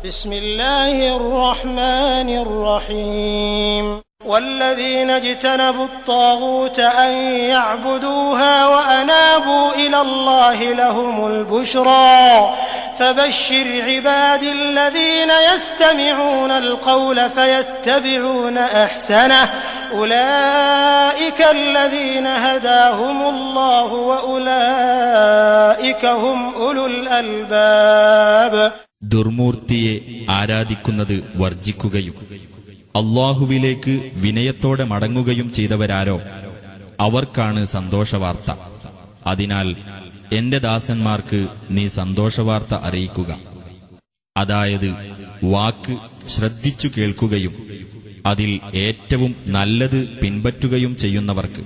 بسم الله الرحمن الرحيم والذين اجتنبوا الطاغوت أن يعبدوها وأنابوا إلى الله لهم البشرى فبشر عبادي الذين يستمعون القول فيتبعون أحسنه أولئك الذين هداهم الله وأولئك هم أولو الألباب. ദുർമൂർത്തിയെ ആരാധിക്കുന്നത് വർജിക്കുകയും അല്ലാഹുവിലേക്ക് വിനയത്തോടെ മടങ്ങുകയും ചെയ്തവരാരോ അവർക്കാണ് സന്തോഷവാർത്ത. അതിനാൽ എന്റെ ദാസന്മാർക്ക് നീ സന്തോഷവാർത്ത അറിയിക്കുക. അതായത് വാക്ക് ശ്രദ്ധിച്ചു കേൾക്കുകയും അതിൽ ഏറ്റവും നല്ലത് പിൻപറ്റുകയും ചെയ്യുന്നവർക്ക്.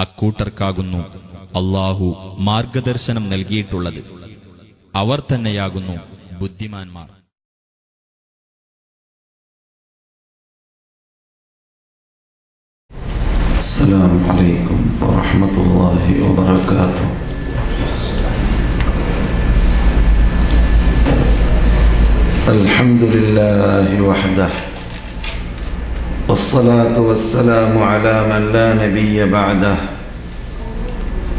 അക്കൂട്ടർക്കാകുന്നു അല്ലാഹു മാർഗദർശനം നൽകിയിട്ടുള്ളത്. അവർ തന്നെയാകുന്നു ബുദ്ധിമാന്മാർ. അസ്സലാമു അലൈക്കും വറഹ്മത്തുള്ളാഹി വബറകാതുഹു. അൽഹംദുലില്ലാഹി വഹ്ദഹു വസ്സലാത്തു വസ്സലാമു അലാ മൻ ലാ നബിയ്യ ബഅദഹു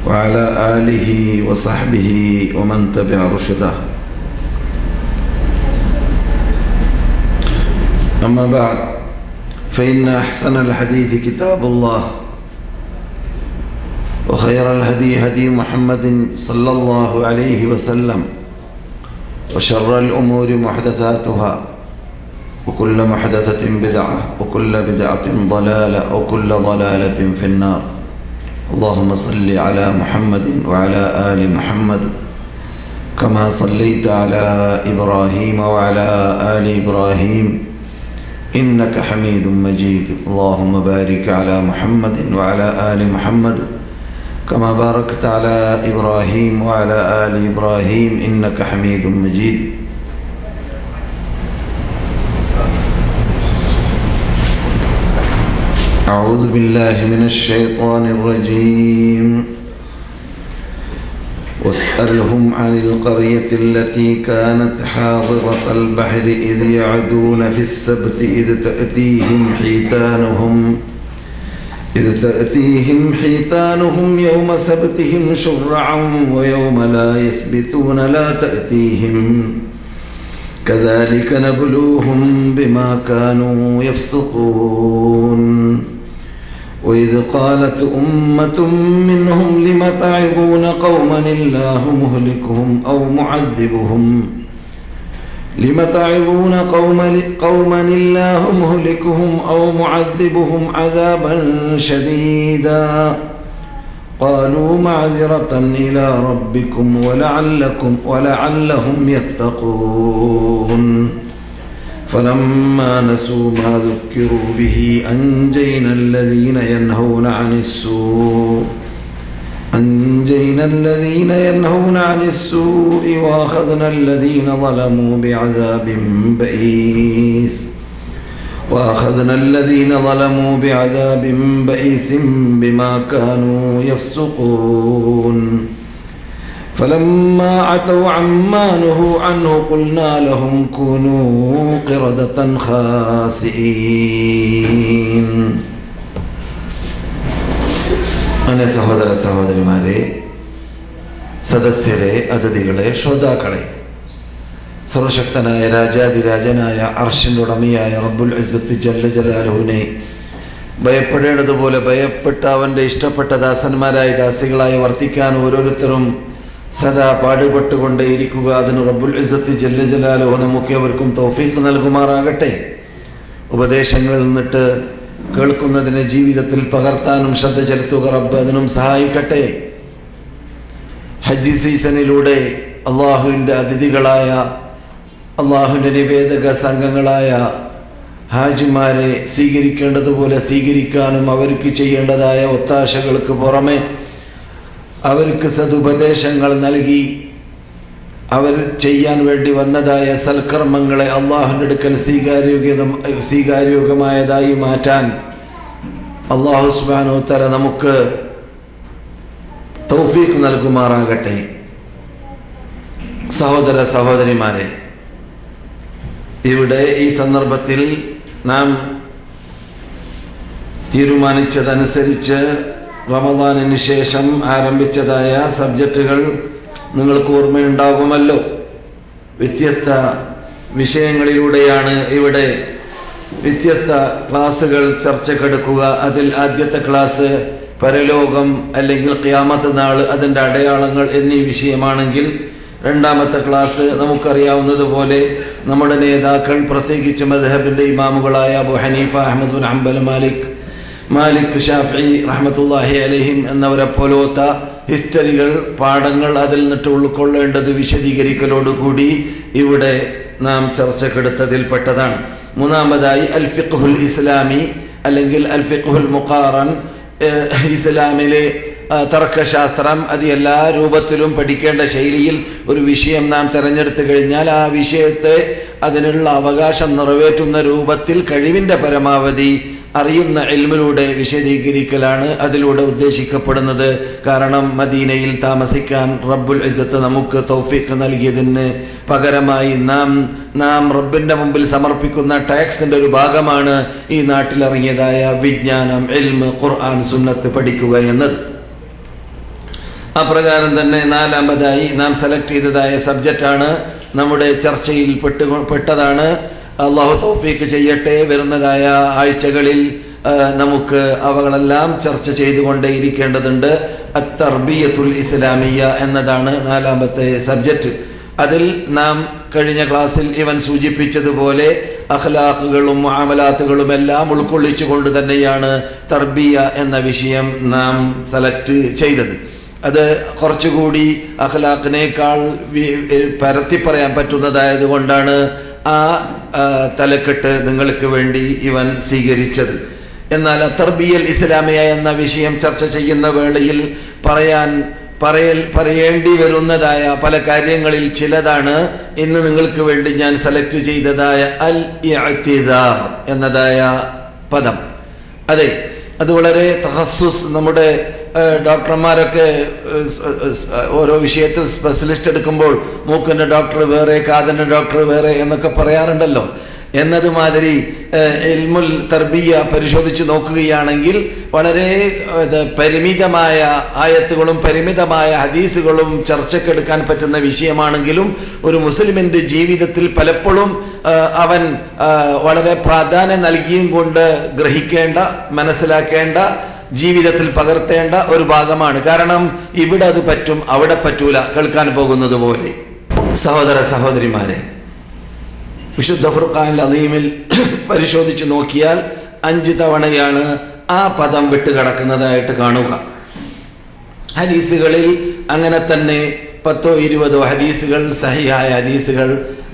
വഅലാ ആലിഹി വസഹ്ബിഹി വമൻ തബിഅ റുശ്ദഹു. അമ്മാ ബഅദ് فإن أحسن الحديث كتاب الله وخير الهدي هدي محمد صلى الله عليه وسلم وشر الأمور محدثاتها وكل محدثة بدعة وكل بدعة ضلالة وكل ضلالة في النار. اللهم صل على محمد وعلى آل محمد كما صليت على إبراهيم وعلى آل إبراهيم إنك حميد مجيد. اللهم بارك على محمد وعلى آل محمد كما باركت على إبراهيم وعلى آل إبراهيم إنك حميد مجيد. أعوذ بالله من الشيطان الرجيم. واسألهم عن القرية التي كانت حاضرة البحر إذ يعدون في السبت إذ تأتيهم حيتانهم يوم سبتهم شرعا ويوم لا يسبتون لا تأتيهم كذلك نبلوهم بما كانوا يفسقون. وإذ قالت أمة منهم لم تعظون قوما الله مهلكهم أو معذبهم أو معذبهم عذابا شديدا قالوا معذرة إلى ربكم ولعلهم يتقون. فلما نسوا ما ذكروا به أنجينا الذين ينهون عن السوء وأخذنا الذين ظلموا بعذاب بئيس بما كانوا يفسقون. فلما عتوا عما نهوا عنه قلنا لهم كونوا قردة خاسئين. അനെ സഹോദര സഹോദരിമാരെ, സദസ്യരെ, അതിഥികളെ, ശ്രോതാക്കളെ, സർവശക്തനായ രാജാതിരാജനായ അർശിന്റെ ഉടമയായ റബ്ബുൽ ഇസ്സത്ത് ജല്ല ജലാലുഹുവിനെ ഭയപ്പെടേണ്ടതുപോലെ ഭയപ്പെട്ട അവന്റെ ഇഷ്ടപ്പെട്ട ദാസന്മാരായ ദാസികളായി വർത്തിക്കാൻ ഓരോരുത്തരും സദാ പാടുപെട്ടുകൊണ്ടേയിരിക്കുക. അതിന് റബ്ബുൽ ഇസ്സത്ത് ജല്ല ജലാലുഹു നമുക്കേവർക്കും തൗഫീഖ് നൽകുമാറാകട്ടെ. ഉപദേശങ്ങളിൽ നിന്നിട്ട് കേൾക്കുന്നതിനെ ജീവിതത്തിൽ പകർത്താനും ശ്രദ്ധ ചെലുത്തുക റബ്ബ് അതിനും സഹായിക്കട്ടെ. ഹജ്ജ് സീസണിലൂടെ അള്ളാഹുവിൻ്റെ അതിഥികളായ, അള്ളാഹുവിൻ്റെ നിവേദക സംഘങ്ങളായ ഹാജിമാരെ സ്വീകരിക്കേണ്ടതുപോലെ സ്വീകരിക്കാനും അവർക്ക് ചെയ്യേണ്ടതായ ഒത്താശകൾക്ക് പുറമെ അവർക്ക് സതുപദേശങ്ങൾ നൽകി അവർ ചെയ്യാൻ വേണ്ടി വന്നതായ സൽക്കർമ്മങ്ങളെ അള്ളാഹുവിൻ്റെ അടുക്കൽ സ്വീകാര്യോഗ്യമായതായി മാറ്റാൻ അള്ളാഹു സുബ്ഹാനഹു വ തആല നമുക്ക് തൗഫീഖ് നൽകുമാറാകട്ടെ. സഹോദര സഹോദരിമാരെ, ഇവിടെ ഈ സന്ദർഭത്തിൽ നാം തീരുമാനിച്ചതനുസരിച്ച് റമദാനിന് ശേഷം ആരംഭിച്ചതായ സബ്ജക്റ്റുകൾ നിങ്ങൾക്ക് ഓർമ്മയുണ്ടാകുമല്ലോ. വ്യത്യസ്ത വിഷയങ്ങളിലൂടെയാണ് ഇവിടെ വ്യത്യസ്ത ക്ലാസുകൾ ചർച്ചക്കെടുക്കുക. അതിൽ ആദ്യത്തെ ക്ലാസ് പരലോകം അല്ലെങ്കിൽ ഖിയാമത്ത് നാൾ, അതിൻ്റെ അടയാളങ്ങൾ എന്നീ വിഷയമാണെങ്കിൽ, രണ്ടാമത്തെ ക്ലാസ് നമുക്കറിയാവുന്നതുപോലെ നമ്മുടെ നേതാക്കൾ, പ്രത്യേകിച്ച് മദ്ഹബിൻ്റെ ഇമാമുകളായ Abu Hanifa, Ahmad bin Hanbal, Malik, Shafi റഹ്മത്തുള്ളാഹി അലൈഹിം എന്നവരെ പോലത്തെ ഹിസ്റ്ററികൾ, പാഠങ്ങൾ അതിൽ നിന്നിട്ട് ഉൾക്കൊള്ളേണ്ടത് വിശദീകരിക്കലോടുകൂടി ഇവിടെ നാം ചർച്ചക്കെടുത്തതിൽപ്പെട്ടതാണ്. മൂന്നാമതായി അൽ ഫിഖ്ഹുൽ ഇസ്ലാമി അല്ലെങ്കിൽ അൽ ഫിഖ്ഹുൽ മുഖാറൻ, ഇസ്ലാമിലെ തർക്കശാസ്ത്രം. അത് എല്ലാ രൂപത്തിലും പഠിക്കേണ്ട ശൈലിയിൽ ഒരു വിഷയം നാം തിരഞ്ഞെടുത്തു കഴിഞ്ഞാൽ ആ വിഷയത്തെ അതിനുള്ള അവകാശം നിറവേറ്റുന്ന രൂപത്തിൽ കഴിവിൻ്റെ പരമാവധി അറിയുന്ന ഇൽമിലൂടെ വിശദീകരിക്കലാണ് അതിലൂടെ ഉദ്ദേശിക്കപ്പെടുന്നത്. കാരണം മദീനയിൽ താമസിക്കാൻ റബ്ബുൽ ഇസ്സത്ത് നമുക്ക് തൗഫീഖ് നൽകിയതിന് പകരമായി നാം റബ്ബിൻ്റെ മുമ്പിൽ സമർപ്പിക്കുന്ന ടാക്സിൻ്റെ ഒരു ഭാഗമാണ് ഈ നാട്ടിലിറങ്ങിയതായ വിജ്ഞാനം, ഇൽമ്, ഖുർആൻ, സുന്നത്ത് പഠിക്കുക എന്നത്. അപ്രകാരം തന്നെ നാലാമതായി നാം സെലക്ട് ചെയ്തതായ സബ്ജക്റ്റാണ് നമ്മുടെ ചർച്ചയിൽ പെട്ടതാണ്. അള്ളാഹു തൗഫീഖ് ചെയ്യട്ടെ. വരുന്നതായ ആഴ്ചകളിൽ നമുക്ക് അവകളെല്ലാം ചർച്ച ചെയ്തുകൊണ്ടേയിരിക്കേണ്ടതുണ്ട്. അത്തർബിയത്തുൽ ഇസ്ലാമിയ എന്നതാണ് നാലാമത്തെ സബ്ജക്റ്റ്. അതിൽ നാം കഴിഞ്ഞ ക്ലാസ്സിൽ ഇവൻ സൂചിപ്പിച്ചതുപോലെ അഖ്ലാഖുകളും മുആമലാത്തുകളും എല്ലാം ഉൾക്കൊള്ളിച്ചുകൊണ്ട് തന്നെയാണ് തർബിയ എന്ന വിഷയം നാം സെലക്ട് ചെയ്തത്. അത് കുറച്ചുകൂടി അഖ്ലാഖിനേക്കാൾ പരത്തി പറയാൻ പറ്റുന്നതായത് കൊണ്ടാണ് ആ തലക്കെട്ട് നിങ്ങൾക്ക് വേണ്ടി ഇവൻ സ്വീകരിച്ചത്. എന്നാൽ തർബിയൽ ഇസ്ലാമിയ എന്ന വിഷയം ചർച്ച ചെയ്യുന്ന വേളയിൽ പറയേണ്ടി വരുന്നതായ പല കാര്യങ്ങളിൽ ചിലതാണ് ഇന്ന് നിങ്ങൾക്ക് വേണ്ടി ഞാൻ സെലക്ട് ചെയ്തതായ അൽ ഇഅ്തിദാർ എന്നതായ പദം. അതെ, അത് വളരെ തഖസ്സുസ്, നമ്മുടെ ഡോക്ടർമാരൊക്കെ ഓരോ വിഷയത്തിൽ സ്പെഷ്യലിസ്റ്റ് എടുക്കുമ്പോൾ മൂക്കിൻ്റെ ഡോക്ടർ വേറെ, കാതിൻ്റെ ഡോക്ടർ വേറെ എന്നൊക്കെ പറയാറുണ്ടല്ലോ. എന്നതുമാതിരി ഇൽമുൽ തർബിയ പരിശോധിച്ച് നോക്കുകയാണെങ്കിൽ വളരെ പരിമിതമായ ആയത്തുകളും പരിമിതമായ ഹദീസുകളും ചർച്ചക്കെടുക്കാൻ പറ്റുന്ന വിഷയമാണെങ്കിലും ഒരു മുസ്ലിമിൻ്റെ ജീവിതത്തിൽ പലപ്പോഴും അവൻ വളരെ പ്രാധാന്യം നൽകിയും കൊണ്ട് ഗ്രഹിക്കേണ്ട, മനസ്സിലാക്കേണ്ട, ജീവിതത്തിൽ പകർത്തേണ്ട ഒരു ഭാഗമാണ്. കാരണം ഇവിടെ അത് പറ്റും, അവിടെ പറ്റൂല, കേൾക്കാൻ പോകുന്നത് പോലെ. സഹോദര സഹോദരിമാരെ, വിശുദ്ധ ഫുർഖാനുൽ അദീമിൽ പരിശോധിച്ച് നോക്കിയാൽ 5 തവണയാണ് ആ പദം വിട്ടുകിടക്കുന്നതായിട്ട് കാണുക. ഹദീസുകളിൽ അങ്ങനെ തന്നെ 10-20 ഹദീസുകൾ, സഹിഹായ ഹദീസുകൾ,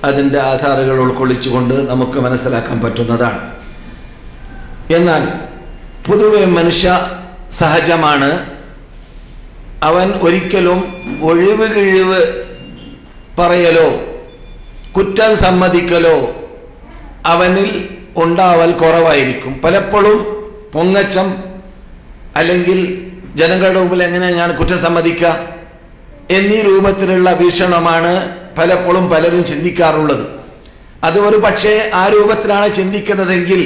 അതിൻ്റെ ആധാറുകൾ ഉൾക്കൊള്ളിച്ചുകൊണ്ട് നമുക്ക് മനസ്സിലാക്കാൻ പറ്റുന്നതാണ്. എന്നാൽ പൊതുവെ മനുഷ്യ സഹജമാണ്, അവൻ ഒരിക്കലും ഒഴിവ് കിഴിവ് പറയലോ കുറ്റം സമ്മതിക്കലോ അവനിൽ ഉണ്ടാവൽ കുറവായിരിക്കും. പലപ്പോഴും പൊങ്ങച്ചം അല്ലെങ്കിൽ ജനങ്ങളുടെ മുമ്പിൽ എങ്ങനെ ഞാൻ കുറ്റം സമ്മതിക്കുക എന്നീ രൂപത്തിലുള്ള വീക്ഷണമാണ് പലപ്പോഴും പലരും ചിന്തിക്കാറുള്ളത്. അത് ഒരു പക്ഷേ ആ രൂപത്തിലാണ് ചിന്തിക്കുന്നതെങ്കിൽ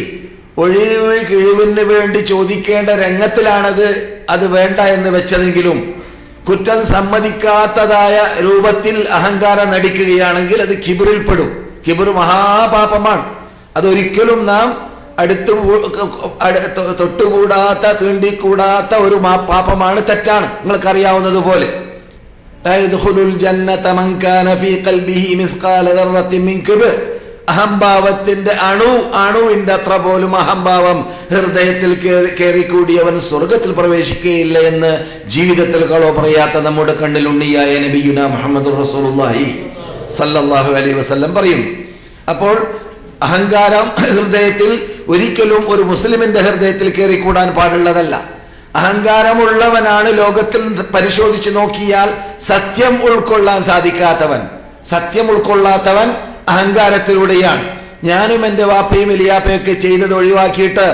ഒഴിവ് കിഴിവിന് വേണ്ടി ചോദിക്കേണ്ട രംഗത്തിലാണത് അത് വേണ്ട എന്ന് വെച്ചതെങ്കിലും കുറ്റം സമ്മതിക്കാത്തതായ രൂപത്തിൽ അഹങ്കാരം നടിക്കുകയാണെങ്കിൽ അത് കിബിറിൽപ്പെടും. കിബിർ മഹാപാപമാണ്. അതൊരിക്കലും നാം തൊട്ടുകൂടാത്ത, തീണ്ടിക്കൂടാത്ത ഒരു പാപമാണ്, തെറ്റാണ്. നിങ്ങൾക്കറിയാവുന്നതുപോലെ അഹംഭാവത്തിന്റെ അണുവിന്റെ അത്ര പോലും അഹംഭാവം ഹൃദയത്തിൽ കയറിക്കൂടിയവൻ സ്വർഗത്തിൽ പ്രവേശിക്കുകയില്ല എന്ന് ജീവിതത്തിൽ കളോ പറയാത്ത നമ്മുടെ കണ്ണിൽ ഉണ്ണിയായ നബിയുനാ മുഹമ്മദ് റസൂലുള്ളാഹി സല്ലല്ലാഹു അലൈഹി വസല്ലം പറയും. അപ്പോൾ അഹങ്കാരം ഹൃദയത്തിൽ ഒരിക്കലും ഒരു മുസ്ലിമിന്റെ ഹൃദയത്തിൽ കയറിക്കൂടാൻ പാടുള്ളതല്ല. അഹങ്കാരമുള്ളവനാണ് ലോകത്തിൽ പരിശോധിച്ച് നോക്കിയാൽ സത്യം ഉൾക്കൊള്ളാൻ സാധിക്കാത്തവൻ. സത്യം ഉൾക്കൊള്ളാത്തവൻ അഹങ്കാരത്തിലൂടെയാണ്. ഞാനും എൻ്റെ വാപ്പയും വലിയാപ്പയൊക്കെ ചെയ്തത് ഒഴിവാക്കിയിട്ട്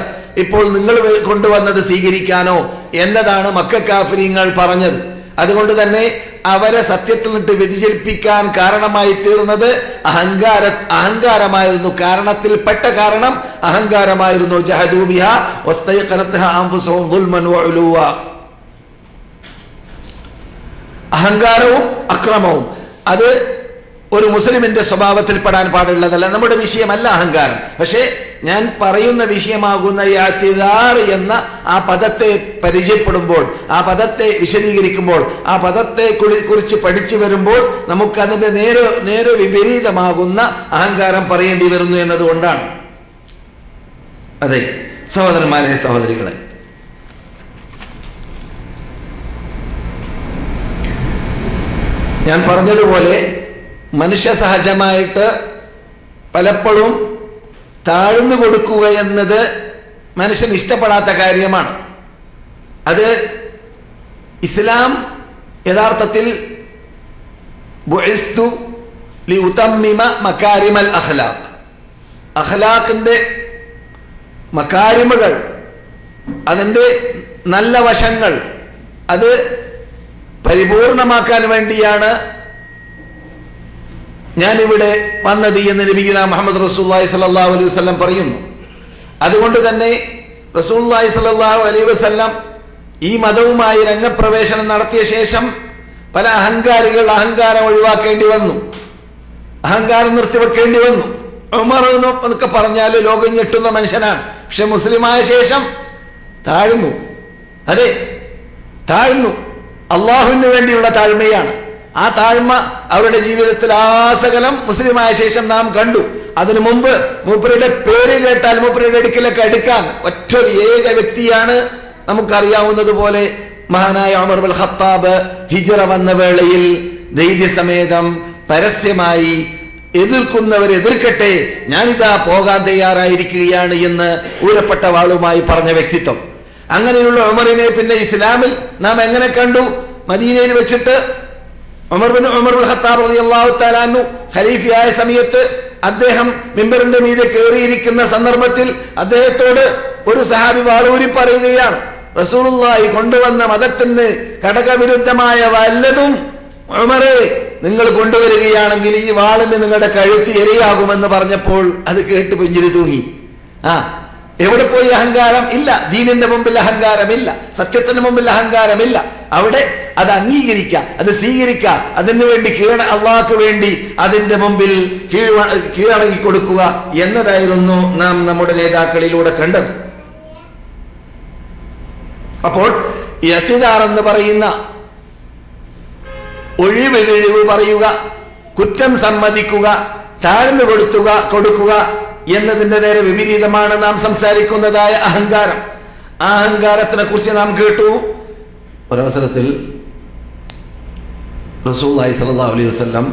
ഇപ്പോൾ നിങ്ങൾ കൊണ്ടുവന്നത് സ്വീകരിക്കാനോ എന്നതാണ് മക്ക കാഫിരീങ്ങൾ പറഞ്ഞത്. അതുകൊണ്ട് തന്നെ അവരെ സത്യത്തിൽ നിന്നിട്ട് വ്യതിചലിപ്പിക്കാൻ കാരണമായി തീർന്നത് അഹങ്കാരമായിരുന്നു. കാരണത്തിൽപ്പെട്ട കാരണം അഹങ്കാരമായിരുന്നു. ജഹദൂ ബിഹാ വസ്തയഖനത്ഹാ അൻഫുസുഹും ദുൽമൻ വഉലുവ. അഹങ്കാരവും അക്രമവും അത് ഒരു മുസ്ലിമിന്റെ സ്വഭാവത്തിൽ പെടാൻ പാടുള്ളതല്ല. നമ്മുടെ വിഷയമല്ല അഹങ്കാരം. പക്ഷേ ഞാൻ പറയുന്ന വിഷയമാകുന്ന ഇഅ്തിദാർ എന്ന ആ പദത്തെ പരിചയപ്പെടുമ്പോൾ, ആ പദത്തെ വിശദീകരിക്കുമ്പോൾ, ആ പദത്തെ കുറിച്ച് പഠിച്ചു വരുമ്പോൾ നമുക്ക് അതിന്റെ നേരെ വിപരീതമാകുന്ന അഹങ്കാരം പറയേണ്ടി വരുന്നു എന്നതുകൊണ്ടാണ്. അതെ സഹോദരന്മാരെ, സഹോദരികളെ, ഞാൻ പറഞ്ഞതുപോലെ മനുഷ്യ സഹജമായിട്ട് പലപ്പോഴും താഴ്ന്നു കൊടുക്കുക എന്നത് മനുഷ്യന് ഇഷ്ടപ്പെടാത്ത കാര്യമാണ്. അത് ഇസ്ലാം യഥാർത്ഥത്തിൽ ബുഇസ്തു ലിഉതമ്മിമ മകാരിമൽ അഖ്ലാഖ്, അഖ്ലാഖിന്റെ മകാരിമുകൾ, അതിൻ്റെ നല്ല വശങ്ങൾ അത് പരിപൂർണമാക്കാൻ വേണ്ടിയാണ് ഞാനിവിടെ വന്നത് എന്ന് നബിയുനാ മുഹമ്മദ് റസൂലുള്ളാഹി സ്വല്ലല്ലാഹു അലൈഹി വസല്ലം പറയുന്നു. അതുകൊണ്ട് തന്നെ റസൂലുള്ളാഹി സ്വല്ലല്ലാഹു അലൈഹി വസല്ലം ഈ മതവുമായി രംഗപ്രവേശനം നടത്തിയ ശേഷം പല അഹങ്കാരികൾ അഹങ്കാരം ഒഴിവാക്കേണ്ടി വന്നു, അഹങ്കാരം നിർത്തിവെക്കേണ്ടി വന്നു. ഉമർ എന്നൊക്കെ പറഞ്ഞാൽ ലോകം ഞെട്ടുന്ന മനുഷ്യനാണ്. പക്ഷെ മുസ്ലിമായ ശേഷം താഴ്ന്നു. അതെ, താഴ്ന്നു. അള്ളാഹുവിന് വേണ്ടിയുള്ള താഴ്മയാണ്. ആ താഴ്മ അവരുടെ ജീവിതത്തിൽ ആസകലം മുസ്ലിമായ ശേഷം നാം കണ്ടു. അതിനു മുമ്പ് മൂപ്പരുടെ പേര് കേട്ടാൽ മൂപ്പരുടെ അടുക്കലൊക്കെ എടുക്കാൻ ഒറ്റൊരു ഏക വ്യക്തിയാണ് നമുക്കറിയാവുന്നതുപോലെ മഹാനായ ഉമർ ഇബ്നുൽ ഖത്താബ്. ഹിജ്റ വന്ന വേളയിൽ ധൈര്യസമേതം പരസ്യമായി എതിർക്കുന്നവർ എതിർക്കട്ടെ, ഞാനിതാ പോകാൻ തയ്യാറായിരിക്കുകയാണ് എന്ന് ഊരപ്പെട്ട വാളുമായി പറഞ്ഞ വ്യക്തിത്വം. അങ്ങനെയുള്ള ഉമറിനെ പിന്നെ ഇസ്ലാമിൽ നാം എങ്ങനെ കണ്ടു? മദീനയിൽ വെച്ചിട്ട് ഉമർ ഇബ്നുൽ ഖത്താബ് റളിയല്ലാഹു തആല അൻഹു ഖലീഫയായ സമയത്ത് അദ്ദേഹം മിമ്പറിന്റെ മീതെ കയറിയിരിക്കുന്ന സന്ദർഭത്തിൽ അദ്ദേഹത്തോട് ഒരു സഹാബി വാളൂരി പറയുകയാണ്, റസൂലുള്ളാഹി കൊണ്ടുവന്ന മതത്തിന് ഘടകവിരുദ്ധമായ വല്ലതും ഉമറേ നിങ്ങൾ കൊണ്ടുവരികയാണെങ്കിൽ ഈ വാളിന് നിങ്ങളുടെ കഴുത്ത് ഇരയാകുമെന്ന് പറഞ്ഞപ്പോൾ അത് കേട്ട് പുഞ്ചിരി തൂങ്ങി. എവിടെ പോയി അഹങ്കാരം? ഇല്ല. ദീനിന്റെ മുമ്പിൽ അഹങ്കാരമില്ല, സത്യത്തിന് മുമ്പിൽ അഹങ്കാരമില്ല. അവിടെ അത് അംഗീകരിക്കുക, അത് സ്വീകരിക്കുക, അതിനു വേണ്ടി അള്ളാഹ്ക്ക് വേണ്ടി അതിന്റെ മുമ്പിൽ കീഴടങ്ങി കൊടുക്കുക എന്നതായിരുന്നു നാം നമ്മുടെ നേതാക്കളിലൂടെ കണ്ടത്. അപ്പോൾ ഇഅ്തിദാർ എന്ന് പറയുന്ന ഒഴിവ് പറയുക, കുറ്റം സമ്മതിക്കുക, താഴ്ന്നു കൊടുക്കുക എന്നതിന്റെ നേരെ വിപരീതമാണ് നാം സംസാരിക്കുന്നതായ അഹങ്കാരം. ആ അഹങ്കാരത്തിനെ കുറിച്ച് നാം കേട്ടു. ഒരവസരത്തിൽ റസൂലുള്ളാഹി സ്വല്ലല്ലാഹു അലൈഹി വസല്ലം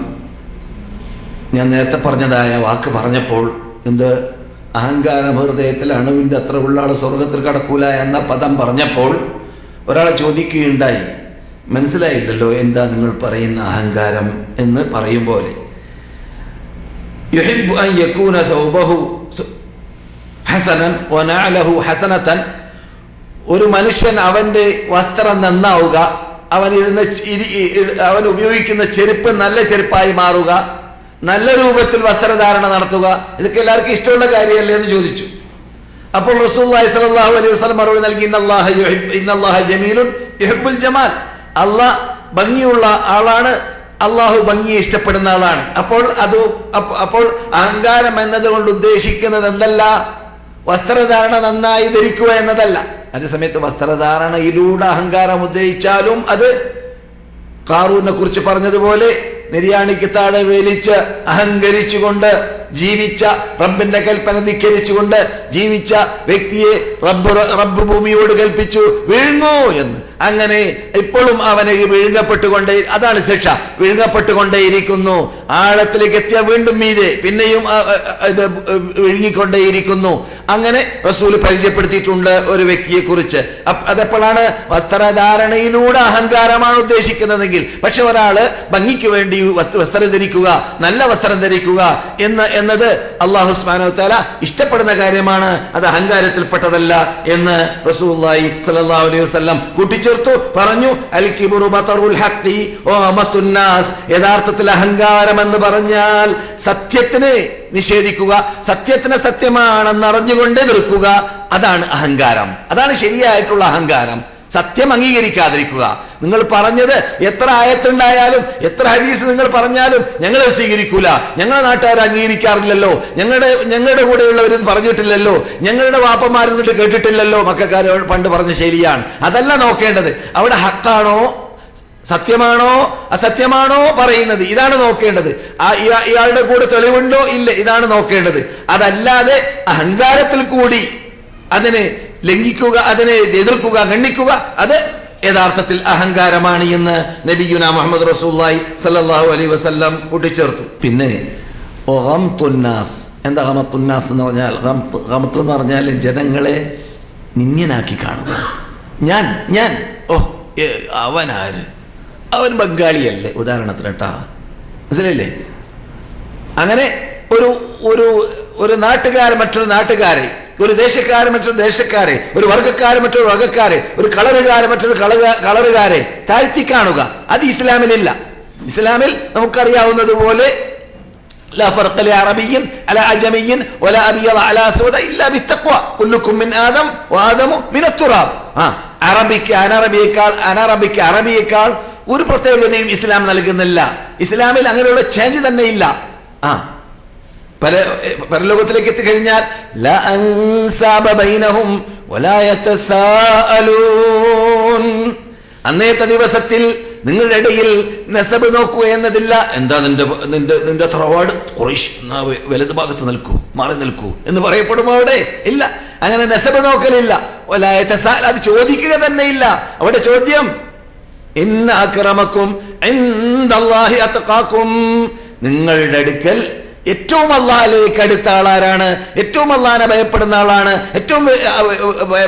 ഞാൻ നേരത്തെ പറഞ്ഞതായ വാക്ക് പറഞ്ഞപ്പോൾ, എന്ത് അഹങ്കാരം ഹൃദയത്തിൽ അണുവിന്റെ അത്ര ഉള്ള ആൾ സ്വർഗത്തിൽ കടക്കൂല എന്ന പദം പറഞ്ഞപ്പോൾ ഒരാൾ ചോദിക്കുകയുണ്ടായി, മനസ്സിലായില്ലല്ലോ എന്താ നിങ്ങൾ പറയുന്ന അഹങ്കാരം എന്ന് പറയും പോലെ. യുഹിബ്ബു അൻ യകൂന തൗബഹു ഹസനൻ വനഅലഹു ഹസനതൻ. ഒരു മനുഷ്യൻ അവന്റെ വസ്ത്രം നന്നാവുക, അവൻ ഉപയോഗിക്കുന്ന ചെരുപ്പ് നല്ല ചെരുപ്പായി മാറുക, നല്ല രൂപത്തിൽ വസ്ത്രധാരണ നടത്തുക, ഇതൊക്കെ എല്ലാവർക്കും ഇഷ്ടമുള്ള കാര്യമല്ലേ എന്ന് ചോദിച്ചു. അപ്പോൾ റസൂലുള്ളാഹി സ്വല്ലല്ലാഹു അലൈഹി വസല്ലം മറുപടി നൽകി, ഇന്നല്ലാഹ ജമീലുൻ യുഹിബ്ബുൽ ജമാൽ. അല്ലാഹ് ഭംഗിയുള്ള ആളാണ്, അള്ളാഹു ഭംഗിയെ ഇഷ്ടപ്പെടുന്ന ആളാണ്. അപ്പോൾ അഹങ്കാരം എന്നതുകൊണ്ട് ഉദ്ദേശിക്കുന്നത് എന്തല്ല? വസ്ത്രധാരണ നന്നായി ധരിക്കുക എന്നതല്ല. അതേസമയത്ത് വസ്ത്രധാരണയിലൂടെ അഹങ്കാരം ഉദ്ദേശിച്ചാലും അത് ഖാറൂനെ കുറിച്ച് പറഞ്ഞതുപോലെ നിര്യാണിക്ക് താഴെ വേലിച്ച് അഹങ്കരിച്ചുകൊണ്ട് ജീവിച്ച, റബ്ബിന്റെ കൽപ്പന ധിക്കരിച്ചുകൊണ്ട് ജീവിച്ച വ്യക്തിയെ റബ്ബ് ഭൂമിയോട് കൽപ്പിച്ചു വിഴുങ്ങൂ എന്ന്. അങ്ങനെ ഇപ്പോഴും അവന് വിഴുങ്ങപ്പെട്ടുകൊണ്ടേ, അതാണ് ശിക്ഷ, വിഴുങ്ങപ്പെട്ടുകൊണ്ടേയിരിക്കുന്നു. ആഴത്തിലേക്ക് എത്തിയ വീണ്ടും മീതെ പിന്നെയും ഇത് വിഴുങ്ങിക്കൊണ്ടേയിരിക്കുന്നു. അങ്ങനെ റസൂൽ പരിചയപ്പെടുത്തിയിട്ടുണ്ട് ഒരു വ്യക്തിയെ കുറിച്ച്. അതെപ്പോഴാണ്? വസ്ത്രധാരണയിലൂടെ അഹങ്കാരമാണ് ഉദ്ദേശിക്കുന്നതെങ്കിൽ. പക്ഷെ ഒരാള് ഭംഗിക്ക് വേണ്ടി വസ്ത്രം ധരിക്കുക, നല്ല വസ്ത്രം ധരിക്കുക എന്നത് അല്ലാഹു സുബ്ഹാനഹു വ തആല ഇഷ്ടപ്പെടുന്ന കാര്യമാണ്, അത് അഹങ്കാരത്തിൽപ്പെട്ടതല്ല എന്ന് റസൂലുള്ളാഹി സ്വല്ലല്ലാഹു അലൈഹി വസല്ലം കൂട്ടിച്ചേർത്തു. കൂട്ടിച്ചേർത്തു, പറഞ്ഞു അൽ കിബ്റു ബതറുൽ ഹഖി വഅമത്തുൻ നാസ്. യഥാർത്ഥത്തിൽ അഹങ്കാരം എന്ന് പറഞ്ഞാൽ സത്യത്തിനെ നിഷേധിക്കുക, സത്യത്തിനെ സത്യമാണെന്ന് അറിഞ്ഞുകൊണ്ട് എതിർക്കുക. അതാണ് അഹങ്കാരം. അതാണ് ശരിയായിട്ടുള്ള അഹങ്കാരം. സത്യം അംഗീകരിക്കാതിരിക്കുക. നിങ്ങൾ പറഞ്ഞത് എത്ര ആയത്തുണ്ടായാലും എത്ര ഹദീസ് നിങ്ങൾ പറഞ്ഞാലും ഞങ്ങൾ സ്വീകരിക്കൂല, ഞങ്ങളുടെ നാട്ടുകാർ അംഗീകരിക്കാറില്ലല്ലോ, ഞങ്ങളുടെ കൂടെയുള്ളവർ പറഞ്ഞിട്ടില്ലല്ലോ, ഞങ്ങളുടെ വാപ്പമാരിന്നിട്ട് കേട്ടിട്ടില്ലല്ലോ, മക്കാർ പണ്ട് പറഞ്ഞ ശരിയാണ്. അതല്ല നോക്കേണ്ടത്. അവിടെ ഹക്കാണോ സത്യമാണോ അസത്യമാണോ പറയുന്നത്, ഇതാണ് നോക്കേണ്ടത്. ഇയാളുടെ കൂടെ തെളിവുണ്ടോ ഇല്ല, ഇതാണ് നോക്കേണ്ടത്. അതല്ലാതെ അഹങ്കാരത്തിൽ കൂടി അതിനെ ലംഘിക്കുക, അതിനെ എതിർക്കുക, ഖണ്ഡിക്കുക, അത് യഥാർത്ഥത്തിൽ അഹങ്കാരമാണ് എന്ന് നബിയുനാ മുഹമ്മദ് റസൂലുള്ളാഹി സ്വല്ലല്ലാഹു അലൈഹി വസല്ലം കൂട്ടിച്ചേർത്തു. പിന്നെ ഗംതുന്നാസ്. എന്താ ഗംതുന്നാസ് എന്ന് പറഞ്ഞാൽ? ഗംത്ത് എന്ന് പറഞ്ഞാൽ ജനങ്ങളെ നിന്ദ്യനാക്കി കാണുക. ഞാൻ അവനാര്, അവൻ ബംഗാളിയല്ലേ, ഉദാഹരണത്തിന് കേട്ടാ, മനസ്സിലല്ലേ? അങ്ങനെ ഒരു നാട്ടുകാരൻ മറ്റൊരു നാട്ടുകാരെ, ഒരു ദേശക്കാരൻ മറ്റൊരു ദേശക്കാരെ, ഒരു വർഗ്ഗക്കാരൻ മറ്റൊരു വർഗ്ഗക്കാരെ, ഒരു കളറുകാരൻ മറ്റൊരു കളറുകാരെ താഴ്ത്തി കാണുക. അത് ഇസ്ലാമിലില്ല. ഇസ്ലാമിൽ നമുക്കറിയാവുന്നതുപോലെ لا فرق لعربي على عجمي ولا أبيض على أسود إلا بالتقوى كلكم من آدم وآدم من التراب. അറബിയേക്കാൾ ഒരു പ്രത്യേകതയും ഇസ്ലാം നൽകുന്നില്ല. ഇസ്ലാമിൽ അങ്ങനെയുള്ള ചേഞ്ച് തന്നെ ഇല്ല. പരലോകത്തിലേക്ക് എത്തിക്കഴിഞ്ഞാൽ ലാ അൻസാബ ബൈനഹും വലാ യതസാഅലൂൻ. അന്നേത്തെ ദിവസത്തിൽ നിങ്ങളുടെ ഇടയിൽ നസബ് നോക്കുക എന്നതില്ല. എന്താ നിന്റെ തറവാട് ഖുറൈശ്, വലത് ഭാഗത്ത് നിൽക്കൂ, മാറി നിൽക്കൂ എന്ന് പറയപ്പെടുമോ? അവിടെ ഇല്ല, അങ്ങനെ നസബ് നോക്കലില്ല. വലാ യതസാഅൽ, അത് ചോദിക്കുക തന്നെ ഇല്ല. അവിടെ ചോദ്യം ഇന്ന അക്രമക്കും ഇൻദല്ലാഹി അത്ഖാക്കും. നിങ്ങളുടെ അടുക്കൽ ഏറ്റവും അള്ളാഹിലേക്ക് അടുത്ത ആളാരാണ്? ഏറ്റവും അള്ളാഹിനെ ഭയപ്പെടുന്ന ആളാണ്. ഏറ്റവും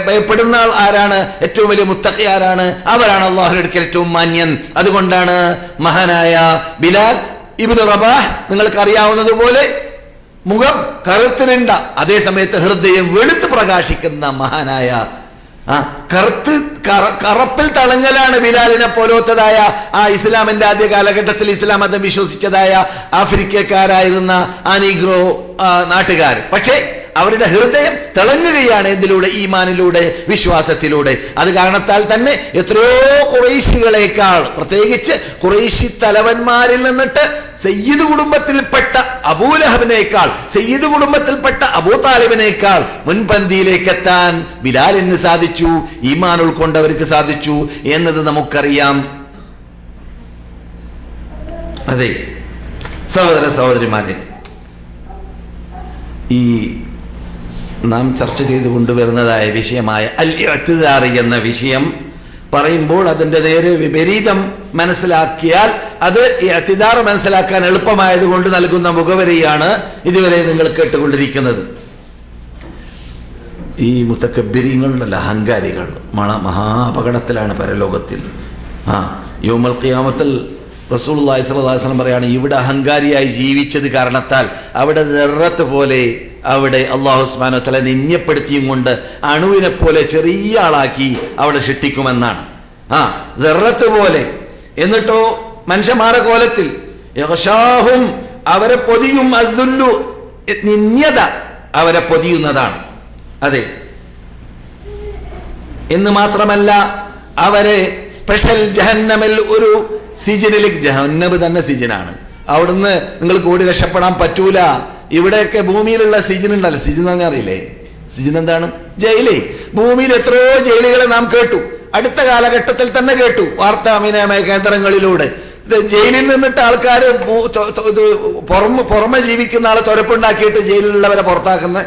ഭയപ്പെടുന്ന ആൾ ആരാണ്? ഏറ്റവും വലിയ മുത്തഖി ആരാണ്? അവരാണ് അള്ളാഹുവിന്റെ അടുക്കൽ ഏറ്റവും മാന്യൻ. അതുകൊണ്ടാണ് മഹാനായ ബിലാൽ ഇബ്നു റബാഹ്, നിങ്ങൾക്ക് അറിയാവുന്നതുപോലെ മുഖം കറുത്തിനുണ്ട, അതേ സമയത്ത് ഹൃദയം വെളുത്ത് പ്രകാശിക്കുന്ന മഹാനായ കറപ്പിൽ തളങ്ങലാണ് ബിലാലിനെ പോലത്തതായ ആ ഇസ്ലാമിന്റെ ആദ്യ കാലഘട്ടത്തിൽ ഇസ്ലാം മതം വിശ്വസിച്ചതായ ആഫ്രിക്കക്കാരായിരുന്ന ആ നീഗ്രോ നാട്ടുകാർ. പക്ഷേ അവരുടെ ഹൃദയം തിളങ്ങുകയാണ്. എന്തിലൂടെ? ഈമാനിലൂടെ, വിശ്വാസത്തിലൂടെ. അത് കാരണത്താൽ തന്നെ എത്രയോ ഖുറൈശികളെക്കാൾ, പ്രത്യേകിച്ച് ഖുറൈശി തലവന്മാരിൽ നിന്നിട്ട് സയ്യിദ് കുടുംബത്തിൽപ്പെട്ട അബൂലഹബിനേക്കാൾ, സയ്യിദ് കുടുംബത്തിൽപ്പെട്ട അബൂ താലിബിനേക്കാൾ മുൻപന്തിയിലേക്ക് എത്താൻ ബിലാലിന് സാധിച്ചു, ഈമാൻ ഉൾക്കൊണ്ടവർക്ക് സാധിച്ചു എന്നത് നമുക്കറിയാം. അതെ സഹോദര സഹോദരിമാരെ, ഈ നാം ചർച്ച ചെയ്തു കൊണ്ടുവരുന്നതായ വിഷയമായ അൽ ഇഅ്തിദാർ എന്ന വിഷയം പറയുമ്പോൾ അതിൻ്റെ നേരെ വിപരീതം മനസ്സിലാക്കിയാൽ അത് ഇഅ്തിദാർ മനസ്സിലാക്കാൻ എളുപ്പമായതുകൊണ്ട് നൽകുന്ന മുഖവരിയാണ് ഇതുവരെ നിങ്ങൾ കേട്ടുകൊണ്ടിരിക്കുന്നത്. ഈ മുതക്കബ്ബിരീങ്ങളുണ്ടല്ലോ, അഹങ്കാരികൾ, മഹാപകടത്തിലാണ് പരലോകത്തിൽ. യൗമുൽ ഖിയാമത്തിൽ റസൂലുള്ളാഹി സ്വല്ലല്ലാഹു അലൈഹി വസല്ലം പറയാണ്, ഇവിടെ അഹങ്കാരിയായി ജീവിച്ചത് കാരണത്താൽ അവിടെ ദർറത്ത് പോലെ അവിടെ അല്ലാഹു സുബ്ഹാനഹു വ തആല നിന്യപ്പെടുത്തിയും കൊണ്ട് അണുവിനെ പോലെ ചെറിയ ആളാക്കി അവിടെ ശിക്ഷിക്കുമെന്നാണ്. ദർറത്ത് പോലെ. എന്നിട്ടോ മനുഷ്യന്മാരുടെ കോലത്തിൽ യഗ്ശാഹും, അവരെ പൊതിയും, അദ്ദുല്ലു, നിന്യത അവരെ പൊതിയുന്നതാണ്. അതെ, എന്ന് മാത്രമല്ല അവരെ സ്പെഷ്യൽ ജഹന്നമിൽ ഒരു സിജനിലേക്ക്, ജഹന്നബ് തന്നെ സിജനാണ്, അവിടുന്ന് നിങ്ങൾക്ക് ഓടി രക്ഷപ്പെടാൻ പറ്റൂല. ഇവിടെയൊക്കെ ഭൂമിയിലുള്ള സിജൻ ഉണ്ടല്ലോ, സിജൻ എന്ന് പറഞ്ഞാൽ അറിയില്ലേ? സിജൻ എന്താണ്? ജയിലേ. ഭൂമിയിൽ എത്രയോ ജയിലുകളെ നാം കേട്ടു, അടുത്ത കാലഘട്ടത്തിൽ തന്നെ കേട്ടു വാർത്താവിനിമയ കേന്ദ്രങ്ങളിലൂടെ. ജയിലിൽ നിന്നിട്ട് ആൾക്കാർ പുറമെ ജീവിക്കുന്ന ആളെ തുരപ്പുണ്ടാക്കിയിട്ട് ജയിലിലുള്ളവരെ പുറത്താക്കുന്ന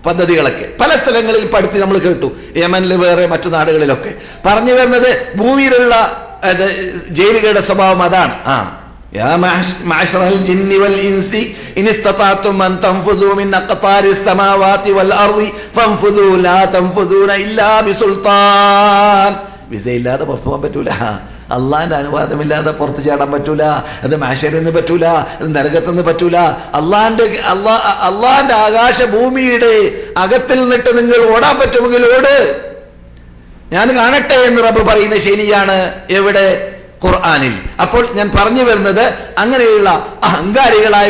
പദ്ധതികളൊക്കെ പല സ്ഥലങ്ങളിൽ പഠിത്തി നമ്മൾ കേട്ടു. യമനിൽ, വേറെ മറ്റു നാടുകളിലൊക്കെ. പറഞ്ഞു വരുന്നത് ഭൂമിയിലുള്ള ജയിലുകളുടെ സ്വഭാവം അതാണ്. യാ മഅ്ശറൽ ജിന്നി വൽ ഇൻസി ഇൻ ഇസ്തതഅതും അൻ തൻഫുദൂ മിൻ അഖ്താരിസ് സമാവാതി വൽ അർളി ഫൻഫുദൂ ലാ തൻഫുദൂന ഇല്ലാ ബിസുൽത്താൻ. വിസയില്ലാതെ പുറത്തു പോകാൻ പറ്റൂല, അള്ളാന്റെ അനുവാദമില്ലാതെ പുറത്ത് ചാടാൻ പറ്റൂല, അത് മഹ്ശറിൽ നിന്ന് പറ്റൂല, അത് നരകത്തുനിന്ന് പറ്റൂല. അള്ളാന്റെ ആകാശ ഭൂമിയുടെ അകത്തിൽ നിന്നിട്ട് നിങ്ങൾ ഓടാൻ പറ്റുമെങ്കിൽ ഓട്. ഞാൻ കാണട്ടെ എന്ന് റബ്ബ് പറയുന്ന ശൈലിയാണ് എവിടെ? ഖുർആനിൽ. അപ്പോൾ ഞാൻ പറഞ്ഞു വരുന്നത്, അങ്ങനെയുള്ള അഹങ്കാരികളായ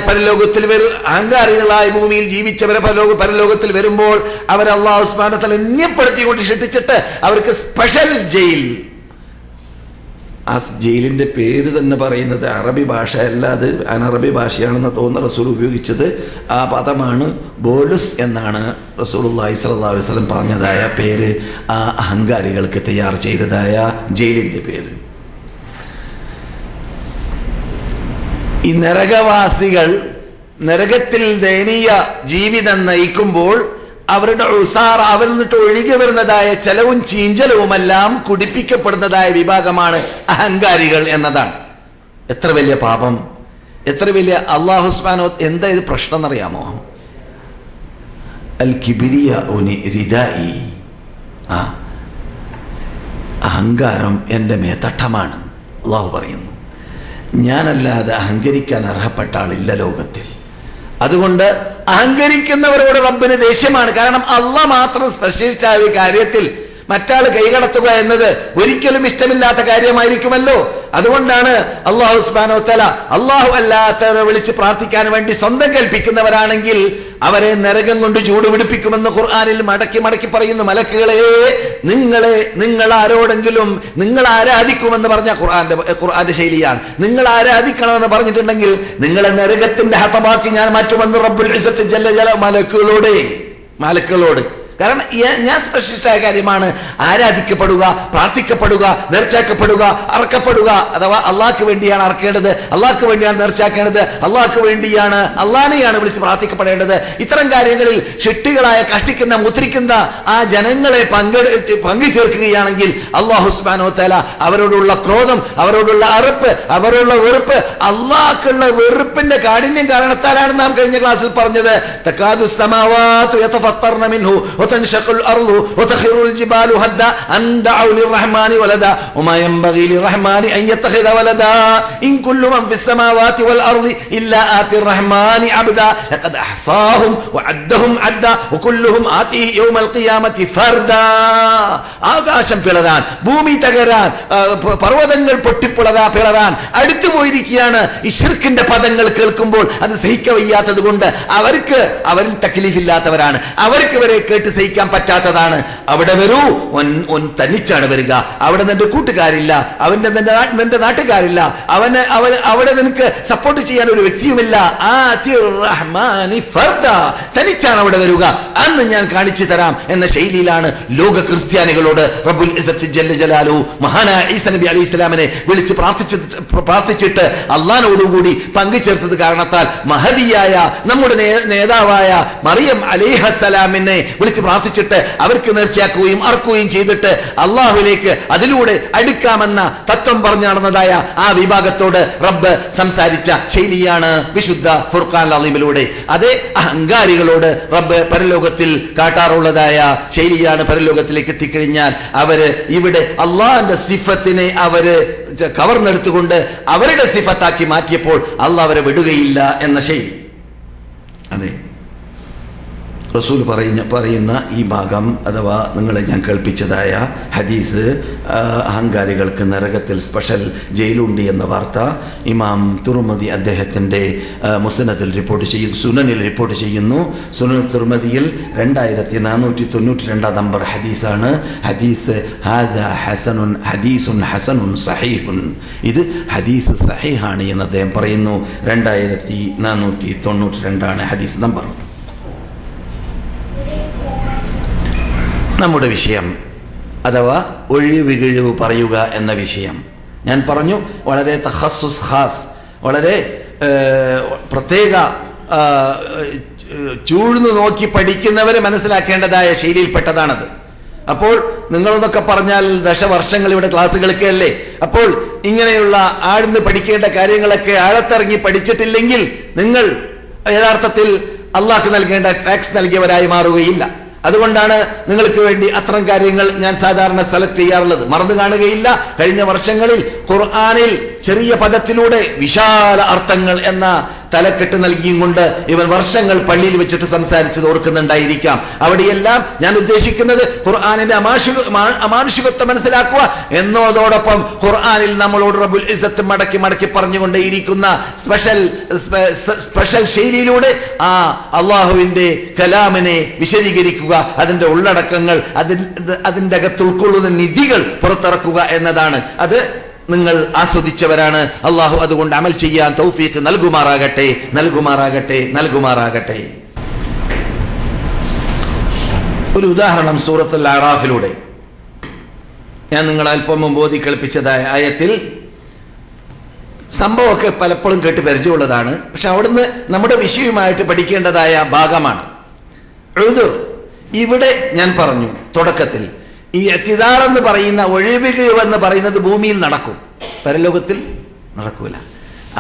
അഹങ്കാരികളായ ഭൂമിയിൽ ജീവിച്ചവരെ പരലോകത്തിൽ വരുമ്പോൾ അവർ അല്ലാഹു സുബ്ഹാനഹു വ തആല നിയപ്പെടുത്തിക്കൊണ്ട് സൃഷ്ടിച്ചിട്ട് അവർക്ക് സ്പെഷ്യൽ ജയിൽ. ആ ജയിലിന്റെ പേര് തന്നെ പറയുന്നത് അറബി ഭാഷ അല്ല, അത് അനറബി ഭാഷയാണെന്ന് തോന്നുന്ന റസൂൽ ഉപയോഗിച്ചത് ആ പദമാണ് ബോലുസ് എന്നാണ് റസൂലുള്ളാഹി സ്വല്ലല്ലാഹു അലൈഹി വസല്ലം പറഞ്ഞതായ പേര്. ആ അഹങ്കാരികൾക്ക് തയ്യാർ ചെയ്തതായ ജയിലിന്റെ പേര്. ഈ നരകവാസികൾ നരകത്തിൽ ദയനീയ ജീവിതം നയിക്കുമ്പോൾ അവരുടെ അവരിൽ നിന്നിട്ട് ഒഴുകി വരുന്നതായ ചെലവും ചീഞ്ചലവുമെല്ലാം കുടിപ്പിക്കപ്പെടുന്നതായ വിഭാഗമാണ് അഹങ്കാരികൾ എന്നതാണ്. എത്ര വലിയ പാപം, എത്ര വലിയ! അല്ലാഹു സുബ്ഹാനഹു എന്താ ഇത് പ്രശ്നം എന്നറിയാമോ? അൽ കിബ്രിയ റിദാഇ, അഹങ്കാരം എൻ്റെ മേത്തട്ടമാണ്. അല്ലാഹു പറയുന്നു, ഞാനല്ലാതെ അഹങ്കരിക്കാൻ അർഹപ്പെട്ട ആളില്ല ലോകത്തിൽ. അതുകൊണ്ട് അഹങ്കരിക്കുന്നവരോട് റബ്ബിന് ദേഷ്യമാണ്. കാരണം അള്ളാഹ് മാത്രം സ്പർശിച്ച കാര്യത്തിൽ മറ്റാൾ കൈകടത്തുക എന്നത് ഒരിക്കലും ഇഷ്ടമില്ലാത്ത കാര്യമായിരിക്കുമല്ലോ. അതുകൊണ്ടാണ് അല്ലാഹു സുബ്ഹാനഹു വ തആല അല്ലാഹു അല്ലാത്തവരെ വിളിച്ച് പ്രാർത്ഥിക്കാൻ വേണ്ടി സ്വന്തം കൽപ്പിക്കുന്നവരാണെങ്കിൽ അവരെ നരകം കൊണ്ട് ചൂടുപിടിപ്പിക്കുമെന്ന് ഖുർആനിൽ മടക്കി മടക്കി പറയുന്നു. മലക്കുകളെ, നിങ്ങൾ ആരോടെങ്കിലും നിങ്ങൾ ആരാധിക്കുമെന്ന് പറഞ്ഞ ഖുർആന്റെ ശൈലിയാണ്. നിങ്ങൾ ആരാധിക്കണമെന്ന് പറഞ്ഞിട്ടുണ്ടെങ്കിൽ നിങ്ങളെ നരകത്തിന്റെ ഹതമാക്കി ഞാൻ മാറ്റുമെന്ന് റബ്ബുൽ ഇസ്സത്ത് ജല്ല ജലാലുഹു മലക്കുകളോട്. കാരണം ഞാൻ സ്പെഷ്യലിസ്റ്റായ കാര്യമാണ് ആരാധിക്കപ്പെടുക, പ്രാർത്ഥിക്കപ്പെടുക, നേർച്ചാക്കപ്പെടുക, അറക്കപ്പെടുക. അഥവാ അള്ളാഹ്ക്ക് വേണ്ടിയാണ് അറക്കേണ്ടത്, അള്ളാഹ്ക്ക് വേണ്ടിയാണ് നേർച്ചാക്കേണ്ടത്, അള്ളാഹ്ക്ക് വേണ്ടിയാണ്, അള്ളാഹിനെയാണ് വിളിച്ച് പ്രാർത്ഥിക്കപ്പെടേണ്ടത്. ഇത്തരം കാര്യങ്ങളിൽ ഷിട്ടികളായ കഷ്ടിക്കുന്ന മുദ്രിക്കുന്ന ആ ജനങ്ങളെ പങ്കുചേർക്കുകയാണെങ്കിൽ അല്ലാഹു സുബ്ഹാനഹു വ തആല അവരോടുള്ള ക്രോധം, അവരോടുള്ള അവരോടുള്ള വെറുപ്പ്, അള്ളാഹ്ക്കുള്ള വെറുപ്പിന്റെ കാഠിന്യം കാരണത്താലാണ് നാം കഴിഞ്ഞ ക്ലാസ്സിൽ പറഞ്ഞത് തകാദു സമാവാതു യതഫത്തർന മിൻഹു وتنشق الأرض وتخر الجبال هدا أن دعوا للرحمن ولدا وما ينبغي للرحمن أن يتخذ ولدا إن كل من في السماوات والأرض إلا آتي الرحمن عبدا لقد أحصاهم وعدهم عدا وكلهم آتيه يوم القيامة فردا. ആകാശം പിളരാൻ, ഭൂമി തകരാൻ, പർവ്വതങ്ങൾ പൊട്ടിപ്പിളരാൻ അടുത്തു പോയിരിക്കുകയാണ്. ഈ ശിർക്കിന്റെ പദങ്ങൾ കേൾക്കുമ്പോൾ അത് സഹിക്കവയ്യാത്തത് കൊണ്ട് അവരിൽ തക്ലീഫില്ലാത്തവരാണ്, അവർക്ക് വരെ കേട്ട് സഹിക്കാൻ പറ്റാത്തതാണ്. അവിടെ വരൂ, തനിച്ചാണ് വരിക. അവിടെ നിന്റെ കൂട്ടുകാരില്ല, നിന്റെ നാട്ടുകാരില്ല, അവിടെ നിനക്ക് സപ്പോർട്ട് ചെയ്യാൻ ഒരു വ്യക്തിയുമില്ല. തനിച്ചാണ് അവിടെ വരിക. അന്ന് ഞാൻ കാണിച്ചു തരാം എന്ന ശൈലിയിലാണ് ലോക ക്രിസ്ത്യാനികളോട് റബ്ബുൽ ഇസ്സത്ത് ജല്ല ജലാലുഹു മഹാനായ ഈസാ നബി അലൈഹി സ്വലാമിനെ വിളിച്ച് പ്രാർത്ഥിച്ചിട്ട് അള്ളാഹിനോടുകൂടി പങ്കുചേർത്തത് കാരണത്താൽ മഹദിയായ നമ്മുടെ നേതാവായ മറിയം അലൈഹിസ്സലാമിനെ വിളിച്ച് പ്രാർത്ഥിച്ചിട്ട് അവർക്ക് നേർച്ചയാക്കുകയും അർക്കുകയും ചെയ്തിട്ട് അള്ളാഹുവിലേക്ക് അതിലൂടെ അടുക്കാമെന്ന തത്വം പറഞ്ഞു നടന്നതായ ആ വിഭാഗത്തോട് റബ്ബ് സംസാരിച്ച ശൈലിയാണ് വിശുദ്ധ ഫുർഖാൻ അളീമിലൂടെ. അതേ അഹങ്കാരികളോട് റബ്ബ് പരലോകത്തിൽ കാട്ടാറുള്ളതായ ശൈലിയാണ്. പരലോകത്തിലേക്ക് എത്തിക്കഴിഞ്ഞാൽ അവര് ഇവിടെ അള്ളാഹിന്റെ സിഫത്തിനെ അവര് കവർന്നെടുത്തുകൊണ്ട് അവരുടെ സിഫത്താക്കി മാറ്റിയപ്പോൾ അള്ളാഹ് അവരെ വിടുകയില്ല എന്ന ശൈലി. അതെ, റസൂൽ പറയുന്ന ഈ ഭാഗം അഥവാ നിങ്ങളെ ഞാൻ കേൾപ്പിച്ചതായ ഹദീസ്, അഹങ്കാരികൾക്ക് നരകത്തിൽ സ്പെഷ്യൽ ജയിലുണ്ട് എന്ന വാർത്ത ഇമാം തുർമുദി അദ്ദേഹത്തിൻ്റെ മുസ്നദിൽ റിപ്പോർട്ട് ചെയ്യുന്നു, സുനനിൽ റിപ്പോർട്ട് ചെയ്യുന്നു. സുനൻ തുർമുദിയിൽ 2492 നമ്പർ ഹദീസാണ്. ഹദീസ് ഹദീസുൻ ഹസനുൻ സഹീഹുൻ, ഇത് ഹദീസ് സഹീഹാണ് എന്ന് അദ്ദേഹം പറയുന്നു. 2492 ഹദീസ് നമ്പർ. നമ്മുടെ വിഷയം അഥവാ ഒഴിവികിഴിവ് പറയുക എന്ന വിഷയം ഞാൻ പറഞ്ഞു. വളരെ തഖസ്സുസ് ഖാസ്, വളരെ പ്രത്യേക ചൂഴ്ന്നു നോക്കി പഠിക്കുന്നവരെ മനസ്സിലാക്കേണ്ടതായ ശൈലിയിൽപ്പെട്ടതാണത്. അപ്പോൾ നിങ്ങളെന്നൊക്കെ പറഞ്ഞാൽ ദശവർഷങ്ങൾ ഇവിടെ ക്ലാസ് കേൾക്കുകയല്ലേ. അപ്പോൾ ഇങ്ങനെയുള്ള ആഴ്ന്ന് പഠിക്കേണ്ട കാര്യങ്ങളൊക്കെ ആഴത്തിറങ്ങി പഠിച്ചിട്ടില്ലെങ്കിൽ നിങ്ങൾ യഥാർത്ഥത്തിൽ അള്ളാഹ്ക്ക് നൽകേണ്ട ടാക്സ് നൽകിയവരായി മാറുകയില്ല. അതുകൊണ്ടാണ് നിങ്ങൾക്ക് വേണ്ടി അത്തരം കാര്യങ്ങൾ ഞാൻ സാധാരണ സെലക്ട് ചെയ്യാറുള്ളത്. മറന്നു കാണുകയില്ല. കഴിഞ്ഞ വർഷങ്ങളിൽ ഖുർആനിൽ ചെറിയ പദത്തിലൂടെ വിശാല അർത്ഥങ്ങൾ എന്ന തലക്കെട്ട് നൽകിയും കൊണ്ട് ഇവൻ വർഷങ്ങൾ പള്ളിയിൽ വെച്ചിട്ട് സംസാരിച്ചത് ഓർക്കുന്നുണ്ടായിരിക്കാം. അവിടെയെല്ലാം ഞാൻ ഉദ്ദേശിക്കുന്നത് ഖുർആനിന്റെ അമാനുഷികത്വം മനസ്സിലാക്കുക എന്നതോടൊപ്പം ഖുർആനിൽ നമ്മളോട് റബ്ബുൽ ഇസ്സത്ത് മടക്കി മടക്കി പറഞ്ഞുകൊണ്ടേയിരിക്കുന്ന സ്പെഷ്യൽ ശൈലിയിലൂടെ ആ അള്ളാഹുവിന്റെ കലാമിനെ വിശദീകരിക്കുക, അതിന്റെ ഉള്ളടക്കങ്ങൾ, അതിന്റെ അകത്ത് ഉൾക്കൊള്ളുന്ന നിധികൾ പുറത്തിറക്കുക എന്നതാണ്. അത് നിങ്ങൾ ആസ്വദിച്ചവരാണ്. അള്ളാഹു അതുകൊണ്ട് അമൽ ചെയ്യാൻ തൗഫീഖ് നൽകുമാറാകട്ടെ, നൽകുമാറാകട്ടെ, നൽകുമാറാകട്ടെ. ഒരു ഉദാഹരണം സൂറത്തുൽ അറാഫിലൂടെ ഞാൻ നിങ്ങൾ അല്പം മുമ്പ് ഓതി കേൾപ്പിച്ചതായ ആയത്തിൽ സംഭവമൊക്കെ പലപ്പോഴും കേട്ട് പരിചയമുള്ളതാണ്. പക്ഷെ അവിടുന്ന് നമ്മുടെ വിഷയവുമായിട്ട് പഠിക്കേണ്ടതായ ഭാഗമാണ്. ഇവിടെ ഞാൻ പറഞ്ഞു തുടക്കത്തിൽ, ഈ ഇഅ്തിദാർ എന്ന് പറയുന്ന ഒഴിവുകഴിവെന്ന് പറയുന്നത് ഭൂമിയിൽ നടക്കും, പരലോകത്തിൽ നടക്കൂല.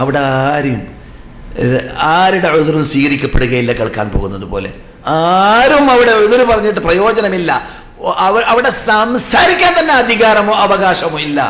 അവിടെ ആരുടെ ഉദ്റും സ്വീകരിക്കപ്പെടുകയില്ല. കേൾക്കാൻ പോകുന്നത് പോലെ ആരും അവിടെ ഉദ്റ് പറഞ്ഞിട്ട് പ്രയോജനമില്ല. അവിടെ സംസാരിക്കാൻ തന്നെ അധികാരമോ അവകാശമോ ഇല്ല.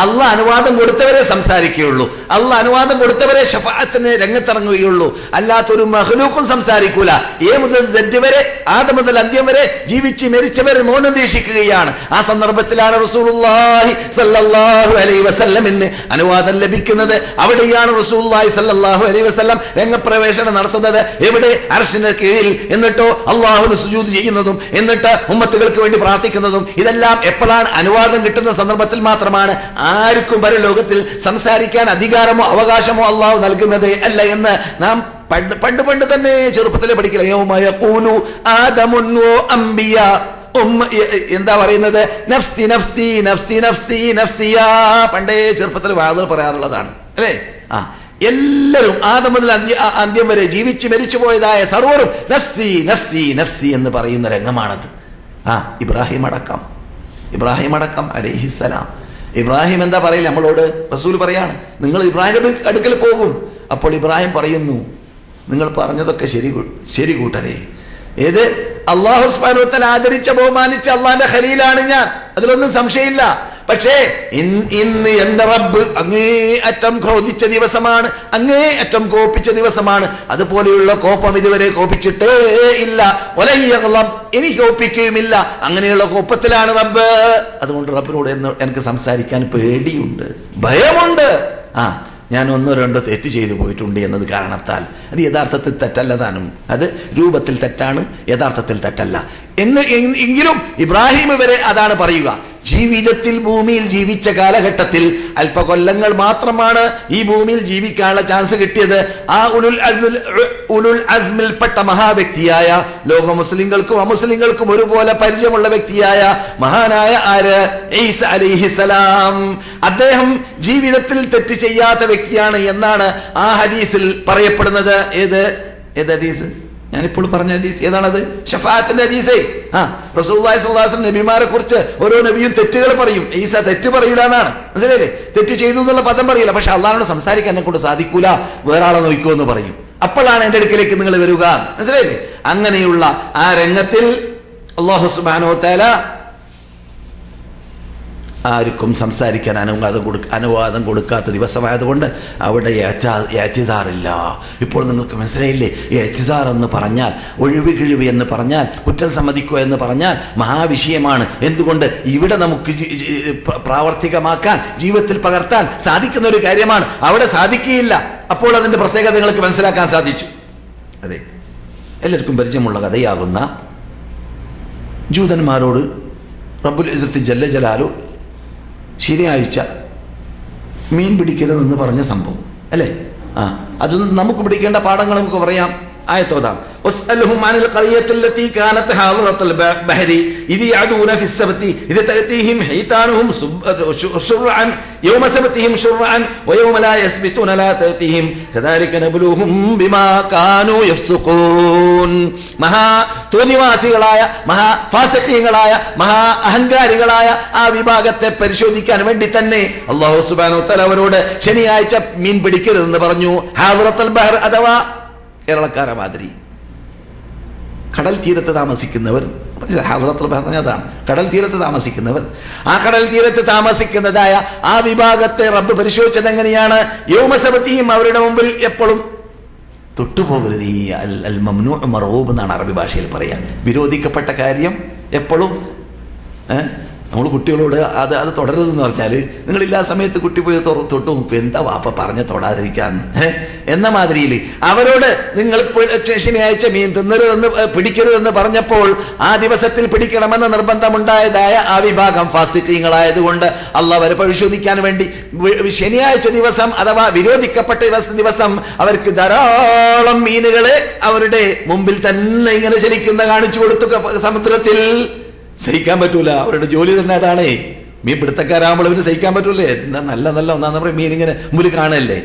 അള്ളാഹ് അനുവാദം കൊടുത്തവരെ സംസാരിക്കുകയുള്ളൂ. അള്ളാഹ് അനുവാദം കൊടുത്തവരെ ശഫാഅത്തിന് രംഗത്തിറങ്ങുകയുള്ളൂ. അല്ലാത്തൊരു മഖ്ലൂഖും സംസാരിക്കൂല. എ മുതൽ സെഡ് വരെ, ആദം മുതൽ അന്ത്യം വരെ ജീവിച്ച് മരിച്ചവർ മൗനം ദേശിക്കുകയാണ്. ആ സന്ദർഭത്തിലാണ് റസൂലുള്ളാഹി സ്വല്ലല്ലാഹു അലൈഹി വസല്ലമിന് അനുവാദം ലഭിക്കുന്നത്. അവിടെയാണ് റസൂലുള്ളാഹി സ്വല്ലല്ലാഹു അലൈഹി വസല്ലം രംഗപ്രവേശനം നടത്തുന്നത്. എവിടെ? അർശിന്റെ കീഴിൽ. എന്നിട്ടോ അള്ളാഹുവിന് സുജൂദ് ചെയ്യുന്നതും എന്നിട്ട് ഉമ്മത്തുകൾക്ക് വേണ്ടി പ്രാർത്ഥിക്കുന്നതും. ഇതെല്ലാം എപ്പോഴാണ്? അനുവാദം കിട്ടുന്ന സന്ദർഭത്തിൽ മാത്രമാണ്. ആർക്കും പരലോകത്തിൽ സംസാരിക്കാൻ അധികാരമോ അവകാശമോ അള്ളാഹു നൽകുന്നത് അല്ല എന്ന് നാം പണ്ട് തന്നെ ചെറുപ്പത്തിലെ പഠിക്കില്ല. എന്താ പറയുന്നത്? നഫ്സി നഫ്സി നഫ്സി നഫ്സി നഫ്സിയാ. പണ്ടേ ചെറുപ്പത്തിൽ വാദങ്ങൾ പറയാറുള്ളതാണ് അല്ലേ? എല്ലാവരും ആദം മുതൽ അന്ത്യം വരെ ജീവിച്ച് മരിച്ചു പോയതായ സർവ്വരും നഫ്സി നഫ്സി നഫ്സി എന്ന് പറയുന്ന രംഗമാണത്. ഇബ്രാഹിം അടക്കം അലൈഹിസ്സലാം. ഇബ്രാഹിം എന്താ പറയില്ല നമ്മളോട്? റസൂൽ പറയാണ്, നിങ്ങൾ ഇബ്രാഹിമിന്റെ അടുക്കൽ പോകും. അപ്പോൾ ഇബ്രാഹിം പറയുന്നു, നിങ്ങൾ പറഞ്ഞതൊക്കെ ശരി കൂട്ടരേ. ഏത്? അല്ലാഹു സുബ്ഹാനഹു വ തആല ആദരിച്ച ബഹുമാനിച്ച അള്ളാന്റെ ഖലീലാണ് ഞാൻ, അതിലൊന്നും സംശയമില്ല. പക്ഷേ ഇന്ന് എന്റെ റബ്ബ് അങ്ങേയറ്റം ക്രോധിച്ച ദിവസമാണ്, അങ്ങേയറ്റം കോപിച്ച ദിവസമാണ്. അതുപോലെയുള്ള കോപം ഇതുവരെ കോപിച്ചിട്ടേ ഇല്ല. ഇനി കോപിക്കുകയുമില്ല. അങ്ങനെയുള്ള കോപത്തിലാണ് റബ്ബ്. അതുകൊണ്ട് റബ്ബിനോട് എനിക്ക് സംസാരിക്കാൻ പേടിയുണ്ട്, ഭയമുണ്ട്. ഞാൻ ഒന്നോ രണ്ടോ തെറ്റ് ചെയ്തു പോയിട്ടുണ്ട് എന്നത് കാരണത്താൽ. അത് യഥാർത്ഥത്തിൽ തെറ്റല്ല താനും, അത് രൂപത്തിൽ തെറ്റാണ്, യഥാർത്ഥത്തിൽ തെറ്റല്ല എങ്കിലും ഇബ്രാഹിം വരെ അതാണ് പറയുക. ജീവിതത്തിൽ ഭൂമിയിൽ ജീവിച്ച കാലഘട്ടത്തിൽ അല്പ കൊല്ലങ്ങൾ മാത്രമാണ് ഈ ഭൂമിയിൽ ജീവിക്കാനുള്ള ചാൻസ് കിട്ടിയത്. ആ ഉലുൽ അസ്മിൽപ്പെട്ട മഹാവ്യക്തിയായ, ലോക മുസ്ലിങ്ങൾക്കും അമുസ്ലിങ്ങൾക്കും ഒരുപോലെ പരിചയമുള്ള വ്യക്തിയായ മഹാനായ ആര്? ഈസ അലൈഹിസ്സലാം. അദ്ദേഹം ജീവിതത്തിൽ തെറ്റ് ചെയ്യാത്ത വ്യക്തിയാണ് എന്നാണ് ആ ഹദീസിൽ പറയപ്പെടുന്നത്. ഏത് ഹദീസ്? ഞാനിപ്പോൾ പറഞ്ഞ ഹദീസ് ഏതാണത്? ഷഫാഅത്തിന്റെ ഹദീസേ. റസൂലുള്ളാഹി സ്വല്ലല്ലാഹു അലൈഹി വസല്ലം നബിമാരെ കുറിച്ച് ഓരോ നബിയും തെറ്റുകൾ പറയും. ഈസ തെറ്റ് പറയൂല എന്നാണ്, മനസ്സിലായില്ലേ? തെറ്റ് ചെയ്തു എന്നുള്ള പദം പറയില്ല. പക്ഷെ അള്ളാഹിനോട് സംസാരിക്കാൻ എന്നെ കൊണ്ട് സാധിക്കൂല, വേറെ ആളെ നോക്കൂ എന്ന് പറയും. അപ്പോഴാണ് എന്റെ അടുക്കിലേക്ക് നിങ്ങൾ വരിക, മനസ്സിലായില്ലേ? അങ്ങനെയുള്ള ആ രംഗത്തിൽ അല്ലാഹു സുബ്ഹാനഹു വ തആല ആർക്കും സംസാരിക്കാൻ അനുവാദം കൊടുക്കാത്ത ദിവസമായതുകൊണ്ട് അവിടെ ഇഅ്തിദാറില്ല. ഇപ്പോൾ നിങ്ങൾക്ക് മനസ്സിലായില്ലേ? ഇഅ്തിദാർ എന്ന് പറഞ്ഞാൽ, ഒഴിവുകിഴിവ് എന്ന് പറഞ്ഞാൽ, കുറ്റം സമ്മതിക്കുക എന്ന് പറഞ്ഞാൽ മഹാവിഷയമാണ്. എന്തുകൊണ്ട്? ഇവിടെ നമുക്ക് പ്രാവർത്തികമാക്കാൻ, ജീവിതത്തിൽ പകർത്താൻ സാധിക്കുന്ന ഒരു കാര്യമാണ്. അവിടെ സാധിക്കുകയില്ല. അപ്പോൾ അതിന്റെ പ്രത്യേകത നിങ്ങൾക്ക് മനസ്സിലാക്കാൻ സാധിച്ചു. അതെ, എല്ലാവർക്കും പരിചയമുള്ള കഥയാകുന്ന ജൂതന്മാരോട് റബ്ബുൽ ഇസ്സത്ത് ജല്ല ജലാലു ശനിയാഴ്ച മീൻ പിടിക്കരുതെന്ന് പറഞ്ഞ സംഭവം അല്ലേ? അത് നമുക്ക് പിടിക്കേണ്ട പാഠങ്ങൾ നമുക്ക് പറയാം. ആയത്തോതാം. واسألهم عن القرية التي كانت حاضرة البحر إذ يعدون في السبت إذ تأتيهم حيتانهم شرعا يوم سبتهم شرعا ويوم لا يسبتون لا تأتيهم كذلك نبلوهم بما كانوا يفسقون. മഹാ തോന്നിവാസികളായ, മഹാ ഫാസിഖീങ്ങളായ, മഹാ അഹങ്കാരികളായ ആ വിഭാഗത്തെ പരിശോധിക്കാൻ വേണ്ടി തന്നെ അല്ലാഹു സുബ്ഹാനഹു വ തആല അവരോട് ശനിയാഴ്ച മീൻ പിടിക്കരുതെന്ന് പറഞ്ഞു. ഹാദിറത്തുൽ ബഹർ അഥവാ കേരളക്കാരെ മാതിരി കടൽ തീരത്ത് താമസിക്കുന്നവർ. അതാണ് കടൽ തീരത്ത് താമസിക്കുന്നവർ. ആ കടൽ തീരത്ത് താമസിക്കുന്നതായ ആ വിഭാഗത്തെ റബ്ബ് പരിശോധിച്ചത് എങ്ങനെയാണ്? യൗമ സബതിഹിം, അവരുടെ മുമ്പിൽ എപ്പോഴും തൊട്ടുപോകരുത്. ഈ അൽ മംനൂ മർഗൂബ് എന്നാണ് അറബി ഭാഷയിൽ പറയാൻ. വിരോധിക്കപ്പെട്ട കാര്യം എപ്പോഴും നമ്മൾ കുട്ടികളോട് അത് തുടരുതെന്ന് പറഞ്ഞാൽ, നിങ്ങളില്ലാ സമയത്ത് കുട്ടി പോയി തൊട്ട് നോക്കും, എന്താ വാപ്പ പറഞ്ഞ തൊടാതിരിക്കാൻ എന്ന മാതിരിയിൽ അവരോട് നിങ്ങൾ ശനിയാഴ്ച മീൻ തിന്നരുതെന്ന് പിടിക്കരുതെന്ന് പറഞ്ഞപ്പോൾ ആ ദിവസത്തിൽ പിടിക്കണമെന്ന് നിർബന്ധമുണ്ടായതായ ആ വിഭാഗം ഫാസിഖീങ്ങളായതുകൊണ്ട് അള്ളാഹ് അവരെ പരിശോധിക്കാൻ വേണ്ടി ശനിയാഴ്ച ദിവസം അഥവാ വിരോധിക്കപ്പെട്ട ദിവസം അവർക്ക് ധാരാളം മീനുകളെ അവരുടെ മുമ്പിൽ തന്നെ ഇങ്ങനെ ചലിക്കുന്ന കാണിച്ചു കൊടുത്തു. സമുദ്രത്തിൽ സഹിക്കാൻ പറ്റൂല, അവരുടെ ജോലി തന്നെ അതാണേ. മീൻ പിടുത്തക്കാരാകുമ്പോൾ അവന് സഹിക്കാൻ പറ്റൂലേ, എന്താ നല്ല നല്ല ഒന്നാം നമ്മൾ മീൻ ഇങ്ങനെ മുമ്പിൽ കാണല്ലേ.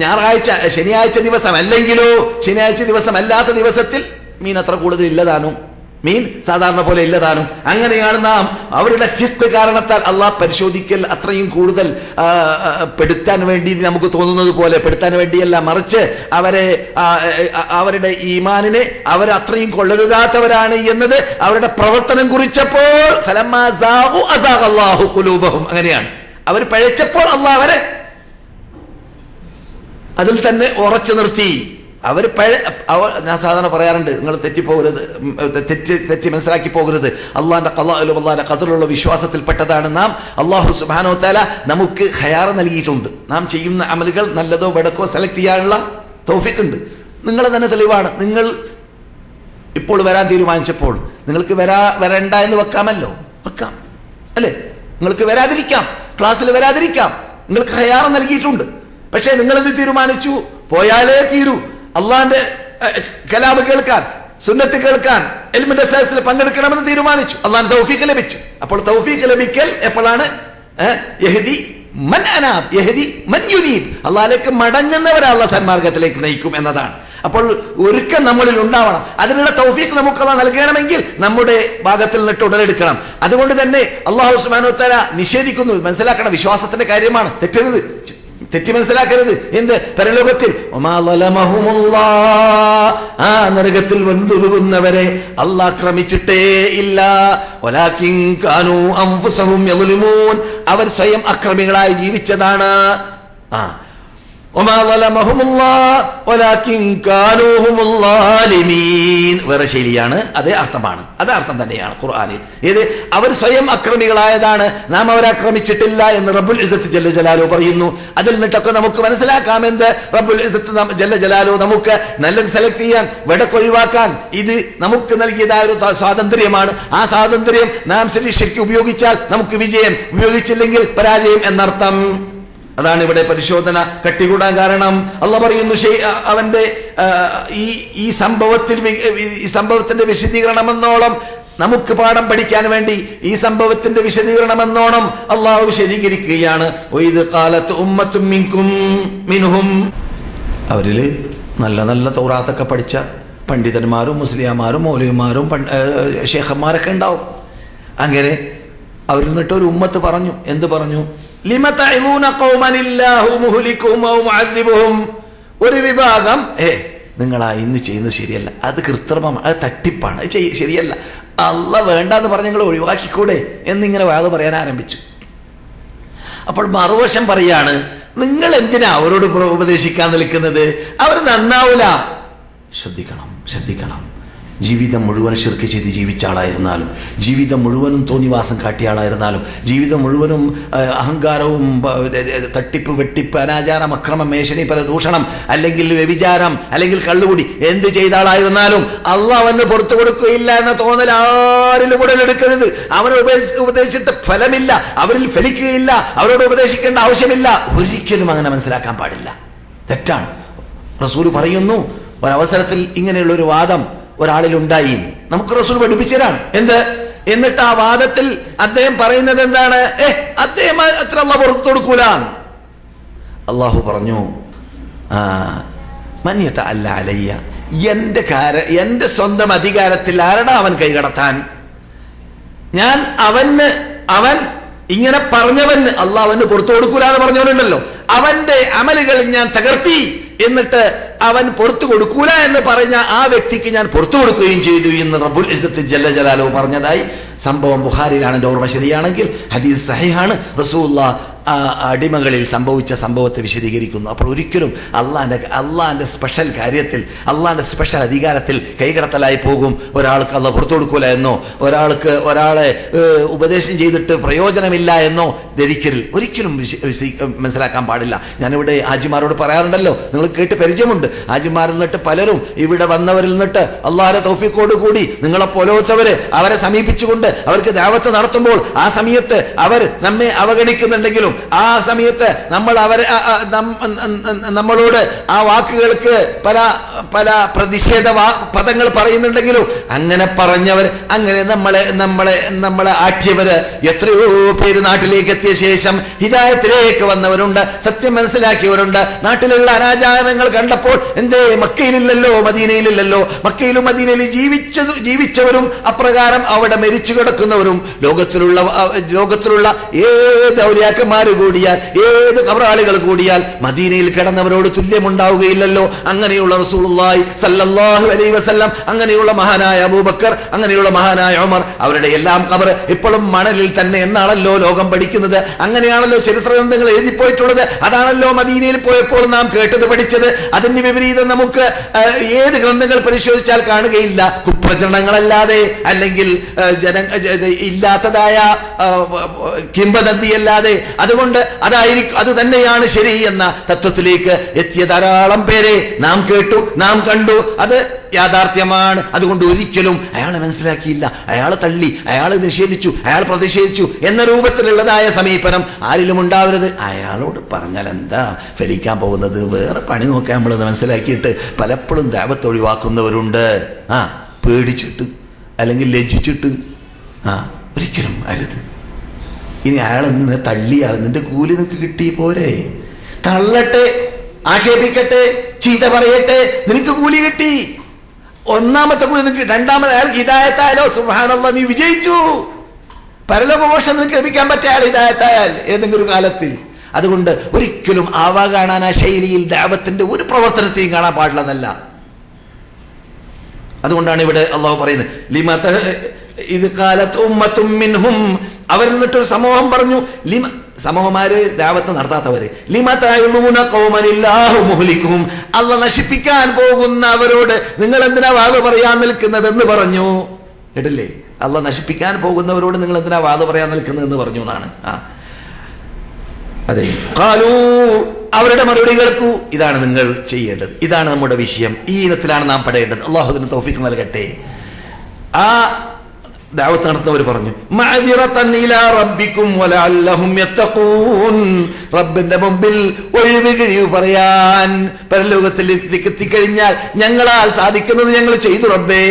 ഞായറാഴ്ച ശനിയാഴ്ച ദിവസം അല്ലെങ്കിലോ ശനിയാഴ്ച ദിവസം അല്ലാത്ത ദിവസത്തിൽ മീൻ അത്ര കൂടുതൽ ഇല്ലതാനും, മീൻ സാധാരണ പോലെ ഇല്ലതാനും. അങ്ങനെയാണ് നാം അവരുടെ ഫിസ്ക് കാരണത്താൽ അള്ളാഹ് പരിശോധിക്കൽ അത്രയും കൂടുതൽ പെടുത്താൻ വേണ്ടി നമുക്ക് തോന്നുന്നത് പോലെ പെടുത്താൻ വേണ്ടിയല്ല, മറിച്ച് അവരുടെ ഈമാനിനെ അവർ അത്രയും കൊള്ളരുതാത്തവരാണ് എന്നത് അവരുടെ പ്രവർത്തനം കുറിച്ചപ്പോൾ അങ്ങനെയാണ്. അവർ പഴച്ചപ്പോൾ അള്ളാഹ് അവരെ അതിൽ തന്നെ ഉറച്ചു നിർത്തി. ഞാൻ സാധാരണ പറയാറുണ്ട്, നിങ്ങൾ തെറ്റിപ്പോകരുത്, തെറ്റി മനസ്സിലാക്കി പോകരുത്. അള്ളാഹിന്റെ ഖളാഇലും അള്ളാഹിന്റെ ഖദറിലുള്ള വിശ്വാസത്തിൽപ്പെട്ടതാണ് നാം. അള്ളാഹു സുബ്ഹാനഹു വ തആല നമുക്ക് ഖയാർ നൽകിയിട്ടുണ്ട്. നാം ചെയ്യുന്ന അമലുകൾ നല്ലതോ വടക്കോ സെലക്ട് ചെയ്യാനുള്ള തൗഫീഖ് ഉണ്ട്. നിങ്ങൾ തന്നെ തെളിവാണ്. നിങ്ങൾ ഇപ്പോൾ വരാൻ തീരുമാനിച്ചപ്പോൾ നിങ്ങൾക്ക് വരണ്ട എന്ന് വെക്കാമല്ലോ, വെക്കാം അല്ലേ? നിങ്ങൾക്ക് വരാതിരിക്കാം, ക്ലാസ്സിൽ വരാതിരിക്കാം, നിങ്ങൾക്ക് ഖയാർ നൽകിയിട്ടുണ്ട്. പക്ഷേ നിങ്ങളെന്ത് തീരുമാനിച്ചു? പോയാലേ തീരൂ. അള്ളാന്റെ കലാമ് കേൾക്കാൻ, സുന്നത്ത് കേൾക്കാൻ, ഇൽമിന്റെ സദസ്സിൽ പങ്കെടുക്കണമെന്ന് തീരുമാനിച്ചു. അള്ളാന്റെ തൗഫീഖ് ലഭിച്ചു. അപ്പോൾ തൗഫീഖ് ലഭിക്കൽ എപ്പോഴാണ്? യഹ്ദി മൻ അനാബ്, യഹ്ദി മൻ യുനീബ്. അള്ളാഹിലേക്ക് മടങ്ങുന്നവരെ അള്ളാഹ് സന്മാർഗത്തിലേക്ക് നയിക്കും എന്നതാണ്. അപ്പോൾ ഒരുക്കം നമ്മളിൽ ഉണ്ടാവണം. അതിനുള്ള തൗഫീഖ് നമുക്ക് അള്ളാഹ് നൽകണമെങ്കിൽ നമ്മുടെ ഭാഗത്തിൽ നിന്നിട്ട് ഉടലെടുക്കണം. അതുകൊണ്ട് തന്നെ അള്ളാഹു സുബ്ഹാനഹു വ തആല നിഷേധിക്കുന്നു. മനസ്സിലാക്കണം, വിശ്വാസത്തിന്റെ കാര്യമാണ്, തെറ്റരുത്, തെറ്റി മനസ്സിലാക്കരുത്. എന്ത്? പരലോകത്തിൽ ആ നരകത്തിൽ വെന്തുരുകുന്നവരെ അള്ളാഹ് ആക്രമിച്ചിട്ടേ ഇല്ല. വലാകിൻ കാനൂ അൻഫുസഹും യദ്ലിമൂൻ, അവർ സ്വയം അക്രമികളായി ജീവിച്ചതാണ്. വേറെ ശൈലിയാണ്, അതേ അർത്ഥമാണ്, അതേ അർത്ഥം തന്നെയാണ് ഖുർആനിൽ. ഏത്? അവർ സ്വയം അക്രമികളായതാണ്, നാം അവരെ ആക്രമിച്ചിട്ടില്ല എന്ന് റബ്ബുൽ ഇസ്സത്ത് ജല്ല ജലാലു പറയുന്നു. അതിൽ നിന്നൊക്കെ നമുക്ക് മനസ്സിലാക്കാം എന്ത്? റബ്ബുൽ ഇസ്സത്ത് ജല്ല ജലാലു നമുക്ക് നല്ലത് സെലക്ട് ചെയ്യാൻ, വെടക്കൊഴിവാക്കാൻ ഇത് നമുക്ക് നൽകിയതായ ഒരു സ്വാതന്ത്ര്യമാണ്. ആ സ്വാതന്ത്ര്യം നാം ശരിക്കും ഉപയോഗിച്ചാൽ നമുക്ക് വിജയം, ഉപയോഗിച്ചില്ലെങ്കിൽ പരാജയം എന്നർത്ഥം. അതാണ് ഇവിടെ പരിശോധന കട്ടികൂടാൻ കാരണം. അള്ളാഹ് പറയുന്നു അവന്റെ ഈ സംഭവത്തിന്റെ വിശദീകരണമെന്നോളം നമുക്ക് പാഠം പഠിക്കാൻ വേണ്ടി ഈ സംഭവത്തിന്റെ വിശദീകരണമെന്നോണം അള്ളാഹു വിശദീകരിക്കുകയാണ്. അവരില് നല്ല നല്ല തൗറാത്തൊക്കെ പഠിച്ച പണ്ഡിതന്മാരും മുസ്ലിയാമാരും മൗലവിമാരും ഷേഖന്മാരൊക്കെ ഉണ്ടാവും. അങ്ങനെ അവരിൽ നിന്നിട്ട് ഒരു ഉമ്മത്ത് പറഞ്ഞു. എന്ത് പറഞ്ഞു? ഒരു വിഭാഗം നിങ്ങളാ ഇന്ന് ചെയ്യുന്നത് ശരിയല്ല, അത് കൃത്രിമമാണ്, അത് തട്ടിപ്പാണ്, അത് ശരിയല്ല, അള്ളാഹ് വേണ്ടാന്ന് പറഞ്ഞ് നിങ്ങൾ ഒഴിവാക്കിക്കൂടെ എന്നിങ്ങനെ വാദ പറയാൻ ആരംഭിച്ചു. അപ്പോൾ മറുവശം പറയാണ്, നിങ്ങൾ എന്തിനാ അവരോട് ഉപദേശിക്കാൻ നിൽക്കുന്നത്? അവർ നന്നാവൂല. ശ്രദ്ധിക്കണം. ജീവിതം മുഴുവൻ ശിർക്ക് ചെയ്ത് ജീവിച്ച ആളായിരുന്നാലും, ജീവിതം മുഴുവനും തോന്നിവാസം കാട്ടിയ ആളായിരുന്നാലും, ജീവിതം മുഴുവനും അഹങ്കാരവും തട്ടിപ്പ് വെട്ടിപ്പ് അനാചാരം അക്രമം മേശനി പരദൂഷണം അല്ലെങ്കിൽ വ്യഭിചാരം അല്ലെങ്കിൽ കള്ളുകുടി എന്ത് ചെയ്ത ആളായിരുന്നാലും അള്ളാഹ് അവന് പുറത്തു കൊടുക്കുകയില്ല എന്ന തോന്നൽ ആരിലും ഉടലെടുക്കരുത്. അവനെ ഉപദേശിച്ചിട്ട് ഫലമില്ല, അവരിൽ ഫലിക്കുകയില്ല, അവരോട് ഉപദേശിക്കേണ്ട ആവശ്യമില്ല. ഒരിക്കലും അങ്ങനെ മനസ്സിലാക്കാൻ പാടില്ല, തെറ്റാണ്. റസൂൽ പറയുന്നു, ഒരവസരത്തിൽ ഇങ്ങനെയുള്ള ഒരു വാദം ഒരാളിലുണ്ടായി, നമുക്ക് റസൂൽ പഠിപ്പിച്ചതാണ്. എന്ത്? എന്നിട്ട് ആ വാദത്തിൽ അദ്ദേഹം പറയുന്നത് എന്താണ്? അദ്ദേഹം അത്ര അള്ളാഹ് പുറത്തു കൊടുക്കൂല. അള്ളാഹു പറഞ്ഞു, മന്യത അല്ല അലയ്യ, എന്റെ സ്വന്തം അധികാരത്തിൽ ആരടാ അവൻ കൈകടത്താൻ? ഞാൻ അവൻ ഇങ്ങനെ പറഞ്ഞവന് അള്ളാഹ് അവന് പുറത്തു കൊടുക്കൂല എന്ന് പറഞ്ഞവനുണ്ടല്ലോ, അവന്റെ അമലുകൾ ഞാൻ തകർത്തി, എന്നിട്ട് അവൻ പുറത്തു കൊടുക്കൂല എന്ന് പറഞ്ഞ ആ വ്യക്തിക്ക് ഞാൻ പുറത്തു കൊടുക്കുകയും ചെയ്തു എന്ന് റബ്ബുൽ ഇസ്സത്ത് ജല്ല ജലാലുഹു പറഞ്ഞതായി സംഭവം ബുഖാരിയിലാണ്. എൻ്റെ ഓർമ്മ ശരിയാണെങ്കിൽ ഹദീസ് സഹീഹാണ്. റസൂലുള്ളാഹി അടിമകളിൽ സംഭവിച്ച സംഭവത്തെ വിശദീകരിക്കുന്നു. അപ്പോൾ ഒരിക്കലും അള്ളാന്റെ സ്പെഷ്യൽ കാര്യത്തിൽ, അള്ളാന്റെ സ്പെഷ്യൽ അധികാരത്തിൽ കൈകടത്തലായി പോകും. ഒരാൾക്ക് അള്ളാഹ് പുറത്തു കൊടുക്കൂല എന്നോ, ഒരാളെ ഉപദേശം ചെയ്തിട്ട് പ്രയോജനമില്ല എന്നോ ധരിക്കരുത്. ഒരിക്കലും മനസ്സിലാക്കാൻ പാടില്ല. ഞാനിവിടെ ഹാജിമാരോട് പറയാറുണ്ടല്ലോ, നിങ്ങൾ കേട്ട് പരിചയമുണ്ട്. ഹാജിമാരിൽ നിന്നിട്ട് പലരും ഇവിടെ വന്നവരിൽ നിന്നിട്ട് അള്ളാഹുവിന്റെ തൗഫീഖോട് കൂടി നിങ്ങളെ പോലത്തവര് അവരെ സമീപിച്ചുകൊണ്ട് അവർക്ക് ദഅവത്ത് നടത്തുമ്പോൾ ആ സമയത്ത് അവർ നമ്മെ അവഗണിക്കുന്നുണ്ടെങ്കിലും ആ സമയത്ത് നമ്മൾ നമ്മളോട് ആ വാക്കുകൾക്ക് പല പ്രതിഷേധ പദങ്ങൾ പറയുന്നുണ്ടെങ്കിലും അങ്ങനെ പറഞ്ഞവർ, അങ്ങനെ നമ്മളെ ആട്ടിയവര് എത്രയോ പേര് നാട്ടിലേക്ക് എത്തിയ ശേഷം ഹിദായത്തിലേക്ക് വന്നവരുണ്ട്, സത്യം മനസ്സിലാക്കിയവരുണ്ട്. നാട്ടിലുള്ള അനാചാരങ്ങൾ കണ്ടപ്പോൾ എന്തേ മക്കയിലില്ലല്ലോ, മദീനയിലില്ലല്ലോ, മക്കയിലും മദീനയിലും ജീവിച്ചവരും അപ്രകാരം അവിടെ മരിച്ചു കിടക്കുന്നവരും ലോകത്തിലുള്ള ഏത് ഔലിയാക്കന്മാര് കൂടിയാൽ, ഏത് ഖബറാളികൾ കൂടിയാൽ മദീനയിൽ കിടന്നവരോട് തുല്യമുണ്ടാവുകയില്ലല്ലോ. അങ്ങനെയുള്ള റസൂലുള്ളാഹി സ്വല്ലല്ലാഹു അലൈഹി വസല്ലം, അങ്ങനെയുള്ള മഹാനായ അബൂബക്കർ, അങ്ങനെയുള്ള മഹാനായ ഉമർ, അവരുടെ എല്ലാം ഖബർ ഇപ്പോഴും മണലിൽ തന്നെ എന്നാണല്ലോ ലോകം പഠിക്കുന്നത്. അങ്ങനെയാണല്ലോ ചരിത്ര ഗ്രന്ഥങ്ങൾ എഴുതിപ്പോയിട്ടുള്ളത്. അതാണല്ലോ മദീനയിൽ പോയപ്പോൾ നാം കേട്ടത് പഠിച്ചത്. അതിന് വിപരീതം നമുക്ക് ഏത് ഗ്രന്ഥങ്ങൾ പരിശോധിച്ചാൽ കാണുകയില്ല. കുപ്രചരണങ്ങളല്ലാതെ, അല്ലെങ്കിൽ ഇല്ലാത്തതായ കിംവദന്തിയല്ലാതെ. അതുകൊണ്ട് അത് തന്നെയാണ് ശരി എന്ന തത്വത്തിലേക്ക് എത്തിയ ധാരാളം പേരെ നാം കേട്ടു, നാം കണ്ടു. അത് യാഥാർത്ഥ്യമാണ്. അതുകൊണ്ട് ഒരിക്കലും അയാളെ മനസ്സിലാക്കിയില്ല, അയാളെ തള്ളി, അയാളെ നിഷേധിച്ചു, അയാൾ പ്രതിഷേധിച്ചു എന്ന രൂപത്തിലുള്ളതായ സമീപനം ആരിലും ഉണ്ടാവരുത്. അയാളോട് പറഞ്ഞാൽ എന്താ ഫലിക്കാൻ പോകുന്നത്? വേറെ പണി നോക്കാൻ നമ്മളത് മനസ്സിലാക്കിയിട്ട് പലപ്പോഴും ദഅവത്ത് ഒഴിവാക്കുന്നവരുണ്ട്. പേടിച്ചിട്ട് അല്ലെങ്കിൽ ലജ്ജിച്ചിട്ട്. ഒരിക്കലും അരുത്. ഇനി അയാൾ നിന്നെ തള്ളിയാൽ നിന്റെ കൂലി നിനക്ക് കിട്ടി പോരെ? തള്ളട്ടെ, ആക്ഷേപിക്കട്ടെ, ചീത്ത പറയട്ടെ, നിനക്ക് കൂലി കിട്ടി. ഒന്നാമത്തെ കൂലി നിനക്ക്. രണ്ടാമത് അയാൾ ഹിദായത്തായാലോ സുബ്ഹാനല്ലാഹ്, നീ വിജയിച്ചു. പരലോകമോക്ഷം നിനക്ക് ലഭിക്കാൻ പറ്റിയ അയാൾ ഹിദായത്തായാൽ ഏതെങ്കിലും കാലത്തിൽ. അതുകൊണ്ട് ഒരിക്കലും ആവാ കാണാൻ ആ ശൈലിയിൽ ദഅവത്തിന്റെ ഒരു പ്രവർത്തനത്തെയും കാണാൻ പാടില്ലെന്നല്ല. അതുകൊണ്ടാണ് ഇവിടെ അള്ളാഹു പറയുന്നത്, ഇത് കാലത്ത് ഉമ്മത്തും മിൻഹും, അവരിൽ നിന്നിട്ടൊരു സമൂഹം പറഞ്ഞു. സമൂഹമാര് ദഅവത്ത് നടത്താത്തവര്. അള്ളാഹു നശിപ്പിക്കാൻ പോകുന്നവരോട് നിങ്ങൾ എന്തിനാ വാദ പറയാൻ നിൽക്കുന്നതെന്ന് പറഞ്ഞു. കേട്ടില്ലേ? അള്ളാഹു നശിപ്പിക്കാൻ പോകുന്നവരോട് നിങ്ങൾ എന്തിനാ വാദ പറയാൻ നിൽക്കുന്നതെന്ന് പറഞ്ഞു എന്നാണ്. അതെ, ഖാലൂ, അവരുടെ മറുപടി കേൾക്കൂ. ഇതാണ് നിങ്ങൾ ചെയ്യേണ്ടത്, ഇതാണ് നമ്മുടെ വിഷയം, ഈ ഇനത്തിലാണ് നാം പെടേണ്ടത്. അള്ളാഹു അതിന് തൗഫീഖ് നൽകട്ടെ. ആ ദഅവത്ത് നടത്തുന്നവർ പറഞ്ഞു, മഅദിറതൻ ഇലാ റബ്ബിക്കും വലഅല്ലഹും യത്തഖൂൻ, റബ്ബിന്റെ മുമ്പിൽ ഒഴിവ് കഴിവ് പറയാൻ. പരലോകത്തിൽ എത്തിക്കഴിഞ്ഞാൽ ഞങ്ങളാൽ സാധിക്കുന്നത് ഞങ്ങൾ ചെയ്തു റബ്ബേ.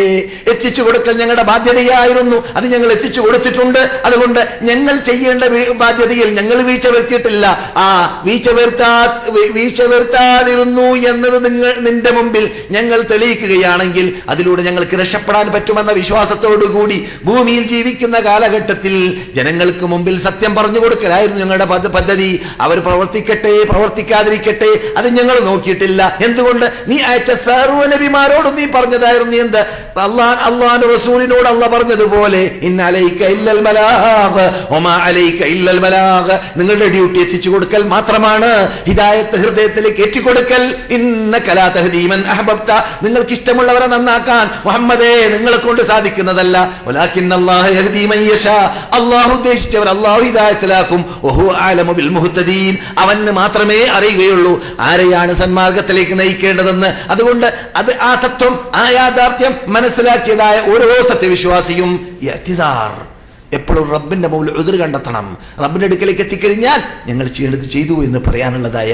എത്തിച്ചു കൊടുക്കൽ ഞങ്ങളുടെ ബാധ്യതയായിരുന്നു, അത് ഞങ്ങൾ എത്തിച്ചു കൊടുത്തിട്ടുണ്ട്. അതുകൊണ്ട് ഞങ്ങൾ ചെയ്യേണ്ട ബാധ്യതയിൽ ഞങ്ങൾ വീഴ്ച വരുത്തിയിട്ടില്ല. വീഴ്ച വരുത്താതിരുന്നു എന്നത് നിന്റെ മുമ്പിൽ ഞങ്ങൾ തെളിയിക്കുകയാണെങ്കിൽ അതിലൂടെ ഞങ്ങൾക്ക് രക്ഷപ്പെടാൻ പറ്റുമെന്ന വിശ്വാസത്തോടു കൂടി ഭൂമിയിൽ ജീവിക്കുന്ന കാലഘട്ടത്തിൽ ജനങ്ങൾക്ക് മുമ്പിൽ സത്യം പറഞ്ഞു കൊടുക്കലായിരുന്നു ഞങ്ങളുടെ പദ്ധതി. അവർ പ്രവർത്തിക്കട്ടെ പ്രവർത്തിക്കാതിരിക്കട്ടെ, അത് ഞങ്ങൾ നോക്കിയിട്ടില്ല. എന്തുകൊണ്ട്? നീ അയച്ച സർവ്വ നബിമാരോടും നീ പറഞ്ഞതായിരുന്നു എന്ത്? അള്ളാഹുവിന്റെ റസൂലിനോട് അള്ളാഹ് പറഞ്ഞതുപോലെ, ഇന്ന അലൈക ഇല്ലൽ ബലാഗ് വമാ അലൈക ഇല്ലൽ ബലാഗ്, നിങ്ങളുടെ ഡ്യൂട്ടി എത്തിച്ചു കൊടുക്കൽ മാത്രമാണ്, ഹിദായത്ത് ഹൃദയത്തിലേക്ക് എത്തിക്കൊടുക്കൽ. ഇന്നക ലാ തഹ്ദീ മൻ അഹ്ബബ്ത, നിങ്ങൾക്ക് ഇഷ്ടമുള്ളവരെ നന്നാക്കാൻ മുഹമ്മദേ നിങ്ങളെ കൊണ്ട് സാധിക്കുന്നതല്ല. വലാകിന്നല്ലാഹു യഹ്ദീ മൻ യശാ, അല്ലാഹു ഉദ്ദേശിച്ചവർ അല്ലാഹു ഹിദായത്തിലാക്കും. വഹുവ അഅലമു ബിൽ മുഹ്തദീൻ, അവന് മാത്രമേ അറിയുകയുള്ളൂ ആരെയാണ് സന്മാർഗത്തിലേക്ക് നയിക്കേണ്ടതെന്ന്. അതുകൊണ്ട് ആ തത്വം, ആ യാഥാർത്ഥ്യം മനസ്സിലാക്കിയതായ ഓരോ സത്യവിശ്വാസിയും ഇഅ്തിസാർ, എപ്പോഴും റബ്ബിന്റെ മുമ്പിൽ ഉദ്ർ കണ്ടെത്തണം. റബ്ബിന്റെ അടുക്കലേക്ക് എത്തിക്കഴിഞ്ഞാൽ ഞങ്ങൾ ചെയ്യേണ്ടത് ചെയ്തു എന്ന് പറയാനുള്ളതായ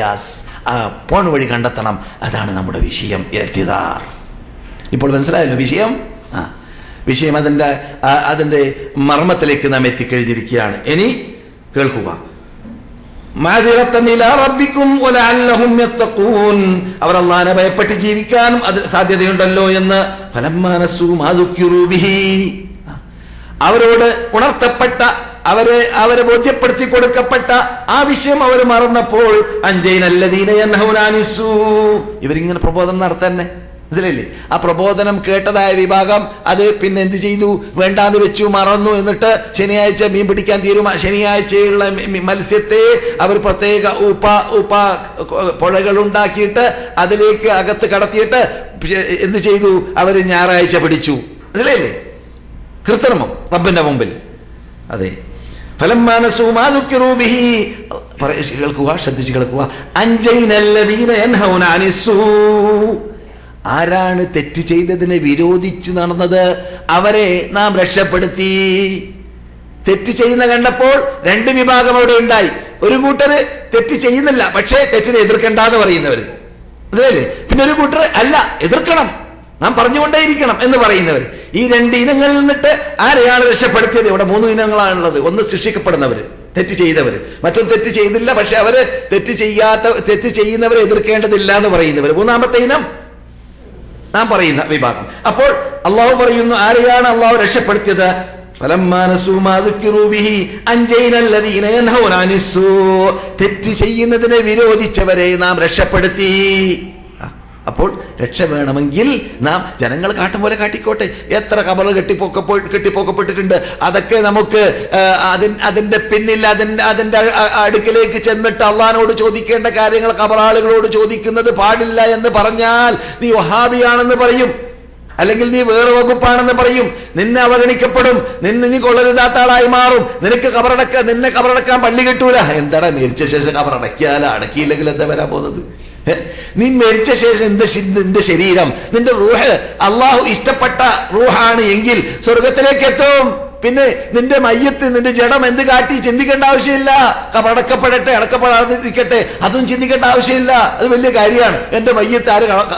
പോൺ വഴി കണ്ടെത്തണം. അതാണ് നമ്മുടെ വിഷയം, ഇഅ്തിസാർ. ഇപ്പോൾ മനസ്സിലായല്ലോ വിഷയം? വിഷയം അതിന്റെ മർമ്മത്തിലേക്ക് നാം എത്തിക്കഴിഞ്ഞിരിക്കുകയാണ്. ഇനി കേൾക്കുക, അവർ അല്ലാഹുവിനെ ഭയപ്പെട്ട് ജീവിക്കാനും അത് സാധ്യതയുണ്ടല്ലോ എന്ന്. അവരോട് ഉണർത്തപ്പെട്ട, അവരെ ബോധ്യപ്പെടുത്തി കൊടുക്കപ്പെട്ട ആ വിഷയം അവർ മറന്നപ്പോൾ, ഇവരിങ്ങനെ പ്രബോധനം നടത്തന്നെ. മനസ്സിലായില്ലേ? ആ പ്രബോധനം കേട്ടതായ വിഭാഗം അത് പിന്നെ എന്ത് ചെയ്തു? വേണ്ടാന്ന് വെച്ചു, മറന്നു. എന്നിട്ട് ശനിയാഴ്ച മീൻ പിടിക്കാൻ ശനിയാഴ്ചയുള്ള മത്സ്യത്തെ അവർ പ്രത്യേക പുഴകൾ ഉണ്ടാക്കിയിട്ട് അതിലേക്ക് അകത്ത് കടത്തിയിട്ട് എന്ത് ചെയ്തു? അവർ ഞായറാഴ്ച പിടിച്ചു. മനസ്സിലായില്ലേ? കൃത്രിമം റബ്ബിന്റെ മുമ്പിൽ. അതെ, കേൾക്കുക, ശ്രദ്ധിച്ച് കേൾക്കുക. ആരാണ് തെറ്റ് ചെയ്തതിനെ വിരോധിച്ച് നടന്നത് അവരെ നാം രക്ഷപ്പെടുത്തി. തെറ്റ് ചെയ്യുന്ന കണ്ടപ്പോൾ രണ്ട് വിഭാഗം അവിടെ ഉണ്ടായി. ഒരു കൂട്ടര് തെറ്റ് ചെയ്യുന്നില്ല, പക്ഷേ തെറ്റിനെ എതിർക്കണ്ടെന്ന് പറയുന്നവര്, മനസ്സിലായില്ലേ? പിന്നെ ഒരു കൂട്ടർ അല്ല, എതിർക്കണം, നാം പറഞ്ഞുകൊണ്ടേയിരിക്കണം എന്ന് പറയുന്നവർ. ഈ രണ്ട് ഇനങ്ങളിൽ നിന്നിട്ട് ആരെയാണ് രക്ഷപ്പെടുത്തിയത്? ഇവിടെ 3 ഇനങ്ങളാണുള്ളത്. ഒന്ന് ശിക്ഷിക്കപ്പെടുന്നവര്, തെറ്റ് ചെയ്തവര്. മറ്റൊന്ന് തെറ്റ് ചെയ്തില്ല, പക്ഷെ അവര് തെറ്റ് ചെയ്യുന്നവരെ എതിർക്കേണ്ടതില്ല എന്ന് പറയുന്നവർ. മൂന്നാമത്തെ ഇനം നാം പറയുന്ന വിഭാഗം. അപ്പോൾ അള്ളാഹു പറയുന്നു, ആരെയാണ് അള്ളാഹു രക്ഷപ്പെടുത്തിയത്? തെറ്റ് ചെയ്യുന്നതിനെ വിരോധിച്ചവരെ നാം രക്ഷപ്പെടുത്തി. അപ്പോൾ രക്ഷ വേണമെങ്കിൽ നാം ജനങ്ങൾ കാട്ടും പോലെ കാട്ടിക്കോട്ടെ. എത്ര ഖബർ കെട്ടിപ്പോക്കപ്പെട്ടിട്ടുണ്ട്. അതൊക്കെ നമുക്ക് അതിന്റെ പിന്നിൽ അതിന്റെ അടുക്കിലേക്ക് ചെന്നിട്ട് അള്ളാഹിനോട് ചോദിക്കേണ്ട കാര്യങ്ങൾ ഖബറാളുകളോട് ചോദിക്കുന്നത് പാടില്ല എന്ന് പറഞ്ഞാൽ നീ വഹാബിയാണെന്ന് പറയും, അല്ലെങ്കിൽ നീ വേറെ വകുപ്പാണെന്ന് പറയും. നിന്നെ അവഗണിക്കപ്പെടും, നീ കൊള്ളരുതാത്ത ആളായി മാറും. നിന്നെ കബറടക്കാൻ പള്ളി കിട്ടൂല. എന്താടാ മരിച്ച ശേഷം കബറടക്കിയാലോ? അടക്കിയില്ലെങ്കിൽ എന്താ വരാൻ പോകുന്നത്? നീ മരിച്ച ശേഷം നിന്റെ ശരീരം, നിന്റെ റൂഹ് അള്ളാഹു ഇഷ്ടപ്പെട്ട റൂഹാണ് എങ്കിൽ സ്വർഗത്തിലേക്ക് എത്തും. പിന്നെ നിന്റെ മയ്യത്ത്, നിന്റെ ജഡം എന്ത് കാട്ടി ചിന്തിക്കേണ്ട ആവശ്യമില്ല. കബറടക്കപ്പെടട്ടെ, അടക്കപ്പെടാതിരിക്കട്ടെ, അതും ചിന്തിക്കേണ്ട ആവശ്യമില്ല. അത് വലിയ കാര്യമാണ്. എന്റെ മയ്യത്ത്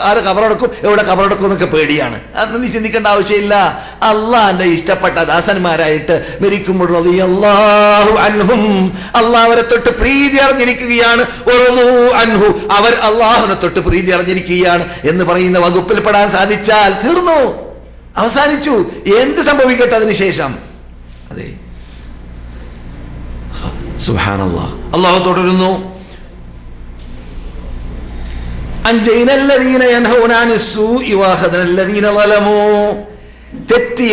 ആര് കബറടക്കും, എവിടെ കബറടക്കും എന്നൊക്കെ പേടിയാണ്. അത് നീ ചിന്തിക്കേണ്ട ആവശ്യമില്ല. അള്ളാന്റെ ഇഷ്ടപ്പെട്ട ദാസന്മാരായിട്ട് മരിക്കുമ്പോൾ അള്ളാഹ് അവരെ തൊട്ട് പ്രീതി അറിഞ്ഞിരിക്കുകയാണ്. അവർ അള്ളാഹുവിനെ തൊട്ട് പ്രീതി അറിഞ്ഞിരിക്കുകയാണ് എന്ന് പറയുന്ന വകുപ്പിൽ പെടാൻ സാധിച്ചാൽ തീർന്നു, അവസാനിച്ചു. എന്ത് സംഭവിക്കട്ടെ അതിനുശേഷം? അതെ, സുബ്ഹാനല്ലാഹ്. അല്ലാഹു തുടരുന്നു, തെറ്റ്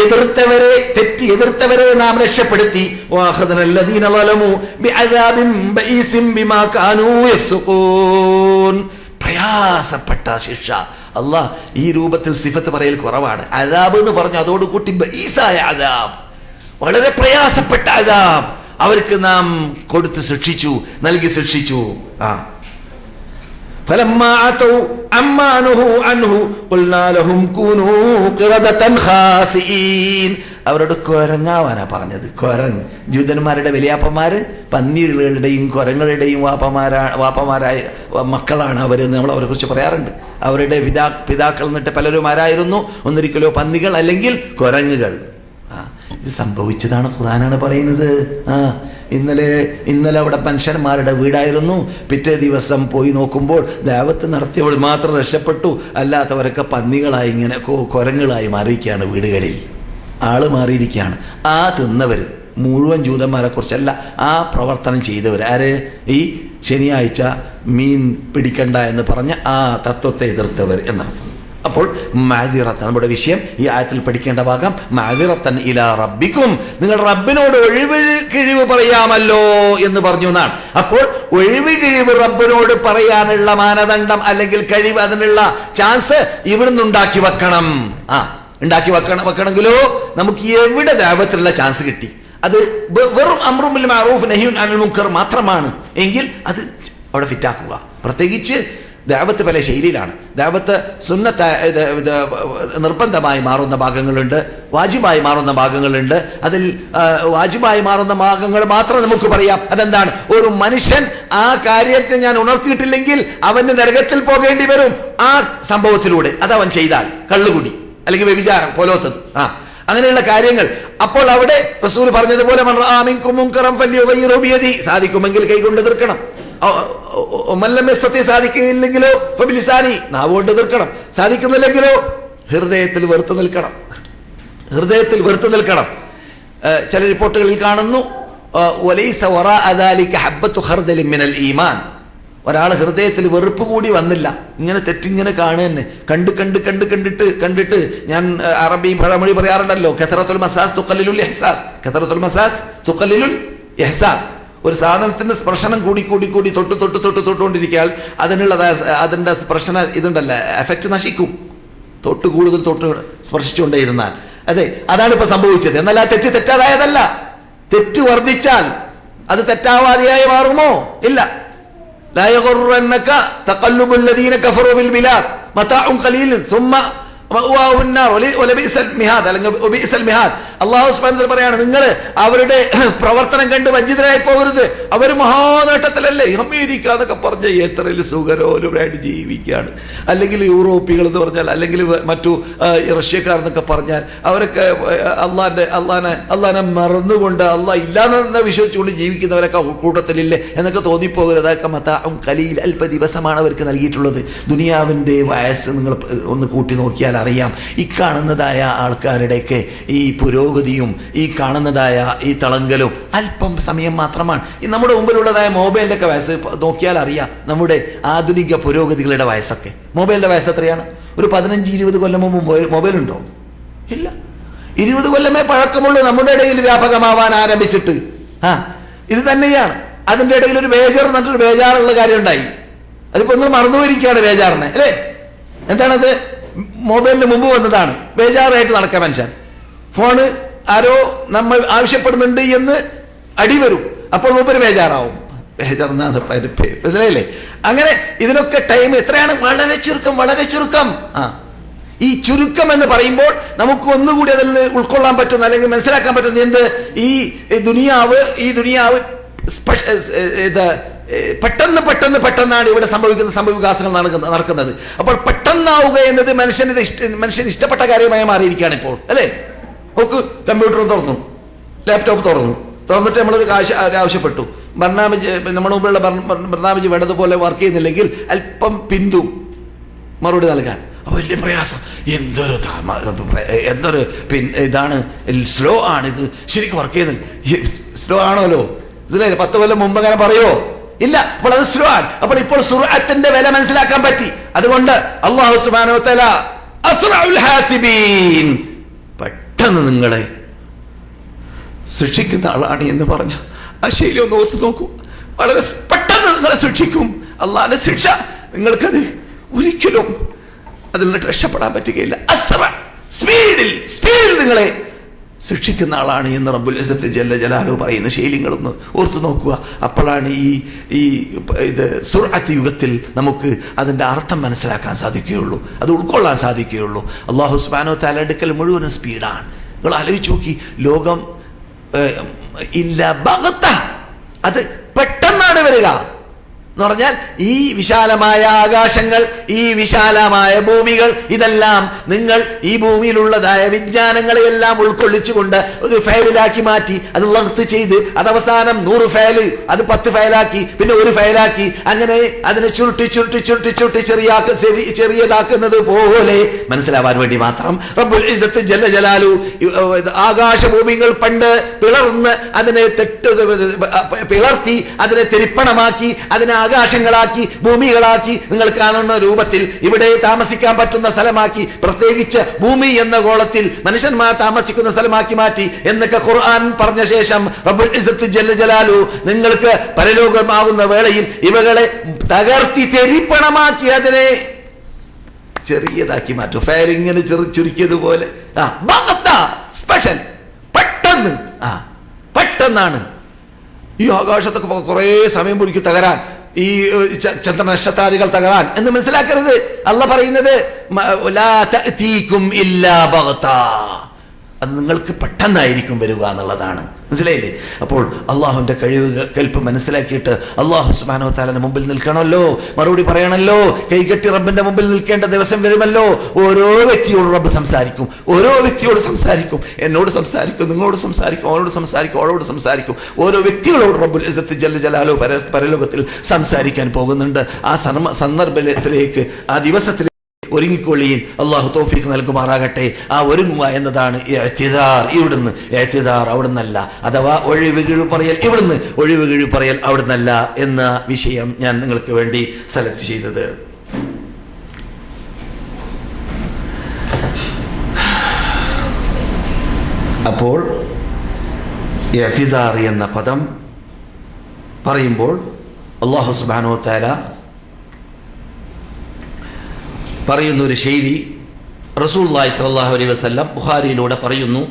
എതിർത്തവരെ നാം രക്ഷപ്പെടുത്തി. പ്രയാസപ്പെട്ട ശിക്ഷ. അള്ളാഹ് ഈ രൂപത്തിൽ സിഫത്ത് പറയൽ കുറവാണ്. അദാബ് എന്ന് പറഞ്ഞു അതോടുകൂട്ടി ബഈസായ അദാബ്, വളരെ പ്രയാസപ്പെട്ട അദാബ് അവർക്ക് നാം കൊടുത്ത് ശിക്ഷിച്ചു, നൽകി ശിക്ഷിച്ചു. അവരോട് കുരങ്ങാവാനാ പറഞ്ഞത്. കുരങ്ങ്, ജൂതന്മാരുടെ വലിയാപ്പന്മാര് പന്നികളുടെയും കുരങ്ങളുടെയും വാപ്പമാരായ മക്കളാണ് അവരെന്ന് നമ്മൾ അവരെ കുറിച്ച് പറയാറുണ്ട്. അവരുടെ പിതാക്കൾ എന്നിട്ട് പലരും ആരായിരുന്നു? ഒന്നിരിക്കലോ പന്നികൾ അല്ലെങ്കിൽ കുരങ്ങുകൾ. ഇത് സംഭവിച്ചതാണ്, ഖുർആനാണ് പറയുന്നത്. ഇന്നലെ അവിടെ മനുഷ്യന്മാരുടെ വീടായിരുന്നു. പിറ്റേ ദിവസം പോയി നോക്കുമ്പോൾ ദഅവത്ത് നടത്തിയവൾ മാത്രം രക്ഷപ്പെട്ടു, അല്ലാത്തവരൊക്കെ പന്നികളായി ഇങ്ങനെ കുരങ്ങളായി മാറിയിരിക്കുകയാണ്. വീടുകളിൽ ആള് മാറിയിരിക്കുകയാണ്. ആ തിന്നവർ മുഴുവൻ ജൂതന്മാരെ കുറിച്ചല്ല, ആ പ്രവർത്തനം ചെയ്തവർ. ആര്? ഈ ശനിയാഴ്ച മീൻ പിടിക്കണ്ട എന്ന് പറഞ്ഞ ആ തത്വത്തെ എതിർത്തവർ എന്നർത്ഥം. അപ്പോൾ മഅദിറത്തൻ, നമ്മുടെ വിഷയം ഈ ആയത്തിൽ പഠിക്കേണ്ട ഭാഗം മഅദിറത്തൻ ഇലാ റബ്ബിക്കും, നിങ്ങൾ റബ്ബിനോട് ഒഴിവ് പറയാമല്ലോ എന്ന് പറഞ്ഞു എന്നാണ്. അപ്പോൾ ഒഴിവ് റബ്ബിനോട് പറയാനുള്ള മാനദണ്ഡം അല്ലെങ്കിൽ കഴിവ്, അതിനുള്ള ചാൻസ് ഇവിടുന്ന് ഉണ്ടാക്കി വെക്കണം. ഉണ്ടാക്കി വെക്കണമെങ്കിലോ നമുക്ക് എവിടെ ദഅവത്തിലുള്ള ചാൻസ് കിട്ടി? അത് വെറും അംറും ബിൽ മഅറൂഫ് നഹ്യുൻ അനിൽ മുൻകർ മാത്രമാണ് എങ്കിൽ അത് അവിടെ ഫിറ്റാക്കുക. പ്രത്യേകിച്ച് ദഅവത്ത് പല ശൈലിയിലാണ്. ദഅവത്ത് നിർബന്ധമായി മാറുന്ന ഭാഗങ്ങളുണ്ട്, വാജിബായി മാറുന്ന ഭാഗങ്ങളുണ്ട്. അതിൽ വാജിബായി മാറുന്ന ഭാഗങ്ങൾ മാത്രം നമുക്ക് പറയാം. അതെന്താണ്? ഒരു മനുഷ്യൻ ആ കാര്യത്തെ ഞാൻ ഉണർത്തിയിട്ടില്ലെങ്കിൽ അവന് നരകത്തിൽ പോകേണ്ടി വരും ആ സംഭവത്തിലൂടെ. അതവൻ ചെയ്താൽ, കള്ളുകുടി അല്ലെങ്കിൽ വ്യഭിചാരം പോലത്തത്, അങ്ങനെയുള്ള കാര്യങ്ങൾ. അപ്പോൾ അവിടെ റസൂൽ പറഞ്ഞതുപോലെ സാധിക്കുമെങ്കിൽ കൈകൊണ്ട് എതിർക്കണം. സാധിക്കില്ലെങ്കിലോ നാവുകൊണ്ട് എതിർക്കണം. സാധിക്കുന്നില്ലെങ്കിലോ ഹൃദയത്തിൽ വെറുത്ത് നിൽക്കണം. ചില റിപ്പോർട്ടുകളിൽ കാണുന്നു ഒരാളെ ഹൃദയത്തിൽ വെറുപ്പ് കൂടി വന്നില്ല, ഇങ്ങനെ തെറ്റിങ്ങനെ കാണുന്നെ കണ്ടിട്ട് ഞാൻ അറബി പഴമൊഴി പറയാറുണ്ടല്ലോ, കഥറത്തുൽ മസാസ് തുഖല്ലിലുൽ ഇഹ്സാസ്, കഥറത്തുൽ മസാസ് തുഖല്ലിലുൽ ഇഹ്സാസ്. ഒരു സാധനത്തിന്റെ സ്പർശനം കൂടി തൊട്ടുകൊണ്ടിരിക്കാൻ അതിന്റെ സ്പർശന ഇതുണ്ടല്ലോ, എഫക്റ്റ് നശിക്കും. കൂടുതൽ സ്പർശിച്ചുകൊണ്ടേയിരുന്നാൽ. അതെ, അതാണ് ഇപ്പൊ സംഭവിച്ചത്. എന്നാൽ ആ തെറ്റാതായതല്ല. തെറ്റ് വർദ്ധിച്ചാൽ അത് തെറ്റാവാതെയായി മാറുമോ? ഇല്ല. لا يغرنك تقلب الذين كفروا بالبلاد متاع قليل ثم مأواهم النار ولبئس المهاد അല്ലെങ്കിൽ وبئس المهاد. അല്ലാഹു സുബ്ഹാനഹു വ തആല പറയാണ്, നിങ്ങൾ അവരുടെ പ്രവർത്തനം കണ്ട് വഞ്ചിതരായി പോകരുത്. അവർ മഹാനേട്ടത്തിലല്ലേ, അമേരിക്ക എന്നൊക്കെ പറഞ്ഞ എത്രയിൽ സുഖരോലുമായിട്ട് ജീവിക്കുകയാണ്. അല്ലെങ്കിൽ യൂറോപ്പികൾ എന്ന് പറഞ്ഞാൽ, അല്ലെങ്കിൽ മറ്റു റഷ്യക്കാർ എന്നൊക്കെ പറഞ്ഞാൽ അവരൊക്കെ അള്ളാനെ മറന്നുകൊണ്ട് അള്ളാഹ് ഇല്ലാന്ന് വിശ്വസിച്ചുകൊണ്ട് ജീവിക്കുന്നവരൊക്കെ കൂട്ടത്തിലില്ലേ എന്നൊക്കെ തോന്നിപ്പോകരുത്. അതൊക്കെ മതാഉൻ ഖലീൽ, അല്പ ദിവസമാണ് അവർക്ക് നൽകിയിട്ടുള്ളത്. ദുനിയാവിൻ്റെ വയസ്സ് നിങ്ങൾ ഒന്ന് കൂട്ടി നോക്കിയാൽ അറിയാം. ഈ കാണുന്നതായ ആൾക്കാരുടെയൊക്കെ ഈ പുരോഗതിയും ഈ കാണുന്നതായ ഈ തളങ്കലും അല്പം സമയം മാത്രമാണ്. ഈ നമ്മുടെ മുമ്പിലുള്ളതായ മൊബൈലിൻ്റെ ഒക്കെ വയസ്സ് നോക്കിയാൽ അറിയാം. നമ്മുടെ ആധുനിക പുരോഗതികളുടെ വയസ്സൊക്കെ, മൊബൈലിൻ്റെ വയസ്സ് എത്രയാണ്? ഒരു 15-20 കൊല്ലം മുമ്പ് മൊബൈൽ ഉണ്ടോ? ഇല്ല. 20 കൊല്ലമേ പഴക്കമുള്ളൂ നമ്മുടെ ഇടയിൽ വ്യാപകമാവാൻ ആരംഭിച്ചിട്ട്. ഇത് തന്നെയാണ്. അതിൻ്റെ ഇടയിൽ ഒരു ബേജാർ എന്നിട്ടൊരു ബേജാറുള്ള കാര്യം ഉണ്ടായി. അതിപ്പോ നിങ്ങൾ മറന്നുപോയിരിക്കുകയാണ് ബേജാറിനെ, അല്ലേ? എന്താണത്? മൊബൈലിന് മുമ്പ് വന്നതാണ്. ബേജാറായിട്ട് നടക്കാൻ മനുഷ്യൻ. ഫോണ് ആരോ നമ്മൾ ആവശ്യപ്പെടുന്നുണ്ട് എന്ന് അടി വരും, അപ്പോൾ മൂപ്പര് ബേജാറാവും. ബേജാറെന്നാണ് മനസ്സിലായില്ലേ? അങ്ങനെ ഇതിനൊക്കെ ടൈം എത്രയാണ്? വളരെ ചുരുക്കം. ഈ ചുരുക്കം എന്ന് പറയുമ്പോൾ നമുക്ക് ഒന്നുകൂടി അതിൽ ഉൾക്കൊള്ളാൻ പറ്റുന്ന അല്ലെങ്കിൽ മനസ്സിലാക്കാൻ പറ്റുന്ന എന്ത്? ഈ ദുനിയാവ് പെട്ടെന്നാണ് ഇവിടെ സംഭവിക്കുന്ന സംഭവവികാസങ്ങൾ നടക്കുന്നത്. അപ്പോൾ പെട്ടെന്നാവുക എന്നത് മനുഷ്യന് ഇഷ്ടപ്പെട്ട കാര്യമായി മാറിയിരിക്കുകയാണ് ഇപ്പോൾ, അല്ലേ? നമുക്ക് കമ്പ്യൂട്ടർ തുറന്നു, ലാപ്ടോപ്പ് തുറന്നിട്ട് നമ്മളൊരു ആവശ്യപ്പെട്ടു, ബർണാമജ് നമ്മുടെ മുമ്പിലുള്ള ബർണാമജ് വേണ്ടതുപോലെ വർക്ക് ചെയ്യുന്നില്ലെങ്കിൽ അല്പം പിന്തും മറുപടി നൽകാൻ. അപ്പോൾ വലിയ പ്രയാസം. എന്തൊരു ഇതാണ്, സ്ലോ ആണ് ഇത്, ശരിക്കും വർക്ക് ചെയ്യുന്നില്ല. സ്ലോ ആണല്ലോ, ഇതിലെ 10 കൊല്ലം മുമ്പ് അങ്ങനെ പറയോ? ഇല്ല. അപ്പോൾ അത് സ്ലോ ആണ്. അപ്പോൾ ഇപ്പോൾ സുർഅത്തിന്റെ വില മനസ്സിലാക്കാൻ പറ്റി. അതുകൊണ്ട് അല്ലാഹു സുബ്ഹാനഹു വ തആല അസ്റഉൽ ഹാസിബീൻ, പെട്ടെന്ന് നിങ്ങളെ ശിക്ഷിക്കുന്ന ആളാണ് എന്ന് പറഞ്ഞ ആ ശൈലി ഒന്ന് ഓർത്തു നോക്കൂ. വളരെ പെട്ടെന്ന് നിങ്ങളെ ശിക്ഷിക്കും. അള്ളാഹിന്റെ ശിക്ഷ നിങ്ങൾക്കത് ഒരിക്കലും അതിൽ നിന്ന് രക്ഷപ്പെടാൻ പറ്റുകയില്ല. സ്പീഡിൽ നിങ്ങളെ ശിക്ഷിക്കുന്ന ആളാണ് എന്ന് റബ്ബുൽ ഇസ്സത്ത് ജല്ല ജലാലുഹു പറയുന്ന ശൈലികളൊന്ന് ഓർത്തു നോക്കുക. അപ്പോഴാണ് ഈ സുർഅത്ത് യുഗത്തിൽ നമുക്ക് അതിൻ്റെ അർത്ഥം മനസ്സിലാക്കാൻ സാധിക്കുകയുള്ളൂ, അത് ഉൾക്കൊള്ളാൻ സാധിക്കുകയുള്ളൂ. അല്ലാഹു സുബ്ഹാനഹു വ തആല അടുക്കൽ മുഴുവനും സ്പീഡാണ്. നിങ്ങൾ ആലോചിച്ച് നോക്കി, ലോകം ഇല്ല ബഗത, അത് പെട്ടെന്നാണ് വരിക എന്ന് പറഞ്ഞാൽ ഈ വിശാലമായ ആകാശങ്ങൾ, ഈ വിശാലമായ ഭൂമികൾ, ഇതെല്ലാം നിങ്ങൾ ഈ ഭൂമിയിലുള്ളതായ വിജ്ഞാനങ്ങളെയെല്ലാം ഉൾക്കൊള്ളിച്ചുകൊണ്ട് ഒരു ഫയലിലാക്കി മാറ്റി, അത് ലഗ്ത്ത് ചെയ്ത് അത് അവസാനം 100 ഫയല്, അത് 10 ഫയലാക്കി, പിന്നെ 1 ഫയലാക്കി, അങ്ങനെ അതിനെ ചുരുട്ടി ചെറിയതാക്കുന്നത് പോലെ മനസ്സിലാവാൻ വേണ്ടി മാത്രം റബ്ബുൽ ഇസ്സത്ത് ജല്ല ജലാലു ആകാശഭൂമികൾ പണ്ട് പിളർന്ന് അതിനെ പിളർത്തി അതിനെ തെരിപ്പണമാക്കി അതിനെ ആകാശങ്ങളാക്കി ഭൂമികളാക്കി നിങ്ങൾ കാണുന്ന രൂപത്തിൽ ഇവിടെ താമസിക്കാൻ പറ്റുന്ന സ്ഥലമാക്കി, പ്രത്യേകിച്ച് ഭൂമി എന്ന ഗോളത്തിൽ മനുഷ്യന്മാർ താമസിക്കുന്ന സ്ഥലമാക്കി മാറ്റി എന്നൊക്കെ ഖുർആൻ പറഞ്ഞ ശേഷം റബ്ബുൽ ഇസ്സത്ത് ജല്ല ജലാലു നിങ്ങൾക്ക് പരലോകമാകുന്ന വേളയിൽ ഇവകളെ തകർത്തി തെരിപ്പണമാക്കി അതിനെ ചെറിയതാക്കി മാറ്റും. ഫയലിങ്ങനെ ചുരുക്കിയതുപോലെ സ്പെഷ്യൽ പെട്ടെന്നാണ്. ഈ ആകാശത്തൊക്കെ കുറേ സമയം പിടിക്കും തകരാൻ, ഈ ചന്ദ്രനക്ഷത്രാദികൾ തകരാൻ എന്ന് മനസ്സിലാക്കരുത്. അള്ളാഹ് പറയുന്നത് ലാ തഅതീകും ഇല്ലാ ബഗ്താ, അത് നിങ്ങൾക്ക് പെട്ടെന്നായിരിക്കും വരിക എന്നുള്ളതാണ്. മനസ്സിലായില്ലേ? അപ്പോൾ അള്ളാഹുവിന്റെ കൽപ്പ് മനസ്സിലാക്കിയിട്ട് അള്ളാഹു സുബ്ഹാനഹു വ തആലയുടെ മുമ്പിൽ നിൽക്കണമല്ലോ, മറുപടി പറയണമല്ലോ. കൈകെട്ടി റബ്ബിന്റെ മുമ്പിൽ നിൽക്കേണ്ട ദിവസം വരുമല്ലോ. ഓരോ വ്യക്തിയോട് റബ്ബ് സംസാരിക്കും, ഓരോ വ്യക്തിയോട് സംസാരിക്കും. എന്നോട് സംസാരിക്കും, നിങ്ങളോട് സംസാരിക്കും, അവനോട് സംസാരിക്കും, അവളോട് സംസാരിക്കും. ഓരോ വ്യക്തികളോട് റബ്ബുൽ ഇസ്സത്ത് ജല്ല ജലാലുഹു പരലോകത്തിൽ സംസാരിക്കാൻ പോകുന്നുണ്ട്. ആ സന്ദർഭത്തിലേക്ക്, ആ ദിവസത്തിലേക്ക് ഒരുങ്ങിക്കൊള്ളിയും. അള്ളാഹു തൗഫീഖ് നൽകുമാറാകട്ടെ. ആ ഒരുങ്ങുക എന്നതാണ് ഇഅ്തിദാർ. ഇവിടുന്ന് ഇഅ്തിദാർ അവിടുന്നല്ല, അഥവാ ഒഴിവുകിഴിവ് പറയൽ ഇവിടുന്ന്, ഒഴിവുകിഴിവ് പറയൽ അവിടുന്നല്ല എന്ന വിഷയം ഞാൻ നിങ്ങൾക്ക് വേണ്ടി സെലക്ട് ചെയ്തത്. അപ്പോൾ ഇഅ്തിദാർ എന്ന പദം പറയുമ്പോൾ അല്ലാഹു സുബ്ഹാനഹു വ തആല പറയുന്ന ഒരു ശൈലി റസൂലുള്ളാഹി സ്വല്ലല്ലാഹു അലൈഹി വസല്ലം ബുഖാരിയിലൂടെ പറയുന്നു,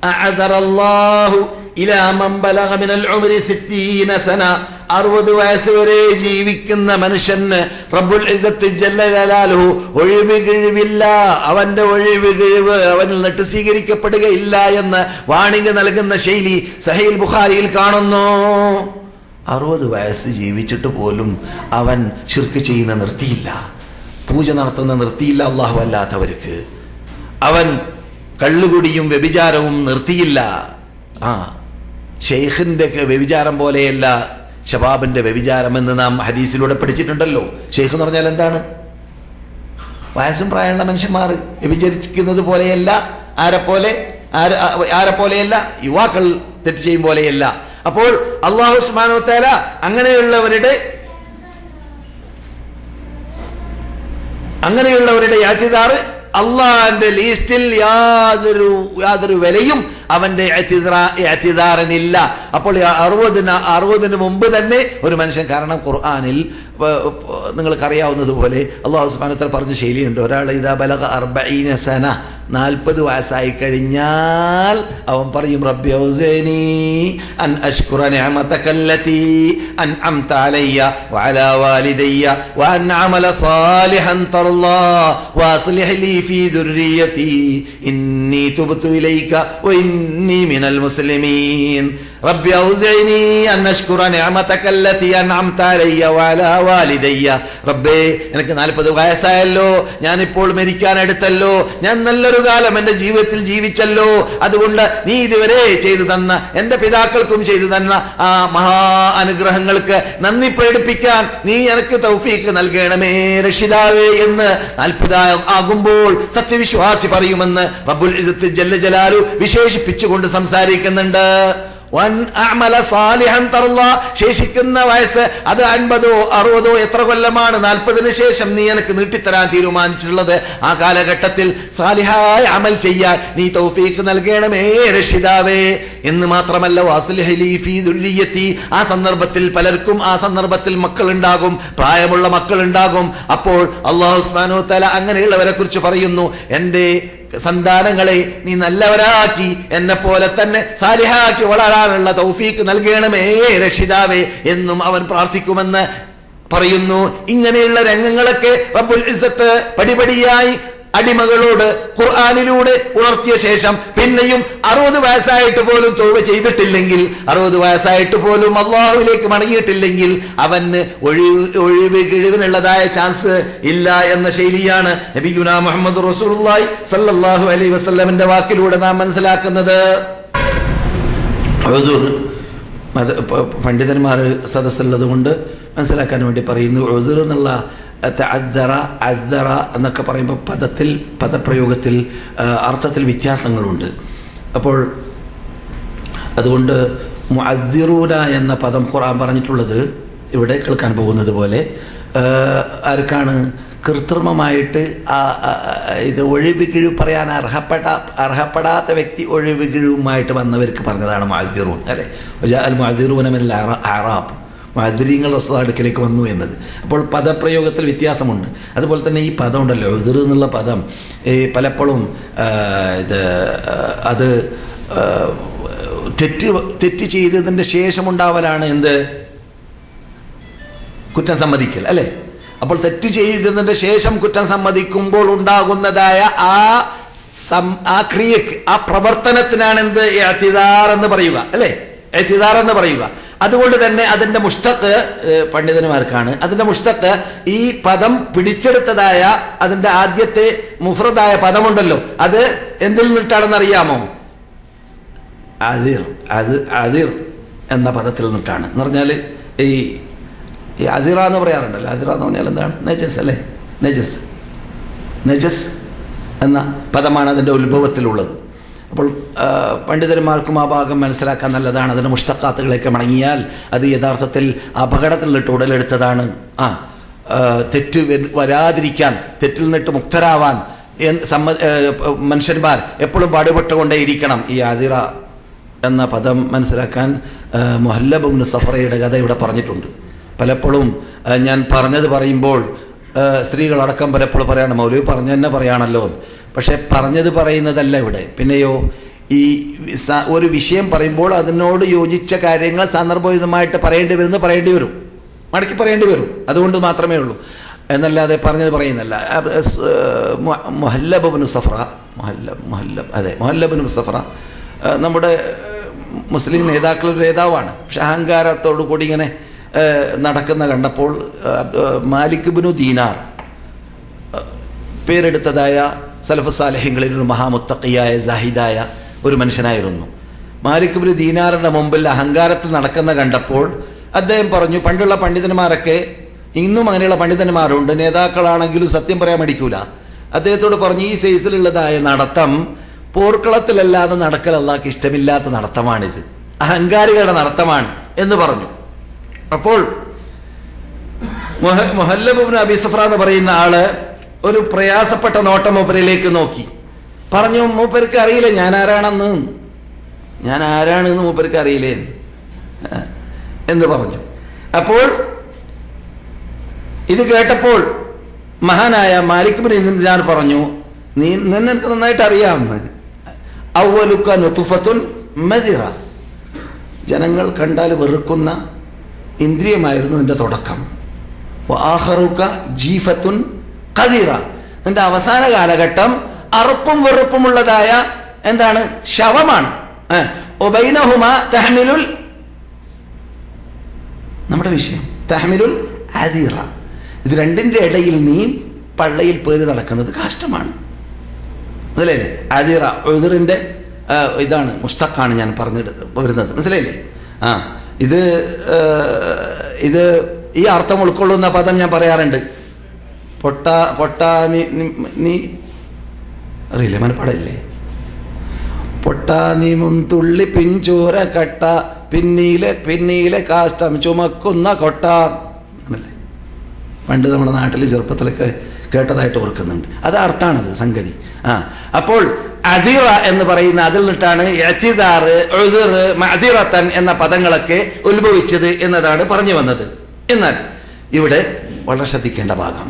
അഅദറല്ലാഹു ഇലാ മൻ ബലഗ മിനൽ ഉംരി 60 സന. 60 വയസ്സ് വരെ ജീവിക്കുന്ന മനുഷ്യന് റബ്ബുൽ ഇസ്സത്ത് ജല്ല ജലാലുഹു ഒഴിവുകിഴിവില്ല, അവന്റെ ഒഴിവുകിഴിവ് അവനിൽ നിന്നിട്ട് സ്വീകരിക്കപ്പെടുകയില്ല എന്ന് വാണിംഗ് നൽകുന്ന ശൈലി സഹീഹ് ബുഖാരിയിൽ കാണുന്നു. 60 വയസ്സ് ജീവിച്ചിട്ട് പോലും അവൻ ശിർക്ക് ചെയ്യുന്ന നിർത്തിയില്ല, പൂജ നടത്തുന്ന നിർത്തിയില്ല അള്ളാഹു അല്ലാത്തവർക്ക്. അവൻ കള്ളുകുടിയും വ്യഭിചാരവും നിർത്തിയില്ല. ഷെയ്ഖിന്റെ വ്യഭിചാരം പോലെയല്ല ഷബാബിന്റെ വ്യഭിചാരം എന്ന് നാം ഹദീസിലൂടെ പഠിച്ചിട്ടുണ്ടല്ലോ. ഷെയ്ഖ് എന്ന് പറഞ്ഞാൽ എന്താണ്? വയസ്സും പ്രായമുള്ള മനുഷ്യന്മാർ വ്യഭിചരിക്കുന്നത് പോലെയല്ല. ആരെപ്പോലെയല്ല? യുവാക്കൾ തെറ്റ് ചെയ്യും പോലെയല്ല. അപ്പോൾ അല്ലാഹു സുബ്ഹാനഹു വ തആല അങ്ങനെയുള്ളവരുടെ ഇഅ്തിദാർ അള്ളാഹിന്റെ ലിസ്റ്റിൽ യാതൊരു വിലയും അവന്റെ ഇഅ്തിദാറിനില്ല. അപ്പോൾ 60 മുമ്പ് തന്നെ ഒരു മനുഷ്യൻ, കാരണം ഖുർആനിൽ നിങ്ങൾക്കറിയാവുന്നതുപോലെ അല്ലാഹു സുബ്ഹാനഹു വ തആല പറഞ്ഞ ശൈലിയുണ്ട്. ഒരാൾ ഇദാ ബലഗ 40 സന, 40 വയസ്സായി കഴിഞ്ഞാൽ അവൻ പറയും, റബ്ബി ഔസിനി അൻ അഷ്കുറ നിഅമതകല്ലതി അൻഅംത അലയ്യ വഅലാ വാലിദയ്യ വഅൻ അമല സാലിഹൻ തർളാ വഅസ്ലിഹ് ലി ഫീ ദുർരിയതി ഇന്നി തുബ്തു ഇലൈക വഇന്നി മിനൽ മുസ്ലിമീൻ. റബ്ബി ഔസിനി അൻ അഷ്കുറ നിഅമതകല്ലതി അൻഅംത അലയ്യ വഅലാ വാലിദയ്യ. റബ്ബേ, എനിക്ക് 40 വയസ്സായല്ലോ, ഞാനിപ്പോൾ മരിക്കാൻ അടുത്തല്ലോ, ഞാൻ നല്ലൊരു കാലം എൻ്റെ ജീവിതത്തിൽ ജീവിച്ചല്ലോ, അതുകൊണ്ട് നീ ഇതുവരെ ചെയ്തു തന്ന, എൻ്റെ പിതാക്കൾക്കും ചെയ്തു തന്ന ആ മഹാ അനുഗ്രഹങ്ങൾക്ക് നന്ദി പ്രകടിപ്പിക്കാൻ നീ എനിക്ക് തൗഫീഖ് നൽകണമേ രക്ഷിതാവേ എന്ന് 40 ആകുമ്പോൾ സത്യവിശ്വാസി പറയുമെന്ന് റബ്ബുൽ ഇസ്സത്ത് ജല്ല ജലാലു വിശേഷിപ്പിച്ചുകൊണ്ട് സംസാരിക്കുന്നുണ്ട്. ശേഷിക്കുന്ന വയസ്സ് അത് 50 60 എത്ര കൊല്ലമാണ്? 40 ശേഷം നീ എനിക്ക് നീട്ടിത്തരാൻ തീരുമാനിച്ചിട്ടുള്ളത്. ആ കാലഘട്ടത്തിൽ സാലിഹായ അമൽ ചെയ്യാൻ നീ തൗഫീഖ് നൽകണമേ രക്ഷിതാവേ എന്ന് മാത്രമല്ല, വഅസ്ലിഹ് ലീ ഫീ ദുർരിയതി. ആ സന്ദർഭത്തിൽ പലർക്കും ആ സന്ദർഭത്തിൽ മക്കളുണ്ടാകും, പ്രായമുള്ള മക്കളുണ്ടാകും. അപ്പോൾ അല്ലാഹു സുബ്ഹാനഹു വ തആല അങ്ങനെയുള്ളവരെ കുറിച്ച് പറയുന്നു, എൻ്റെ സന്താനങ്ങളെ നീ നല്ലവരാക്കി എന്നെ പോലെ തന്നെ സാലിഹാക്കി വളരാനുള്ള തൗഫീഖ് നൽകണമേ രക്ഷിതാവേ എന്നും അവൻ പ്രാർത്ഥിക്കുമെന്ന് പറയുന്നു. ഇങ്ങനെയുള്ള രംഗങ്ങളൊക്കെ റബ്ബുൽ ഇസ്സത്ത് പടിപടിയായി അടിമകളോട് ഖുർആനിലൂടെ ഉണർത്തിയ ശേഷം പിന്നെയും 60 വയസ്സായിട്ട് പോലും തൗബ ചെയ്തിട്ടില്ലെങ്കിൽ, 60 വയസ്സായിട്ട് പോലും അല്ലാഹുവിലേക്ക് മടങ്ങിയിട്ടില്ലെങ്കിൽ അവന് ഒഴിവുകിഴിവിനുള്ളതായ ചാൻസ് ഇല്ല എന്ന ശൈലിയാണ് നബിയുനാ മുഹമ്മദ് റസൂലുള്ളാഹി സല്ലല്ലാഹു അലൈഹി വസല്ലമിന്റെ വാക്കിലൂടെ നാം മനസ്സിലാക്കുന്നത്. പണ്ഡിതന്മാർ സദസ്സുള്ളത് കൊണ്ട് മനസ്സിലാക്കാൻ വേണ്ടി പറയുന്നു. ഉദുർ എന്നുള്ള അദ്ദറ എന്നൊക്കെ പറയുമ്പോൾ പദപ്രയോഗത്തിൽ അർത്ഥത്തിൽ വ്യത്യാസങ്ങളുണ്ട്. അപ്പോൾ അതുകൊണ്ട് മുഅദ്ദിറൂന എന്ന പദം ഖുർആൻ പറഞ്ഞിട്ടുള്ളത് ഇവിടെ കേൾക്കാൻ പോകുന്നത് പോലെ ആർക്കാണ്? കൃത്രിമമായിട്ട് ഇത് ഒഴിവുകിഴിവ് പറയാൻ അർഹപ്പെടാത്ത വ്യക്തി ഒഴിവുകിഴിവുമായിട്ട് വന്നവർക്ക് പറഞ്ഞതാണ് മുഅദ്ദിറൂൻ, അല്ലേ? വജാഅൽ മുഅദ്ദിറൂന മിനൽ അഅറാബ്, മുഅദ്ദിരീങ്ങൾ റസൂലുള്ളാഹിയുടെ അടുക്കലേക്ക് വന്നു എന്നത്. അപ്പോൾ പദപ്രയോഗത്തിൽ വ്യത്യാസമുണ്ട്. അതുപോലെ തന്നെ ഈ പദം ഉണ്ടല്ലോ, ഉദ്ർ എന്നുള്ള പദം പലപ്പോഴും അത് തെറ്റ് ചെയ്തതിൻ്റെ ശേഷമുണ്ടാവലാണ് എന്ത്? കുറ്റം സമ്മതിക്കൽ, അല്ലേ? അപ്പോൾ തെറ്റ് ചെയ്തതിൻ്റെ ശേഷം കുറ്റം സമ്മതിക്കുമ്പോൾ ഉണ്ടാകുന്നതായ ആ ക്രിയക്ക്, ആ പ്രവർത്തനത്തിനാണ് എന്ത്? ഇഅ്തിദാർ എന്ന് പറയുക, അല്ലേ? ഇഅ്തിദാർ എന്ന് പറയുക. അതുകൊണ്ട് തന്നെ അതിന്റെ മുഷ്തഖ് പണ്ഡിതന്മാർക്കാണ്. അതിന്റെ മുഷ്തഖ് ഈ പദം പിടിച്ചെടുത്തതായ അതിന്റെ ആദ്യത്തെ മുഫ്രദായ പദമുണ്ടല്ലോ, അത് എന്തിൽ നിന്നിട്ടാണെന്ന് അറിയാമോ? അതിർ എന്ന പദത്തിൽ നിന്നിട്ടാണ്. എന്ന് പറഞ്ഞാൽ ഈ അതിറ എന്ന് പറയാറുണ്ടല്ലോ, അതിറ എന്ന് പറഞ്ഞാൽ എന്താണ്? നജസ്, അല്ലേ? നജസ്. നജസ് എന്ന പദമാണ് അതിൻ്റെ ഉത്ഭവത്തിലുള്ളത്. അപ്പോൾ പണ്ഡിതന്മാർക്കും ആ ഭാഗം മനസ്സിലാക്കാൻ നല്ലതാണ്. അതിൻ്റെ മുഷ്തഖാത്തുകളൊക്കെ മടങ്ങിയാൽ അത് യഥാർത്ഥത്തിൽ അപകടത്തിലിട്ട് ഉടലെടുത്തതാണ്. തെറ്റ് വരാതിരിക്കാൻ, തെറ്റിൽ നിന്നിട്ട് മുക്തരാവാൻ മനുഷ്യന്മാർ എപ്പോഴും പാടുപെട്ടുകൊണ്ടേയിരിക്കണം. ഈ ആദിറ എന്ന പദം മനസ്സിലാക്കാൻ മുഹല്ലബ് ഇബ്നു സഫറയുടെ കഥ ഇവിടെ പറഞ്ഞിട്ടുണ്ട്. പലപ്പോഴും ഞാൻ പറഞ്ഞത് പറയുമ്പോൾ സ്ത്രീകളടക്കം പലപ്പോഴും പറയാണ്, മൗലവി പറഞ്ഞു തന്നെ പറയാണല്ലോ. പക്ഷെ പറഞ്ഞത് പറയുന്നതല്ല ഇവിടെ. പിന്നെയോ ഈ ഒരു വിഷയം പറയുമ്പോൾ അതിനോട് യോജിച്ച കാര്യങ്ങൾ സന്ദർഭോചിതമായിട്ട് പറയേണ്ടി വരും, മടക്കി പറയേണ്ടി വരും. അതുകൊണ്ട് മാത്രമേ ഉള്ളൂ, എന്നല്ലാതെ പറഞ്ഞത് പറയുന്നല്ല. മുഹല്ലബ് ഇബ്നു സഫറ, മുഹല്ലബ് ഇബ്നു സഫറ നമ്മുടെ മുസ്ലിം നേതാക്കളുടെ നേതാവാണ്. പക്ഷെ അഹങ്കാരത്തോടു കൂടി ഇങ്ങനെ നടക്കുന്ന കണ്ടപ്പോൾ മാലിക് ഇബ്നു ദീനാർ പേരെടുത്തതായ സലഫ് സാലിഹ്യങ്ങളിൽ ഒരു മഹാമുത്തഖിയായ സാഹിദായ ഒരു മനുഷ്യനായിരുന്നു. മാലിക് ഇബ്നു ദീനാറിന്റെ മുമ്പിൽ അഹങ്കാരത്തിൽ നടക്കുന്ന കണ്ടപ്പോൾ അദ്ദേഹം പറഞ്ഞു, പണ്ടുള്ള പണ്ഡിതന്മാരൊക്കെ, ഇന്നും അങ്ങനെയുള്ള പണ്ഡിതന്മാരുണ്ട്, നേതാക്കളാണെങ്കിലും സത്യം പറയാൻ മടിക്കൂല. അദ്ദേഹത്തോട് പറഞ്ഞു, ഈ സൈസിലുള്ളതായ നടത്തം പോർക്കളത്തിലല്ലാതെ നടക്കൽ അല്ലാഹുവിന് ഇഷ്ടമില്ലാത്ത നടത്തമാണിത്, അഹങ്കാരികളുടെ നടത്തമാണ് എന്ന് പറഞ്ഞു. അപ്പോൾ മുഹല്ലബ് ഇബ്നു അബീ സഫ്ര എന്ന് പറയുന്ന ആള് ഒരു പ്രയാസപ്പെട്ട നോട്ടം മൂപ്പരിലേക്ക് നോക്കി. പറഞ്ഞു, മൂപ്പർക്ക് അറിയില്ല ഞാൻ ആരാണെന്ന് മൂപ്പർക്ക് അറിയില്ലേ എന്ന് പറഞ്ഞു. അപ്പോൾ ഇത് കേട്ടപ്പോൾ മഹാനായ മാലിക് ഇബ്നു ദീനാർ പറഞ്ഞു, നിനക്ക് നന്നായിട്ട് അറിയാമെന്ന്. അവ്വലുക നുത്ഫത്തുൻ മദിറ, ജനങ്ങൾ കണ്ടാൽ വെറുക്കുന്ന ഇന്ദ്രിയമായിരുന്നു നിന്റെ തുടക്കം. വആഖറുക ജീഫത്തുൻ ഖദീറ, നിന്റെ അവസാന കാലഘട്ടം അറുപ്പും വെറുപ്പുമുള്ളതായ എന്താണ്, ശവമാണ്. വബൈനഹുമാ തഹ്മിലുൽ, നമ്മുടെ വിഷയം തഹ്മിലുൽ അദീറ, ഇത് രണ്ടിന്റെ ഇടയിൽ നീ പള്ളയിൽ പേര് നടക്കുന്നത് കാഷ്ടമാണ്. അതല്ലേ അദീറ, ഉദറിന്റെ ഇതാണ്, മുസ്തഖാണ് ഞാൻ പറഞ്ഞിട്ട് വരുന്നത്, മനസ്സിലായില്ലേ? ഇത് ഈ അർത്ഥം ഉൾക്കൊള്ളുന്ന പദം ഞാൻ പറയാറുണ്ട്. നീ അറിയില്ലേ, മനപ്പാടല്ലേ? പൊട്ടാനി മുന്തുള്ളി പിഞ്ചോര കട്ട, പിന്നീലെ കാഷ്ടം ചുമക്കുന്ന കൊട്ട, അല്ലേ? പണ്ട് നമ്മുടെ നാട്ടിൽ ചെറുപ്പത്തിലൊക്കെ കേട്ടതായിട്ട് ഓർക്കുന്നുണ്ട്. അത് അർത്ഥാണത് സംഗതി. അപ്പോൾ അദിറ എന്ന് പറയുന്ന അതിൽ നിന്നിട്ടാണ് ഇഅ്തിദാർ, ഉദ്ർ, മഅദിറത്തൻ എന്ന പദങ്ങളൊക്കെ ഉത്ഭവിച്ചത് എന്നതാണ് പറഞ്ഞു വന്നത്. എന്നാൽ ഇവിടെ വളരെ ശ്രദ്ധിക്കേണ്ട ഭാഗം,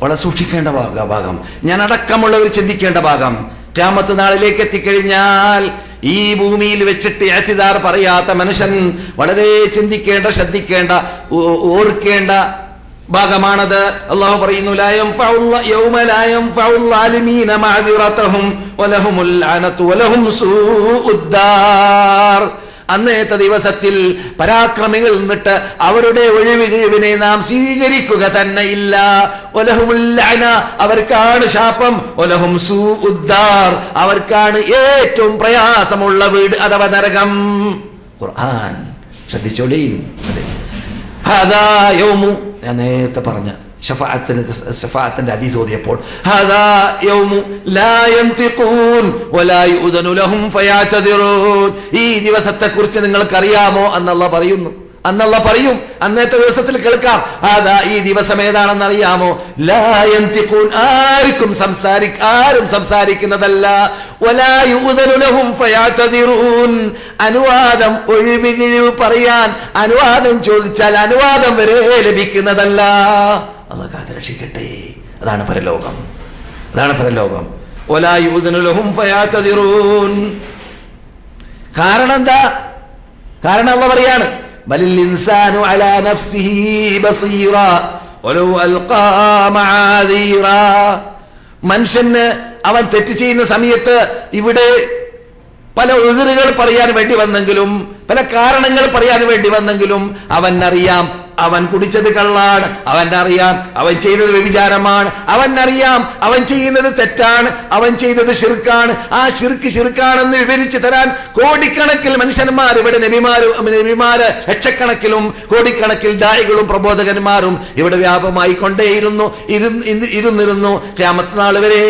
വളരെ സൂക്ഷിക്കേണ്ട ഭാഗം, ഞാൻ അടക്കമുള്ളവർ ചിന്തിക്കേണ്ട ഭാഗം, ഖിയാമത്ത് നാളിലേക്ക് എത്തിക്കഴിഞ്ഞാൽ ഈ ഭൂമിയിൽ വെച്ചിട്ട് ഇഅ്തിദാർ പറയാത്ത മനുഷ്യൻ വളരെ ചിന്തിക്കേണ്ട, ശ്രദ്ധിക്കേണ്ട, ഓർക്കേണ്ട ഭാഗമാണത്. അല്ലാഹു പറയുന്നു, ലാ യൻഫഉൽ ളാലിമീന മഅദിറതഹും വലഹുമുൽ ലഅനതു വലഹും സൂഉദ്ദാർ. അന്നേത്തെ ദിവസത്തിൽ പരാക്രമികളിൽ നിന്നിട്ട് അവരുടെ ഒഴിവിനെ നാം സ്വീകരിക്കുക തന്നെ ഇല്ല. വലഹുമുൽ ലഅന, അവർക്കാണ് ശാപം. വലഹും സൂഉദ്ദാർ, അവർക്കാണ് ഏറ്റവും പ്രയാസമുള്ള വീട് അഥവാ നരകം. ഖുർആൻ ശ്രദ്ധിച്ചോളീൻ. അതെ, ഹാദാ യൗമു, ഞാൻ നേരത്തെ പറഞ്ഞ ഷഫാഅത്തിന്റെ ഹദീസ് ഓതിയപ്പോൾ, ഹാദാ യൗമു ലാ യൻതിഖൂൻ വലാ യുഅ്ദനു ലഹും ഫയഅ്തദിറൂൻ. ഈ ദിവസത്തെ കുറിച്ച് നിങ്ങൾക്ക് അറിയാമോ? അന്നല്ലാഹ് പറയുന്നു, അന്നല്ലാഹ് പറയും, അന്നത്തെ ദിവസത്തിൽ കേൾക്കാം. ഹാദാ, ഈ ദിവസം ഏതാണെന്ന് അറിയാമോ? ലാ യൻതിഖൂൻ, ആരും സംസാരിക്കുന്നതല്ല. വലാ യുഅ്ദനു ലഹും ഫയഅ്തദിറൂൻ, അനുവാദം, ഒഴിവ് പറയാൻ അനുവാദം ചോദിച്ചാൽ അനുവാദം വരെ ലഭിക്കുന്നതല്ല. അല്ലാഹു കാത്ത് രക്ഷിക്കട്ടെ. അതാണ് പരലോകം. വലാ യുഅ്ദനു ലഹും ഫയഅ്തദിറൂൻ. കാരണം എന്താ? കാരണം അല്ലാഹു പറയാണ്, ബലിൽ ഇൻസാനു അലാ നഫ്സിഹി ബസീറ വലൗ അൽഖാ മആദീറ. മനുഷ്യന് അവൻ തെറ്റ് ചെയ്യുന്ന സമയത്ത് ഇവിടെ പല ഉദ്റുകൾ പറയാൻ വേണ്ടി വന്നെങ്കിലും, പല കാരണങ്ങൾ പറയാൻ വേണ്ടി വന്നെങ്കിലും അവൻ അറിയാം അവൻ കുടിച്ചത് കള്ളാണ്, അവനറിയാം അവൻ ചെയ്തത് വ്യഭിചാരമാണ്, അവനറിയാം അവൻ ചെയ്യുന്നത് തെറ്റാണ്, അവൻ ചെയ്തത് ശിർക്കാണ്. ആ ശിർക്കാണെന്ന് വിവരിച്ചു തരാൻ കോടിക്കണക്കിൽ മനുഷ്യന്മാർ ഇവിടെ നബിമാര് ലക്ഷക്കണക്കിലും കോടിക്കണക്കിൽ ദായികളും പ്രബോധകന്മാരും ഇവിടെ വ്യാപകമായി കൊണ്ടേയിരുന്നു ഇരുന്നിരുന്നു. ഖിയാമത്ത് നാൾ വരെ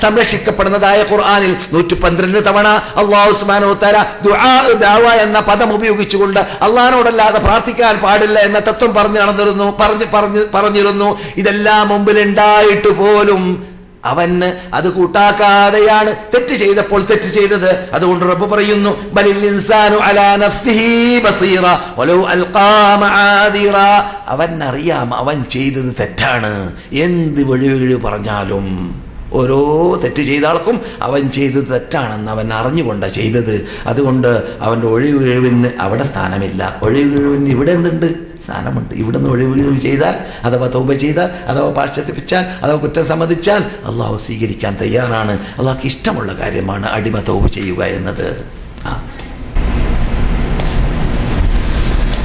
സംരക്ഷിക്കപ്പെടുന്നതായ ഖുർആനിൽ 112 തവണ അല്ലാഹു സുബ്ഹാനഹു വ തആല ദുആ എന്ന പദം ഉപയോഗിച്ചുകൊണ്ട് അള്ളാഹിനോടല്ലാതെ പ്രാർത്ഥിക്കാൻ പാടില്ല എന്ന തത്വം പറഞ്ഞിരുന്നു. ഇതെല്ലാം മുമ്പിലുണ്ടായിട്ട് പോലും അവന് അത് കൂട്ടാക്കാതെയാണ് തെറ്റ് ചെയ്തപ്പോൾ തെറ്റ് ചെയ്തത്. അതുകൊണ്ട് റബ്ബ് പറയുന്നു, ബലിൽ ഇൻസാനു അലാ നഫ്സിഹി ബസീറ വലൗ അൽഖാ മആദിറ. അവനറിയാം അവൻ ചെയ്തത് തെറ്റാണ്. എന്ത് വഴിവഴി പറഞ്ഞാലും ഓരോ തെറ്റ് ചെയ്ത ആൾക്കും അവൻ ചെയ്തത് തെറ്റാണെന്ന് അവൻ അറിഞ്ഞുകൊണ്ടാണ് ചെയ്തത്. അതുകൊണ്ട് അവൻ്റെ ഒഴിവുകഴിവിന് അവിടെ സ്ഥാനമില്ല. ഒഴിവുകഴിവിന് ഇവിടെ എന്തുണ്ട്? സ്ഥാനമുണ്ട്. ഇവിടുന്ന് ഒഴിവുകഴിവ് ചെയ്താൽ, അഥവാ തൗബ ചെയ്താൽ, അഥവാ പാശ്ചാത്യപ്പിച്ചാൽ, അഥവാ കുറ്റം സമ്മതിച്ചാൽ അള്ളാഹു സ്വീകരിക്കാൻ തയ്യാറാണ്. അള്ളാഹ്ക്ക് ഇഷ്ടമുള്ള കാര്യമാണ് അടിമ തൗബ ചെയ്യുക എന്നത്.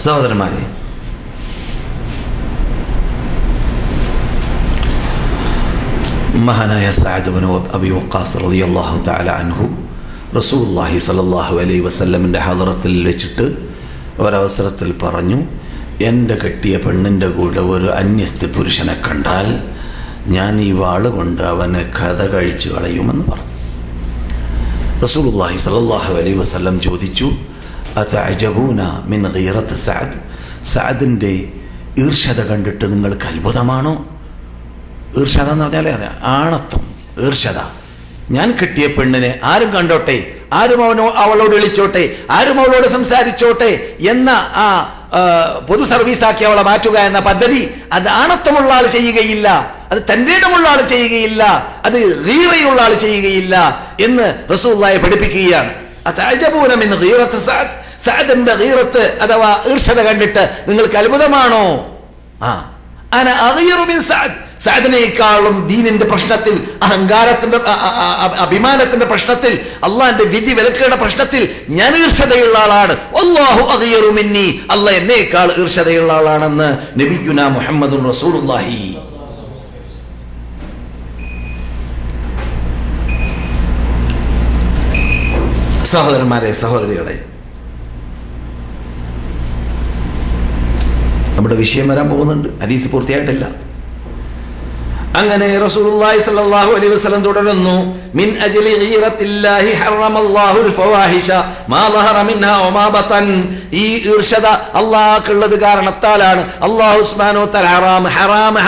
സഹോദരന്മാരെ, മഹാനായ സഅദ് ഇബ്നു അബി വഖാസ് റളിയല്ലാഹു തആല അൻഹു റസൂലുള്ളാഹി സ്വല്ലല്ലാഹു അലൈഹി വസല്ലമിൻ്റെ ഹദറത്തിൽ വെച്ചിട്ട് ഒരവസരത്തിൽ പറഞ്ഞു, എൻ്റെ കെട്ടിയ പെണ്ണിൻ്റെ കൂടെ ഒരു അന്യസ്ത്രീ പുരുഷനെ കണ്ടാൽ ഞാൻ ഈ വാള് കൊണ്ട് അവനെ കഥ കഴിച്ചു കളയുമെന്ന് പറഞ്ഞു. റസൂലുള്ളാഹി സ്വല്ലല്ലാഹു അലൈഹി വസല്ലം ചോദിച്ചു, അതഅജബൂന മിൻ ഗീറത്ത് സഅദ്, സഅദിൻ്റെ ഈർഷ്യത കണ്ടിട്ട് നിങ്ങൾക്ക് അത്ഭുതമാണോ? ഈർഷ്യത എന്ന് പറഞ്ഞാലേ അറിയാം, ആണത്വം, ഈർഷ്യത. ഞാൻ കെട്ടിയ പെണ്ണിനെ ആരും കണ്ടോട്ടെ, ആരും അവളോട് വിളിച്ചോട്ടെ, ആരും അവളോട് സംസാരിച്ചോട്ടെ എന്ന ആ പൊതു സർവീസാക്കി അവളെ മാറ്റുക എന്ന പദ്ധതി അത് ആണത്വമുള്ള ആൾ ചെയ്യുകയില്ല, അത് തന്റെ ഇടമുള്ള ആൾ ചെയ്യുകയില്ല, അത് ഗീറയുള്ള ആൾ ചെയ്യുകയില്ല എന്ന് റസൂലുള്ളാഹി പഠിപ്പിക്കുകയാണ്. അതഅജബൂന മിൻ ഗീറത്ത് സഅദ്, സഅദിന്റെ ഗീറത്ത് അഥവാ ഈർഷ്യത കണ്ടിട്ട് നിങ്ങൾക്ക് അത്ഭുതമാണോ? അന അഗീറു മിൻ സഅദ്, സഅദിനേക്കാളും ദീനിന്റെ പ്രശ്നത്തിൽ, അഹങ്കാരത്തിന്റെ അഭിമാനത്തിന്റെ പ്രശ്നത്തിൽ, അള്ളാന്റെ വിധി വിലക്കുകളുടെ പ്രശ്നത്തിൽ ഞാൻ ഈർഷ്യതയുള്ള ആളാണ്. അല്ലാഹു അഗീറു മിന്നി, അല്ലാഹ് എന്നേക്കാൾ ഈർഷ്യതയുള്ള ആളാണെന്ന് നബിയുനാ മുഹമ്മദുർ റസൂലുള്ളാഹി. സഹോദരന്മാരെ, സഹോദരികളെ, നമ്മുടെ വിഷയം വരാൻ പോകുന്നുണ്ട്. ഹദീസ് പൂർത്തിയായിട്ടില്ല. അങ്ങനെ റസൂലുള്ളാഹി സ്വല്ലല്ലാഹു അലൈഹി വസല്ലം തുടരുന്നു, മിൻ അജ്ലി ഗീറത്തില്ലാഹി ഹറമല്ലാഹുൽ ഫവാഹിഷ മാ ദഹറ മിൻഹാ വമാ ബതൻ. ഈ ഈർഷ്യത അല്ലാഹുള്ളത് കാരണത്താലാണ് അല്ലാഹു സുബ്ഹാനഹു വ തആല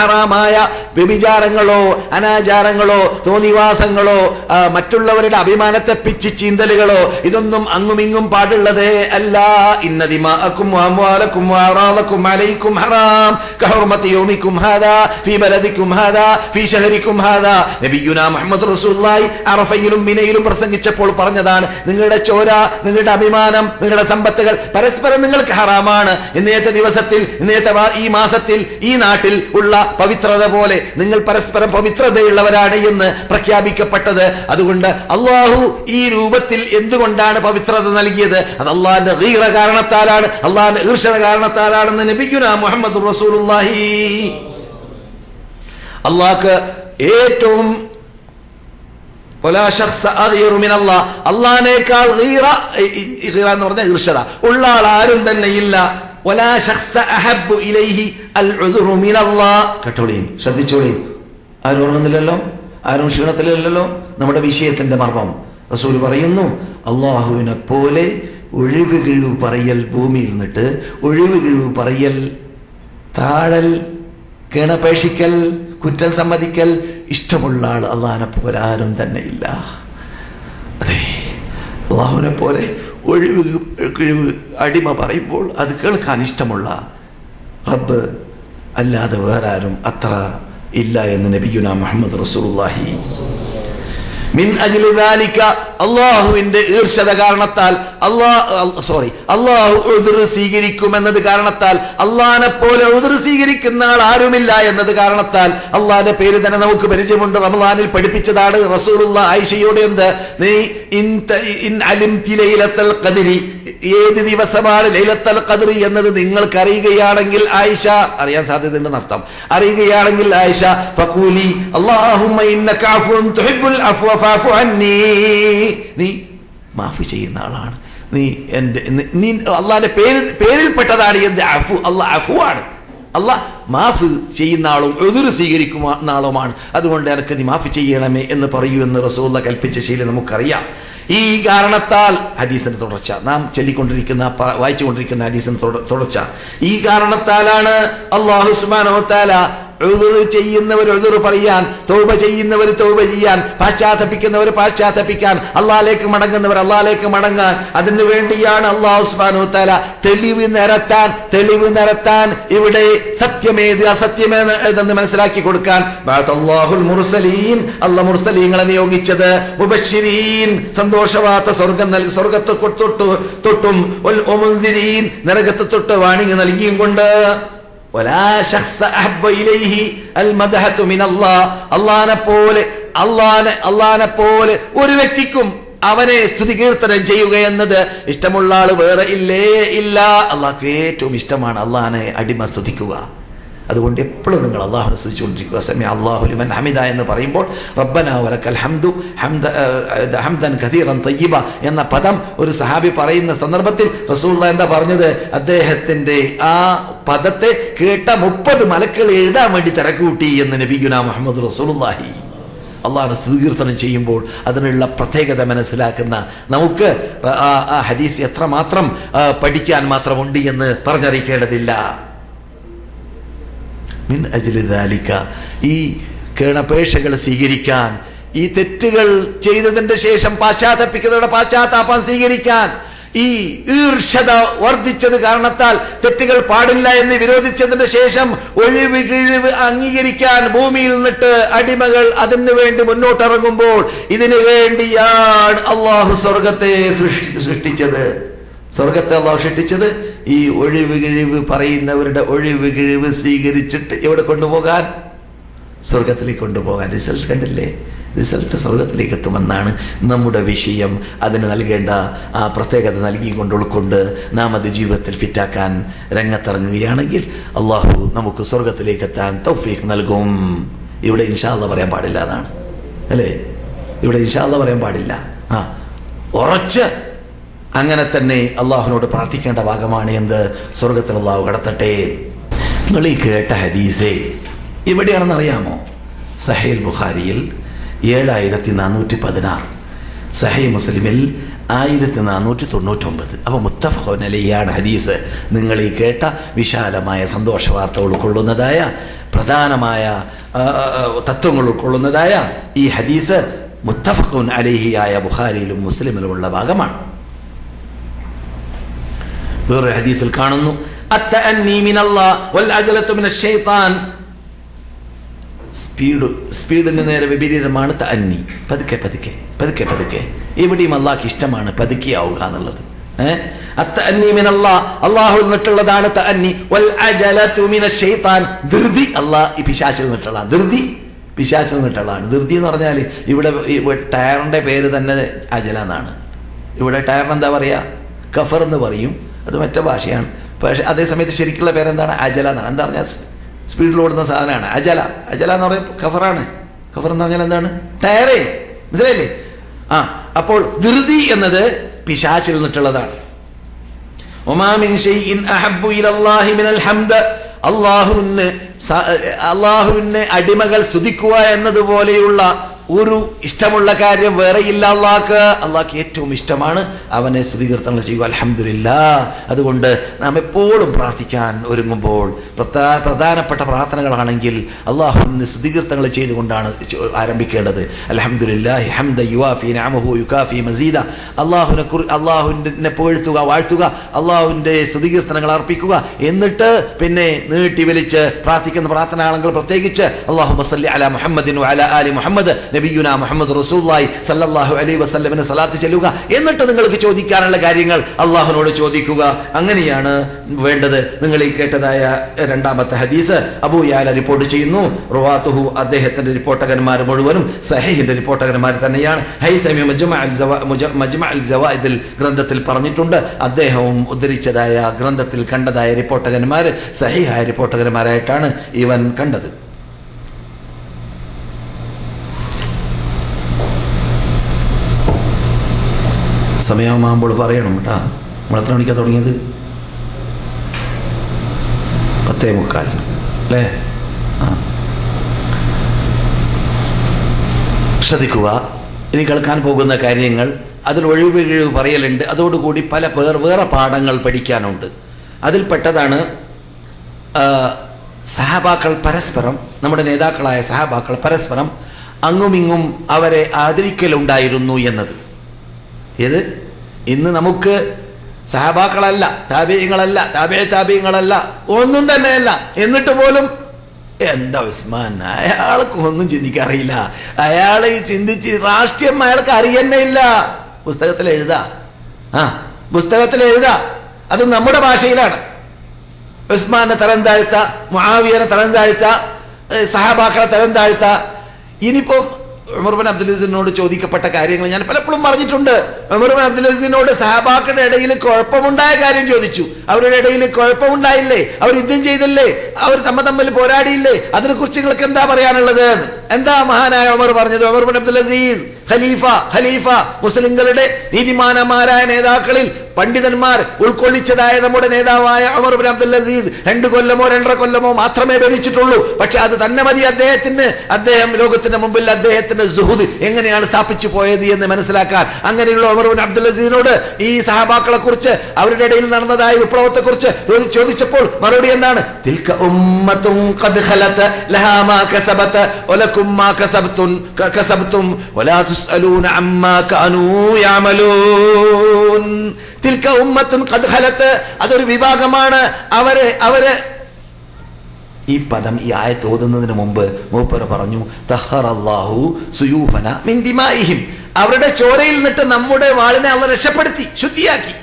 ഹറാമായ വ്യഭിചാരങ്ങളോ അനാചാരങ്ങളോ തോന്നിവാസങ്ങളോ മറ്റുള്ളവരുടെ അഭിമാനത്തെ പിച്ച് ചീന്തലുകളോ ഇതൊന്നും അങ്ങുമിങ്ങും പാടുള്ളതേ അല്ല. ഇന്ന ദിമാഅക്കും വഅംവാലക്കും വഅറാദക്കും അലൈക്കും ഹറാം കഹുർമതി യൗമിക്കും ഹാദാ ഫീ ബലദിക്കും ഹാദാ ഫീ ശഹരിക്കും ഹാദാ. നബിയുനാ മുഹമ്മദ് റസൂലുള്ളാഹി അറഫയിലും മിനയിലും പ്രസംഗിച്ചപ്പോൾ പറഞ്ഞതാണ്, നിങ്ങളുടെ ചോര, നിങ്ങളുടെ അഭിമാനം, നിങ്ങളുടെ സമ്പത്തുകൾ പരസ്പരം നിങ്ങൾക്ക് ഹറാമാണ്. ഇന്നത്തെ ദിവസത്തിൽ, ഇന്നത്തെ ഈ മാസത്തിൽ, ഈ നാട്ടിൽ ഉള്ള പവിത്രത പോലെ നിങ്ങൾ പരസ്പരം പവിത്രതയുള്ളവരാണ് എന്ന് പ്രഖ്യാപിക്കപ്പെട്ടത്. അതുകൊണ്ട് അള്ളാഹു ഈ രൂപത്തിൽ എന്തുകൊണ്ടാണ് പവിത്രത നൽകിയത്? അത് അള്ളാഹിന്റെ ഗീറ കാരണത്താലാണ്, അള്ളാഹിന്റെ ഈർഷ്യത കാരണത്താലാണെന്ന് നബിയുനാ മുഹമ്മദ് റസൂലുള്ളാഹി. അള്ളാഹ്ക്ക് ഏറ്റവും അള്ളാഹിനേക്കാൾ എന്ന് പറഞ്ഞ ഈർഷ്യത ഉള്ള ആൾ ആരും തന്നെ ഇല്ല. കേട്ടോളീൻ, ശ്രദ്ധിച്ചോളീൻ. ആരും ഉറങ്ങുന്നില്ലല്ലോ, ആരും ക്ഷീണത്തിലല്ലോ. നമ്മുടെ വിഷയത്തിന്റെ മർമ്മം റസൂൽ പറയുന്നു, അള്ളാഹുവിനെ പോലെ ഒഴിവ് കിഴിവ് പറയൽ, ഭൂമിയിൽ നിന്നിട്ട് ഒഴിവ് കിഴിവ് പറയൽ, താഴൽ, കേണപേക്ഷിക്കൽ, കുറ്റം സമ്മതിക്കൽ ഇഷ്ടമുള്ള ആൾ അള്ളാഹിനെ പോലെ ആരും തന്നെ ഇല്ല. അതെ, അള്ളാഹുവിനെ പോലെ ഒഴിവ് കിഴിവ് അടിമ പറയുമ്പോൾ അത് കേൾക്കാൻ ഇഷ്ടമുള്ള റബ്ബ് അല്ലാതെ വേറെ ആരും അത്ര ഇല്ല എന്ന് നബിയുനാ മുഹമ്മദ് റസൂലുള്ളാഹി. മിൻ അജ്ലി ദാലിക അള്ളാഹുവിന്റെ ഈർഷ്യത കാരണത്താൽ അള്ളാഹു ഉദ്ർ സ്വീകരിക്കുമെന്നത് കാരണത്താൽ, അള്ളാഹിനെ പോലെ ഉദ്ർ സ്വീകരിക്കുന്ന ആൾ ആരുമില്ല എന്നത് കാരണത്താൽ അള്ളാഹിന്റെ പേര് തന്നെ നമുക്ക് പരിചയമുണ്ട്. റമളാനിൽ പഠിപ്പിച്ചതാണ് റസൂലുള്ള ആയിഷയോട്, എന്ത്, നീ ഏത് ദിവസമാണ് ലൈലത്തുൽ ഖദ്ർ എന്നത് നിങ്ങൾക്ക് അറിയുകയാണെങ്കിൽ ആയിഷ, അറിയാൻ സാധ്യതയുണ്ടെന്ന് അർത്ഥം, അറിയുകയാണെങ്കിൽ ആയിഷ ഫഖൂലി അല്ലാഹുമ്മ ഇന്നക അഫ്വുൻ തുഹിബ്ബുൽ അഫ്വ ഫഅഫു അന്നി, നീ മാഫി ചെയ്യുന്ന ആളാണ്, നീ അള്ളാഹിന്റെ പേരിൽപ്പെട്ടതാണ് എന്ത് അഫു. അള്ളാഹ് അഫുവാണ്, അള്ളാഹ് മാഫ് ചെയ്യുന്ന ആളും ഉദ്ർ സ്വീകരിക്കുന്ന ആളുമാണ്. അതുകൊണ്ട് എനിക്ക് നീ മാഫ് ചെയ്യണമേ എന്ന് പറയൂ എന്ന് റസൂലുള്ള കൽപ്പിച്ച ശീലം നമുക്കറിയാം. ഈ കാരണത്താൽ ഹദീസിന്റെ തുടർച്ച, നാം ചൊല്ലിക്കൊണ്ടിരിക്കുന്ന വായിച്ചുകൊണ്ടിരിക്കുന്ന ഹദീസിന്റെ തുടർച്ച, ഈ കാരണത്താലാണ് അല്ലാഹു സുബ്ഹാനഹു വ തആല ഉദ്ർ ചെയ്യുന്നവർ ഉദ്ർ പറയാൻ, തൗബ ചെയ്യുന്നവർ തൗബ ചെയ്യാൻ, പാശ്ചാത്തപിക്കുന്നവർ പാശ്ചാത്തപിക്കാൻ, അള്ളാഹിലേക്ക് മടങ്ങുന്നവർ അള്ളാഹിലേക്ക് മടങ്ങാൻ, അതിനു വേണ്ടിയാണ് അല്ലാഹു സുബ്ഹാനഹു വ തആല തെളിവ് നിരത്താൻ ഇവിടെ സത്യമേത് അസത്യമേതെന്ന് മനസ്സിലാക്കി കൊടുക്കാൻ ബഅദല്ലാഹുൽ മുർസലീൻ, അല്ലാഹു മുർസലീങ്ങളെ നിയോഗിച്ചത്, മുബശ്ശിരീൻ സന്തോഷവാർത്ത സ്വർഗ്ഗത്തെ തൊട്ടും വൽ മുൻദിരീൻ നരകത്തെ തൊട്ട് വാണിംഗ് നൽകിയും കൊണ്ട് അള്ളാനെ പോലെ ഒരു വ്യക്തിക്കും അവനെ സ്തുതി കീർത്തനം ചെയ്യുക എന്നത് ഇഷ്ടമുള്ള ആള് വേറെ ഇല്ല. അള്ളാഹ്ക്ക് ഏറ്റവും ഇഷ്ടമാണ് അള്ളാഹിനെ അടിമ സ്തുതിക്കുക. അതുകൊണ്ട് എപ്പോഴും നിങ്ങൾ അള്ളാഹുവിനെ സ്തുതിച്ചുകൊണ്ടിരിക്കുക. സമയ അല്ലാഹു ലിമൻ ഹമിദ എന്ന് പറയുമ്പോൾ റബ്ബനാ വലക്കൽ ഹംദു ഹംദൻ കസീറൻ തയ്യിബ എന്ന പദം ഒരു സഹാബി പറയുന്ന സന്ദർഭത്തിൽ റസൂലുള്ളാഹി എന്താ പറഞ്ഞത്? അദ്ദേഹത്തിന്റെ ആ പദത്തെ കേട്ട 30 മലക്കുകൾ എഴുതാൻ വേണ്ടി തിരക്കൂട്ടി എന്ന് നബിയുനാ മുഹമ്മദ് റസൂലുള്ളാഹി. അള്ളാഹുവിനെ സ്തുതികീർത്തനം ചെയ്യുമ്പോൾ അതിനുള്ള പ്രത്യേകത മനസ്സിലാക്കുന്ന നമുക്ക് ആ ഹദീസ് എത്രമാത്രം പഠിക്കാൻ മാത്രമുണ്ട് എന്ന് പറഞ്ഞറിയിക്കേണ്ടതില്ല. മിൻ അജ്ലി ദാലിക, ഈ കേണപേക്ഷകൾ സ്വീകരിക്കാൻ, ഈ തെറ്റുകൾ ചെയ്തതിന്റെ ശേഷം പാശ്ചാത്തപിക്കുന്നവരുടെ പാശ്ചാത്താപം സ്വീകരിക്കാൻ, ഈ ഈർഷ്യത വർദ്ധിച്ചത് കാരണത്താൽ തെറ്റുകൾ പാടില്ല എന്ന് വിരോധിച്ചതിന്റെ ശേഷം ഒഴിവ് കിഴിവ് അംഗീകരിക്കാൻ ഭൂമിയിൽ നിന്നിട്ട് അടിമകൾ അതിനു വേണ്ടി മുന്നോട്ടിറങ്ങുമ്പോൾ ഇതിനു വേണ്ടിയാണ് അള്ളാഹു സ്വർഗത്തെ സൃഷ്ടിച്ചത്. സ്വർഗത്തെ അള്ളാഹു സൃഷ്ടിച്ചത് ഈ ഒഴിവ് കിഴിവ് പറയുന്നവരുടെ ഒഴിവ് കിഴിവ് സ്വീകരിച്ചിട്ട് എവിടെ കൊണ്ടുപോകാൻ? സ്വർഗത്തിലേക്ക് കൊണ്ടുപോകാൻ. റിസൾട്ട് കണ്ടില്ലേ? റിസൾട്ട് സ്വർഗത്തിലേക്ക് എത്തുമെന്നാണ് നമ്മുടെ വിഷയം. അതിന് നൽകേണ്ട ആ പ്രത്യേകത നൽകിക്കൊണ്ട് ഉൾക്കൊണ്ട് നാം അത് ജീവിതത്തിൽ ഫിറ്റാക്കാൻ രംഗത്തിറങ്ങുകയാണെങ്കിൽ അള്ളാഹു നമുക്ക് സ്വർഗത്തിലേക്ക് എത്താൻ തൗഫീഖ് നൽകും. ഇവിടെ ഇൻഷാ അല്ലാഹ് പറയാൻ പാടില്ല എന്നാണ് അല്ലേ? ഇവിടെ ഇൻഷാ അല്ലാഹ് പറയാൻ പാടില്ല. ഉറച്ച് അങ്ങനെ തന്നെ അള്ളാഹുവിനോട് പ്രാർത്ഥിക്കേണ്ട ഭാഗമാണ് എന്ത്? സ്വർഗത്തിൽ അള്ളാഹു കടത്തട്ടെ. നിങ്ങൾ ഈ കേട്ട ഹദീസേ എവിടെയാണെന്ന് അറിയാമോ? സഹീഹ് ബുഖാരിയിൽ 7416, സഹീഹ് മുസ്ലിമിൽ 1499. അപ്പോൾ മുത്തഫഖുൻ അലൈഹിയാണ് ഹദീസ്. നിങ്ങൾ ഈ കേട്ട വിശാലമായ സന്തോഷ വാർത്ത ഉൾക്കൊള്ളുന്നതായ പ്രധാനമായ തത്വങ്ങൾ ഉൾക്കൊള്ളുന്നതായ ഈ ഹദീസ് മുത്തഫഖുൻ അലൈഹിയായ ബുഖാരിയിലും മുസ്ലിമിലുമുള്ള ഭാഗമാണ്. വേറൊരു ഹദീസിൽ കാണുന്നു, അത്തഅന്നി മിനല്ലാഹ് വൽ അജലതു മിനശ് ശൈത്താൻ. സ്പീഡിന് നേരെ വിപരീതമാണ് തഅന്നി. പതുക്കെ പതുക്കെ പതുക്കെ പതുക്കെ. എവിടെയും അള്ളാഹ്ക്ക് ഇഷ്ടമാണ് പതുക്കെയാവുക എന്നുള്ളത്. അത്തഅന്നി മിനല്ലാഹ്, അള്ളാഹുവിൽ നിന്നിട്ടുള്ളതാണ് തഅന്നി. വൽ അജലതു മിനശ് ശൈത്താൻ, ധൃതി അള്ളാഹ് പിശാചിൽ നിന്നിട്ടുള്ളതാണ്. ധൃതി പിശാചിൽ നിന്നിട്ടുള്ളതാണ്. ധൃതി എന്ന് പറഞ്ഞാൽ ഇവിടെ ടയറിന്റെ പേര് തന്നെ അജല എന്നാണ്. ഇവിടെ ടയറിന് എന്താ പറയാ? കഫർ എന്ന് പറയും. അത് മറ്റേ ഭാഷയാണ്. പക്ഷെ അതേസമയത്ത് ശരിക്കുള്ള പേരെന്താണ്? അജല എന്നാണ്. എന്താ പറഞ്ഞാൽ സ്പീഡിൽ ഓടുന്ന സാധനമാണ് അജല. അജല എന്ന് പറയുമ്പോൾ കഫറാണ്. കഫർ എന്ന് പറഞ്ഞാൽ എന്താണ്? ടയറേ. മനസ്സിലായില്ലേ? അപ്പോൾ ധൃതി എന്നത് പിശാചിൽ നിന്നിട്ടുള്ളതാണ്. വമാ മിൻ ഷൈഇൻ അഹബ്ബു ഇലല്ലാഹി മിനൽ ഹംദ്, അള്ളാഹുവിനെ അടിമകൾ സ്തുതിക്കുക എന്നതുപോലെയുള്ള ഒരു ഇഷ്ടമുള്ള കാര്യം വേറെയില്ല അള്ളാഹ്ക്ക്. അള്ളാഹ്ക്ക് ഏറ്റവും ഇഷ്ടമാണ് അവനെ സ്തുതികീർത്തനങ്ങൾ ചെയ്യുക. അൽഹംദുലില്ലാഹ്. അതുകൊണ്ട് നാം എപ്പോഴും പ്രാർത്ഥിക്കാൻ ഒരുങ്ങുമ്പോൾ പ്രധാനപ്പെട്ട പ്രാർത്ഥനകളാണെങ്കിൽ അള്ളാഹുവിന് സ്തുതികീർത്തനങ്ങൾ ചെയ്തുകൊണ്ടാണ് ആരംഭിക്കേണ്ടത്. അൽഹംദുലില്ലാഹി ഹംദൻ യുവാഫി നിഅമഹു യുകാഫി മസീദ. അള്ളാഹുവിനെ പുകഴ്ത്തുക, വാഴ്ത്തുക, അള്ളാഹുവിൻ്റെ സ്തുതികീർത്തനങ്ങൾ അർപ്പിക്കുക. എന്നിട്ട് പിന്നെ നീട്ടി വലിച്ച് പ്രാർത്ഥിക്കുന്ന പ്രാർത്ഥനകളെങ്കിൽ പ്രത്യേകിച്ച് അല്ലാഹുമ്മ സല്ലി അലാ മുഹമ്മദിൻ വഅലാ ആലി മുഹമ്മദ്, നബിയുനാ മുഹമ്മദ് റസൂലുള്ളാഹി സല്ലല്ലാഹു അലൈഹി വസല്ലമിനെ സലാത്ത് ചൊല്ലുക. എന്നിട്ട് നിങ്ങൾക്ക് ചോദിക്കാനുള്ള കാര്യങ്ങൾ അള്ളാഹുവിനോട് ചോദിക്കുക. അങ്ങനെയാണ് വേണ്ടത്. നിങ്ങൾ ഈ കേട്ടതായ രണ്ടാമത്തെ ഹദീസ് അബൂ യഅല റിപ്പോർട്ട് ചെയ്യുന്നു. റവാത്തുഹു, അദ്ദേഹത്തിന്റെ റിപ്പോർട്ടകന്മാർ മുഴുവനും സഹീഹിന്റെ റിപ്പോർട്ടകന്മാർ തന്നെയാണ്. ഹൈതമി മജ്മഅൽ ജവാഇദിൽ ഗ്രന്ഥത്തിൽ പറഞ്ഞിട്ടുണ്ട്. അദ്ദേഹവും ഉദ്ധരിച്ചതായ ഗ്രന്ഥത്തിൽ കണ്ടതായ റിപ്പോർട്ടകന്മാർ സഹീഹായ റിപ്പോർട്ടകന്മാരായിട്ടാണ് ഇവൻ കണ്ടത്. സമയമാകുമ്പോൾ പറയണം കേട്ടാ. നമ്മൾ എത്ര മണിക്കാണ് തുടങ്ങിയത്? 10:45 അല്ലേ? ശ്രദ്ധിക്കുക. ഇനി കേൾക്കാൻ പോകുന്ന കാര്യങ്ങൾ അതിൽ ഒഴിവ് പറയലുണ്ട്. അതോടുകൂടി പല വേറെ പാഠങ്ങൾ പഠിക്കാനുണ്ട്. അതിൽപ്പെട്ടതാണ് സഹാബാക്കൾ പരസ്പരം, നമ്മുടെ നേതാക്കളായ സഹാബാക്കൾ പരസ്പരം അങ്ങുമിങ്ങും അവരെ ആദരിക്കലുണ്ടായിരുന്നു എന്നത്. ഏത്? ഇന്ന് നമുക്ക് സഹാബാക്കളല്ല, താബിഈങ്ങളല്ല, താബിഈങ്ങളല്ല, ഒന്നും തന്നെയല്ല. എന്നിട്ട് പോലും എന്താ ഉസ്മാൻ, അയാൾക്ക് ഒന്നും ചിന്തിക്കാറിയില്ല, അയാൾ ചിന്തിച്ച് രാഷ്ട്രീയം അയാൾക്ക് അറിയന്നെ ഇല്ല. പുസ്തകത്തിൽ എഴുതാ, പുസ്തകത്തിൽ എഴുതാ, അത് നമ്മുടെ ഭാഷയിലാണ്. ഉസ്മാനെ തരം താഴ്ത്ത, മുആവിയനെ തരം താഴ്ത്ത, സഹാബാക്കളെ തരം താഴ്ത്ത. ഇനിയിപ്പം ഉമർ ബിൻ അബ്ദുൽ അസീസിനോട് ചോദിക്കപ്പെട്ട കാര്യങ്ങൾ ഞാൻ പലപ്പോഴും പറഞ്ഞിട്ടുണ്ട്. ഉമർ ബിൻ അബ്ദുൽ അസീസിനോട് സഹാബാക്കളുടെ ഇടയിൽ കുഴപ്പമുണ്ടായ കാര്യം ചോദിച്ചു. അവരുടെ ഇടയിൽ കുഴപ്പമുണ്ടായില്ലേ? അവർ യുദ്ധം ചെയ്തില്ലേ? അവർ തമ്മിൽ പോരാടിയില്ലേ? അതിനെക്കുറിച്ച് നിങ്ങൾക്ക് എന്താ പറയാനുള്ളത്? എന്താ മഹാനായ ഉമർ പറഞ്ഞത്? ഉമർ ബിൻ അബ്ദുൽ അസീസ് ഖലീഫ മുസ്ലിങ്ങളുടെ നീതിമാനന്മാരായ നേതാക്കളിൽ പണ്ഡിതന്മാർ ഉൾക്കൊള്ളിച്ചതായ നമ്മുടെ നേതാവായ ഉമർ ബിൻ അബ്ദുൽ അസീസ് 2 കൊല്ലമോ 2.5 കൊല്ലമോ മാത്രമേ ഭരിച്ചിട്ടുള്ളൂ. പക്ഷെ അത് തന്നെ മതി അദ്ദേഹം ലോകത്തിന്റെ മുമ്പിൽ അദ്ദേഹത്തിന്റെ സുഹുദ് എങ്ങനെയാണ് സ്ഥാപിച്ചു പോയത് എന്ന് മനസ്സിലാക്കാൻ. അങ്ങനെയുള്ള ഉമർ ബിൻ അബ്ദുൽ അസീസിനോട് ഈ സഹാബാക്കളെ കുറിച്ച്, അവരുടെ ഇടയിൽ നടന്നതായ വിപ്ലവത്തെ കുറിച്ച് ചോദിച്ചപ്പോൾ മറുപടി എന്താണ്? തിൽക ഉമ്മത്തുൻ ഖദ് ഖലത ലഹാ മാ കസബത വലകും മാ കസബ്തും വലാ തുസ്അലൂന അമ്മാ കാനൂ യഅമലൂൻ. തിൽക ഉമ്മത്തുൻ ഖദ് ഖലത്, അതൊരു വിഭാഗമാണ്. അവര് ഈ പദം, ഈ ആയത്ത് ഓതുന്നതിന് മുമ്പ് മൂപ്പർ പറഞ്ഞു തഹറല്ലാഹു സുയൂഫന മിൻ ദിമാഇഹിം, അവരുടെ ചോരയിൽ നിന്നിട്ട് നമ്മുടെ വാളിനെ അള്ളാഹു രക്ഷപ്പെടുത്തി, ശുദ്ധിയാക്കി.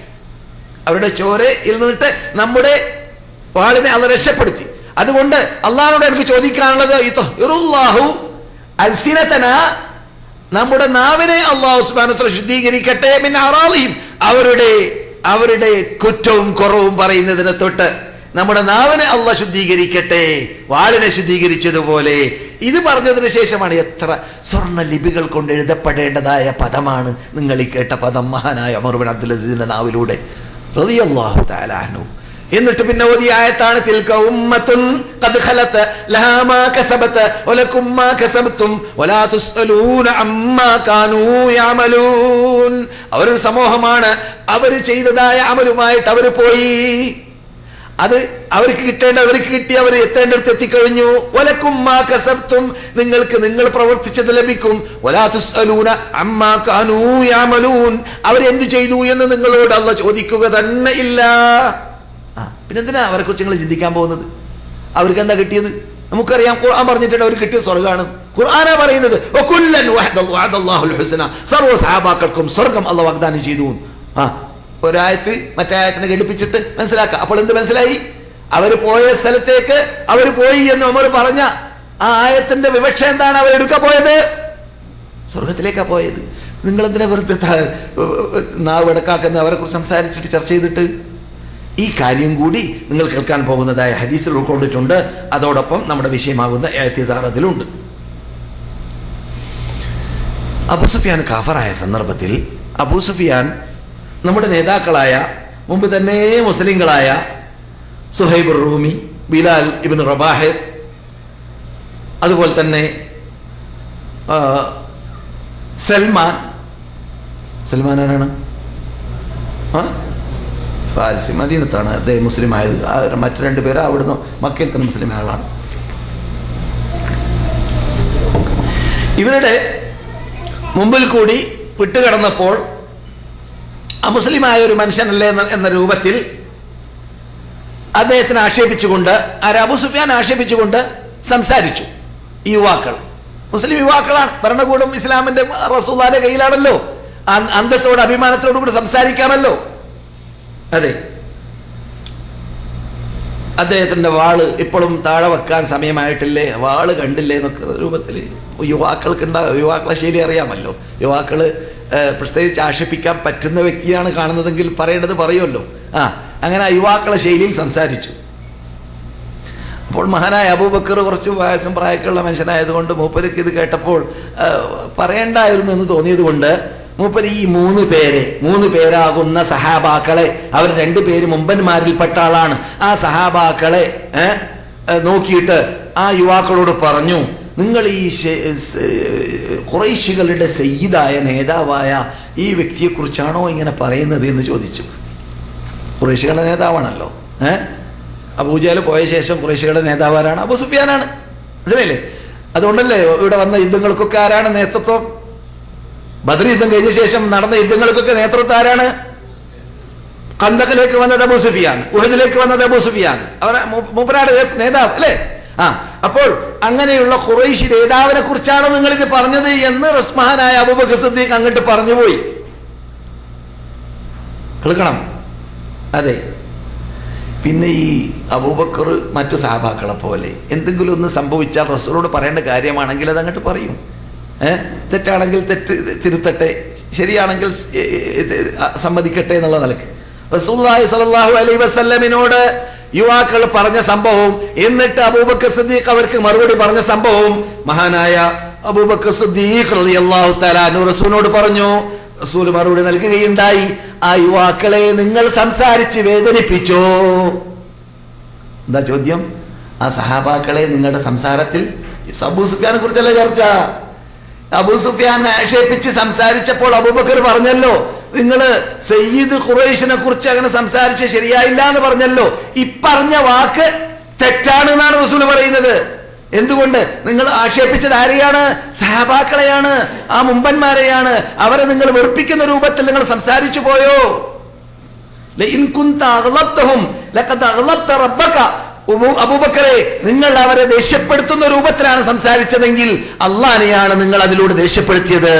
അവരുടെ ചോരയിൽ നിന്നിട്ട് നമ്മുടെ വാളിനെ അള്ളാഹു രക്ഷപ്പെടുത്തി. അതുകൊണ്ട് അള്ളാഹുവിനോട് എനിക്ക് ചോദിക്കാനുള്ളത്, യതഹറുല്ലാഹു അൽസിനതന, നമ്മുടെ നാവിനെ അല്ലാഹു സുബ്ഹാനഹു വ തആല ശുദ്ധീകരിക്കട്ടെ. മിൻ അറാളിഹിം, അവരുടെ കുറ്റവും കുറവും പറയുന്നതിനെ തൊട്ട് നമ്മുടെ നാവിനെ അല്ലാഹു ശുദ്ധീകരിക്കട്ടെ, വാളിനെ ശുദ്ധീകരിച്ചതുപോലെ. ഇത് പറഞ്ഞതിന് ശേഷമാണ് എത്ര സ്വർണ്ണ ലിപികൾ കൊണ്ട് എഴുതപ്പെടേണ്ടതായ പദമാണ് നിങ്ങൾ ഈ കേട്ട പദം മഹാനായ ഉമർ ബിൻ അബ്ദുൽ അസീസിന്റെ നാവിലൂടെ റളിയല്ലാഹു തആല അൻഹു. എന്നിട്ട് പിന്നെ ഓതിയ ആയത്താണ് തിൽക ഉമ്മത്തുൻ ഖദ് ഖലത ലഹാ മാ കസബത വലകും മാ കസബ്തും വലാ തുസ്അലൂന അമ്മാ കാനൂ യഅമലൂൻ. അവരൊരു സമൂഹമാണ്, അവർ ചെയ്തതായ അമലുമായിട്ട് അവർ പോയി. അത് അവർക്ക് അവർക്ക് കിട്ടി, അവർ എത്തേണ്ടടുത്ത് എത്തിക്കഴിഞ്ഞു. വലകും മാ കസബ്തും, നിങ്ങൾക്ക് നിങ്ങൾ പ്രവർത്തിച്ചത് ലഭിക്കും. വലാ തുസ്അലൂന അമ്മാ കാനൂ യഅമലൂൻ, അവരെന്ത് ചെയ്തു എന്ന് നിങ്ങളോട് അല്ലാഹു ചോദിക്കുക തന്നെ ഇല്ല. പിന്നെന്തിനാ അവരെ കുറിച്ച് നിങ്ങൾ ചിന്തിക്കാൻ പോകുന്നത്? അവർക്ക് എന്താ കിട്ടിയത്? നമുക്കറിയാം, ഖുർആൻ പറഞ്ഞിട്ടുണ്ട് അവർ കിട്ടിയ സ്വർഗ്ഗമാണ്. ഖുർആനാ പറയുന്നത് വഅദല്ലാഹുൽ ഹുസ്ന, സർവ്വ സഹാബാക്കൾക്കും സ്വർഗ്ഗം അല്ലാഹു വാഗ്ദാനം ചെയ്തു. ഒരായത്ത് മറ്റേ ആയത്തിനെ ഘടിപ്പിച്ചിട്ട് മനസ്സിലാക്കുക. അപ്പോൾ എന്ത് മനസ്സിലായി? അവർ പോയ സ്ഥലത്തേക്ക് അവർ പോയി എന്ന് ഉമർ പറഞ്ഞ ആ ആയത്തിന്റെ വിവക്ഷ എന്താണ്? അവരെടുക്കാൻ പോയത് സ്വർഗത്തിലേക്കാ പോയത്. നിങ്ങൾ എന്തിനാ വെറുതെ നാവ് എടുക്കാക്കുന്ന അവരെ കുറിച്ച് സംസാരിച്ചിട്ട് ചർച്ച ചെയ്തിട്ട്? ഈ കാര്യം കൂടി നിങ്ങൾ കേൾക്കാൻ പോകുന്നതായ ഹദീസിൽ ഉൾക്കൊണ്ടിട്ടുണ്ട്. അതോടൊപ്പം നമ്മുടെ വിഷയമാകുന്ന ഇഅ്തിസാർ അതിലുണ്ട്. അബൂ സുഫിയാൻ കാഫറായ സന്ദർഭത്തിൽ അബൂ സുഫിയാൻ നമ്മുടെ നേതാക്കളായ മുമ്പ് തന്നെ മുസ്ലിങ്ങളായ സുഹൈബ് റൂമി, ബിലാൽ ഇബ്നു റബാഹ്, അതുപോലെ തന്നെ സൽമാൻ ആരാണ്? ഫാരിസി, മദീനത്താണ് അദ്ദേഹം മുസ്ലിം ആയത്. മറ്റു 2 പേര് അവിടുന്ന് മക്കയിൽ തന്നെ മുസ്ലിം ആളാണ്. ഇവരുടെ മുമ്പിൽ കൂടി വിട്ടുകിടന്നപ്പോൾ അമുസ്ലിമായ ഒരു മനുഷ്യനല്ലേ എന്ന രൂപത്തിൽ അദ്ദേഹത്തിനെ ആക്ഷേപിച്ചുകൊണ്ട്, അബൂ സുഫിയാൻ ആക്ഷേപിച്ചുകൊണ്ട് സംസാരിച്ചു. ഈ യുവാക്കൾ മുസ്ലിം യുവാക്കളാണ്. ഭരണകൂടം ഇസ്ലാമിന്റെ റസൂലുള്ളാഹിന്റെ കയ്യിലാണല്ലോ. അന്തസ്സോട് അഭിമാനത്തോടു കൂടി സംസാരിക്കാമല്ലോ. അതെ, അദ്ദേഹത്തിന്റെ വാള് ഇപ്പോഴും താഴെ വെക്കാൻ സമയമായിട്ടില്ലേ, വാള് കണ്ടില്ലേ എന്നൊക്കെ രൂപത്തിൽ യുവാക്കളെ ശൈലി അറിയാമല്ലോ. യുവാക്കള് പ്രത്യേകിച്ച് ആക്ഷേപിക്കാൻ പറ്റുന്ന വ്യക്തിയാണ് കാണുന്നതെങ്കിൽ പറയേണ്ടത് പറയുമല്ലോ. അങ്ങനെ യുവാക്കളെ ശൈലിയിൽ സംസാരിച്ചു. അപ്പോൾ മഹാനായ അബൂബക്കർ കുറച്ച് വയസ്സും പ്രായമൊക്കെയുള്ള മനുഷ്യനായതുകൊണ്ട് മൂപ്പർക്ക് ഇത് കേട്ടപ്പോൾ പറയണ്ടായിരുന്നു എന്ന് തോന്നിയത് കൊണ്ട് മൂപ്പര് ഈ മൂന്ന് പേരാകുന്ന സഹാബാക്കളെ, അവർ 2 പേര് മുമ്പന്മാരിൽപ്പെട്ട ആളാണ്, ആ സഹാബാക്കളെ നോക്കിയിട്ട് ആ യുവാക്കളോട് പറഞ്ഞു, നിങ്ങൾ ഈ ഖുറൈശികളുടെ സയ്യിദായ നേതാവായ ഈ വ്യക്തിയെക്കുറിച്ചാണോ ഇങ്ങനെ പറയുന്നത് എന്ന് ചോദിച്ചു. ഖുറൈശികളുടെ നേതാവാണല്ലോ. അബൂജഹൽ പോയ ശേഷം ഖുറൈശികളുടെ നേതാവാരാണ്? അബൂ സുഫിയാനാണ്. മനസ്സിലായില്ലേ? അതുകൊണ്ടല്ലേ ഇവിടെ വന്ന യുദ്ധങ്ങൾക്കൊക്കെ ആരാണ് നേതൃത്വം? ബദർ യുദ്ധം കഴിഞ്ഞ ശേഷം നടന്ന യുദ്ധങ്ങൾക്കൊക്കെ നേതൃത്വം ആരാണ്? ഖന്തഖിലേക്ക് വന്നത് അബൂ സുഫിയാൻ, ഉഹദിലേക്ക് വന്നത് അബൂ സുഫിയാൻ, അവരെ മൂപ്പരാട് നേതാവ് അല്ലേ? അപ്പോൾ അങ്ങനെയുള്ള ഖുറൈശി നേതാവിനെ കുറിച്ചാണ് നിങ്ങൾ ഇത് പറഞ്ഞത് എന്ന് മഹാനായ അബൂബക്കർ സിദ്ദീഖ് അങ്ങോട്ട് പറഞ്ഞുപോയി. കേൾക്കണം. അതെ, പിന്നെ ഈ അബൂബക്കർ മറ്റു സഹാബാക്കളെ പോലെ എന്തെങ്കിലും ഒന്ന് സംഭവിച്ചാൽ റസൂലോട് പറയേണ്ട കാര്യമാണെങ്കിൽ അത് അങ്ങോട്ട് പറയും. തെറ്റാണെങ്കിൽ തെറ്റ് തിരുത്തട്ടെ, ശരിയാണെങ്കിൽ സമ്മതിക്കട്ടെ എന്നുള്ള നിലക്ക് റസൂലുള്ളാഹി സ്വല്ലല്ലാഹു അലൈഹി വസല്ലമിനോട് യുവാക്കൾ പറഞ്ഞ സംഭവവും എന്നിട്ട് അബൂബക്കർ സിദ്ദീഖ് അവർക്ക് മറുപടി പറഞ്ഞ സംഭവവും മഹാനായ അബൂബക്കർ സിദ്ദീഖ് റളിയല്ലാഹു തആല അൻഹു റസൂലിനോട് പറഞ്ഞു. റസൂൽ മറുപടി നൽകുകയുണ്ടായി, ആ യുവാക്കളെ നിങ്ങൾ സംസാരിച്ച് വേദനിപ്പിച്ചോ? എന്താ ചോദ്യം? ആ സഹാബാക്കളെ നിങ്ങളുടെ സംസാരത്തിൽ അബൂ സുഫിയാനെ കുറിച്ചല്ല ചർച്ച. അബൂ സുഫിയാനെ ആക്ഷേപിച്ച് സംസാരിച്ചപ്പോൾ അബൂബക്കർ പറഞ്ഞല്ലോ, നിങ്ങള് സയ്യിദ് ഖുറൈശിനെ കുറിച്ച് അങ്ങനെ സംസാരിച്ച് ശരിയായില്ല എന്ന് പറഞ്ഞല്ലോ. ഇപ്പറഞ്ഞ വാക്ക് തെറ്റാണ് എന്നാണ് റസൂൽ പറയുന്നത്. എന്തുകൊണ്ട്? നിങ്ങൾ ആക്ഷേപിച്ചത് ആരെയാണ്? സഹാബാക്കളെയാണ്, ആ മുമ്പന്മാരെയാണ്. അവരെ നിങ്ങൾ വെറുപ്പിക്കുന്ന രൂപത്തിൽ നിങ്ങൾ സംസാരിച്ചു പോയോ? അബൂബക്കറെ, നിങ്ങൾ അവരെ ദേഷ്യപ്പെടുത്തുന്ന രൂപത്തിലാണ് സംസാരിച്ചതെങ്കിൽ അള്ളാനെയാണ് നിങ്ങൾ അതിലൂടെ ദേഷ്യപ്പെടുത്തിയത്.